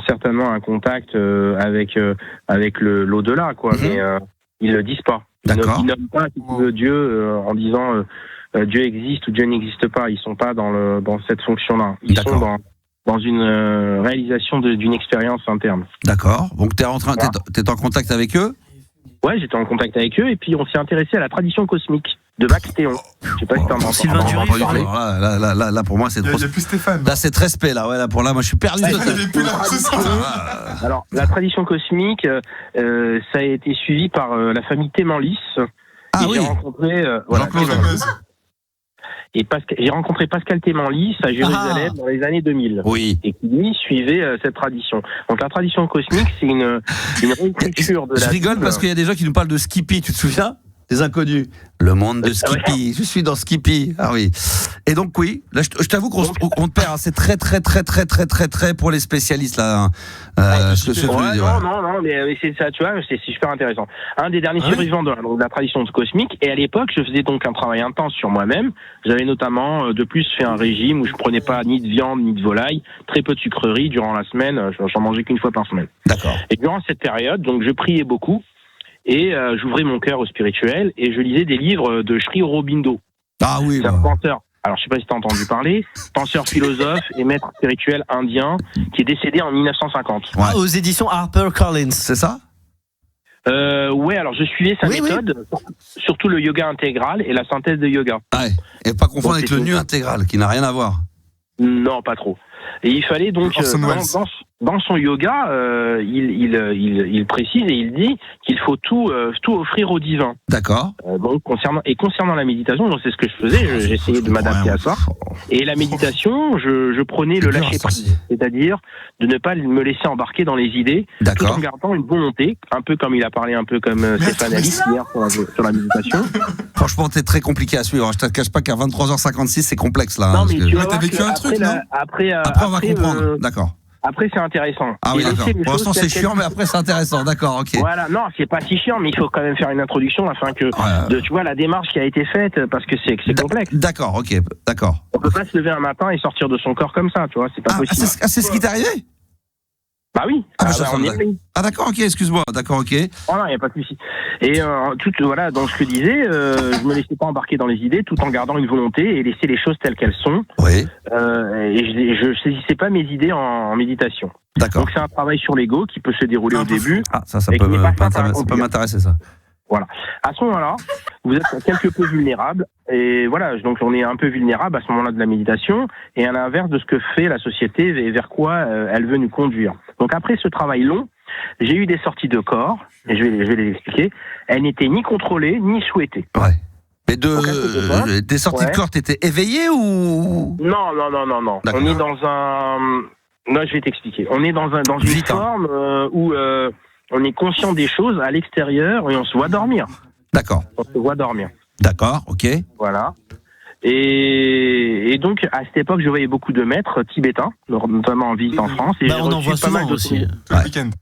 certainement un contact avec l'au-delà, quoi. Mais ils le disent pas. D'accord. Ils nomment pas, si tu veux, Dieu en disant Dieu existe ou Dieu n'existe pas. Ils sont pas dans cette fonction-là. Ils sont dans une réalisation d'une expérience interne. D'accord. Donc t'es en contact avec eux? Ouais, j'étais en contact avec eux et puis on s'est intéressé à la tradition cosmique de Max Théon. Je sais pas si t'en entends. Sylvain Dury. Là, pour moi, c'est trop. Il y a plus Stéphane. Là, c'est très spé, là. Ouais, là, moi, je suis perdu. Alors, la tradition cosmique, ça a été suivi par la famille Témanlis. Ah oui. J'ai rencontré, j'ai rencontré Pascal Témanlis à Jérusalem dans les années 2000. Oui. Et qui, lui, suivait cette tradition. Donc, la tradition cosmique, c'est une réécriture de la. Je rigole parce qu'il y a des gens qui nous parlent de Skippy, tu te souviens? Des inconnus. Le monde de Skippy. Je suis dans Skippy. Ah oui. Et donc oui, là je t'avoue qu'on te perd. Hein. C'est très pour les spécialistes là. Non, mais c'est ça, tu vois, c'est super intéressant. Un des derniers survivants de la tradition cosmique. Et à l'époque, je faisais donc un travail intense sur moi-même. J'avais notamment de plus fait un régime où je prenais pas ni de viande ni de volaille, très peu de sucreries durant la semaine. J'en mangeais qu'une fois par semaine. D'accord. Et durant cette période, donc je priais beaucoup. Et j'ouvrais mon cœur au spirituel et je lisais des livres de Sri Aurobindo. Ah oui. C'est un penseur. Alors je sais pas si t'as entendu parler. Penseur philosophe et maître spirituel indien qui est décédé en 1950. Ah, aux éditions HarperCollins, c'est ça? Ouais, alors je suivais sa méthode, surtout le yoga intégral et la synthèse de yoga. Ouais. Et pas confondre avec le nu intégral qui n'a rien à voir. Non, pas trop. Et il fallait donc dans son yoga, il précise et il dit qu'il faut tout offrir au divin. D'accord. Donc concernant la méditation, c'est ce que je faisais. J'essayais de m'adapter à ça. Et la méditation, je prenais le lâcher prise, c'est-à-dire de ne pas me laisser embarquer dans les idées, tout en gardant une volonté, un peu comme il a parlé, un peu comme Stéphane Alix hier sur la méditation. Franchement, t'es très compliqué à suivre. Je te cache pas qu'à 23h56, c'est complexe là. Non, mais tu vois, t'as vécu un truc, non? Après, on va comprendre. D'accord. Après, c'est intéressant. Ah oui, Et d'accord. laisser les Pour l'instant, choses c'est telles chiant, qu'elles mais après, c'est intéressant. D'accord, ok. Voilà, non, c'est pas si chiant, mais il faut quand même faire une introduction afin que, tu vois, la démarche qui a été faite, parce que c'est complexe. D'accord, ok, d'accord. On peut pas se lever un matin et sortir de son corps comme ça, tu vois, c'est pas possible. C'est ce qui t'est arrivé? Bah oui. D'accord, ok, excuse-moi, d'accord, ok. Oh non, il n'y a pas de souci. Et voilà, donc ce que je disais, je me laissais pas embarquer dans les idées tout en gardant une volonté et laisser les choses telles qu'elles sont. Oui. Et je saisissais pas mes idées en méditation. D'accord. Donc c'est un travail sur l'ego qui peut se dérouler au début. Ah, ça peut m'intéresser, ça. Voilà. À ce moment-là, vous êtes quelque peu vulnérable. Et voilà, donc on est un peu vulnérable à ce moment-là de la méditation. Et à l'inverse de ce que fait la société et vers quoi elle veut nous conduire. Donc après ce travail long, j'ai eu des sorties de corps. Et je vais les expliquer. Elles n'étaient ni contrôlées, ni souhaitées. Ouais. Mais des sorties de corps, t'étais éveillé ou? Non. On est dans un... Non, je vais t'expliquer. On est dans une forme où... on est conscient des choses à l'extérieur et on se voit dormir. D'accord. On se voit dormir. D'accord, ok. Voilà. Et donc, à cette époque, je voyais beaucoup de maîtres tibétains, notamment en visite en France. Et on en voit souvent aussi.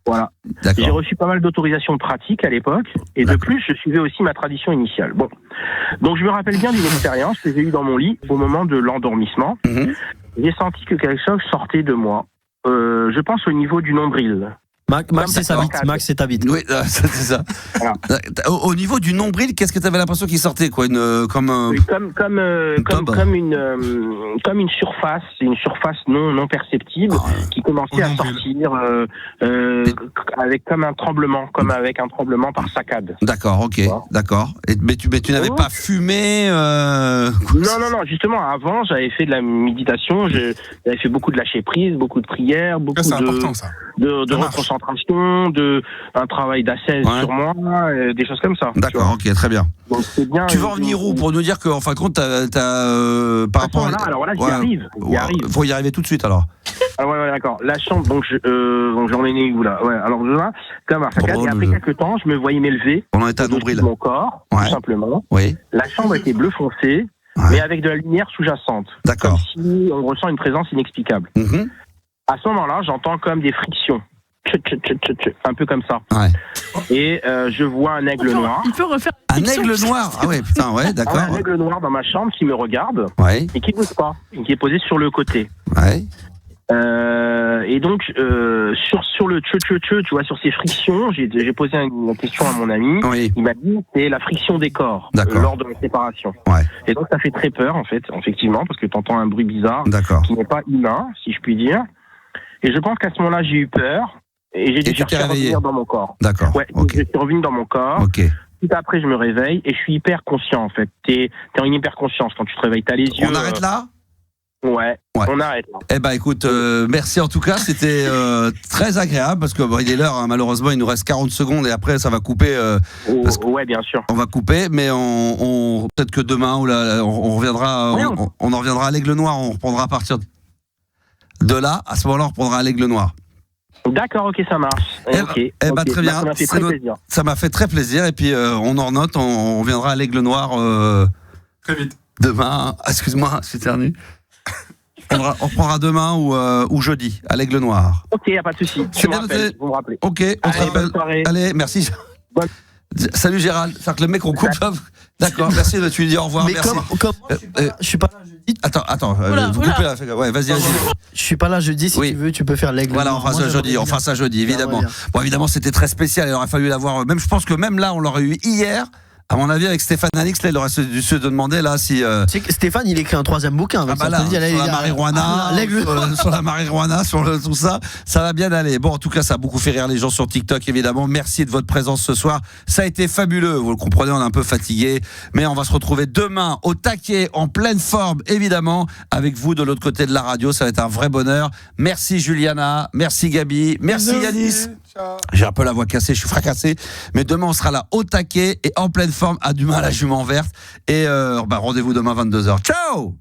Voilà. J'ai reçu pas mal d'autorisations pratiques à l'époque. Et de plus, je suivais aussi ma tradition initiale. Bon. Donc, je me rappelle bien d'une expérience que j'ai eue dans mon lit au moment de l'endormissement. J'ai senti que quelque chose sortait de moi. Je pense au niveau du nombril. Max, c'est ta bite. Oui, c'est ça. Voilà. Au niveau du nombril, qu'est-ce que tu avais l'impression qu'il sortait, quoi, comme une surface non perceptible qui commençait à sortir avec comme un tremblement par saccade. D'accord, ok, d'accord. Mais tu n'avais pas fumé Non, justement, avant, j'avais fait de la méditation, j'avais fait beaucoup de lâcher prise, beaucoup de prières, beaucoup de reconcentration, un travail d'assaise sur moi, des choses comme ça. D'accord, ok, très bien. Donc, c'est bien. Tu vas en venir où pour nous dire qu'en fin de compte, par rapport à... Alors là, j'y arrive. Faut y arriver tout de suite, alors. Ah ouais, d'accord. La chambre, donc j'en ai né où là. Ouais, alors là, comme un saccade, et après quelques temps, je me voyais m'élever. On en était à nombril. Mon corps, tout simplement. Oui. La chambre était bleu foncé, mais avec de la lumière sous-jacente. D'accord. Comme si on ressent une présence inexplicable. À ce moment-là, j'entends comme des frictions. Un peu comme ça. Ouais. Et je vois un aigle noir. Il peut refaire un aigle noir. Ah ouais, putain, ouais, d'accord. Un aigle noir dans ma chambre qui me regarde et qui bouge pas, et qui est posé sur le côté. Ouais. Et donc sur le tu vois, sur ces frictions, j'ai posé une question à mon ami. Oui. Il m'a dit c'est la friction des corps lors de la séparation. Ouais. Et donc ça fait très peur en fait, effectivement, parce que t'entends un bruit bizarre qui n'est pas humain, si je puis dire. Et je pense qu'à ce moment-là, j'ai eu peur. Et j'ai dû chercher à revenir dans mon corps. D'accord. Ouais, je suis revenu dans mon corps. Ok. Tout après, je me réveille et je suis hyper conscient en fait. T'es en une hyper conscience quand tu te réveilles. T'as les yeux. On arrête là ? Ouais, on arrête là. Eh ben écoute, merci en tout cas, c'était très agréable parce que il est l'heure, hein, malheureusement il nous reste 40 secondes et après ça va couper. Ouais, bien sûr. On va couper, mais on peut-être que demain ou là, on reviendra, on en reviendra à l'Aigle Noir, on reprendra à partir de là. À ce moment-là, on reprendra à l'Aigle Noir. D'accord, ok, ça marche. Très bien. Ça m'a fait très plaisir. Ça m'a fait très plaisir et puis on en note, on reviendra à l'Aigle Noir très vite. Demain. Excuse-moi, je suis éternu. On reprendra demain ou jeudi à l'Aigle Noir. Ok, y a pas de souci. Vous me rappelez. Ok, on se rappelle. Allez, merci. Salut Gérald. C'est-à-dire que le mec on coupe. D'accord, merci de tu lui dis au revoir. Mais merci. Je suis pas là jeudi. Attends, vous coupez là. Ouais, vas-y. Je suis pas là jeudi, si tu veux, tu peux faire l'Aigle. Voilà, on fera ça jeudi, évidemment. Bon, évidemment, c'était très spécial, il aurait fallu l'avoir. Même, je pense que même là, on l'aurait eu hier. À mon avis, avec Stéphane Alix, là, il aurait dû se demander là si. Tu sais que Stéphane, il écrit un 3e bouquin. Sur la marijuana, sur la marijuana, sur tout ça, ça va bien aller. Bon, en tout cas, ça a beaucoup fait rire les gens sur TikTok, évidemment. Merci de votre présence ce soir. Ça a été fabuleux. Vous le comprenez, on est un peu fatigué, mais on va se retrouver demain au taquet, en pleine forme, évidemment, avec vous de l'autre côté de la radio. Ça va être un vrai bonheur. Merci Juliana, merci Gabi, merci Yanis. J'ai un peu la voix cassée, je suis fracassé, mais demain on sera là au taquet et en pleine forme à demain la jument verte et rendez-vous demain 22h. Ciao.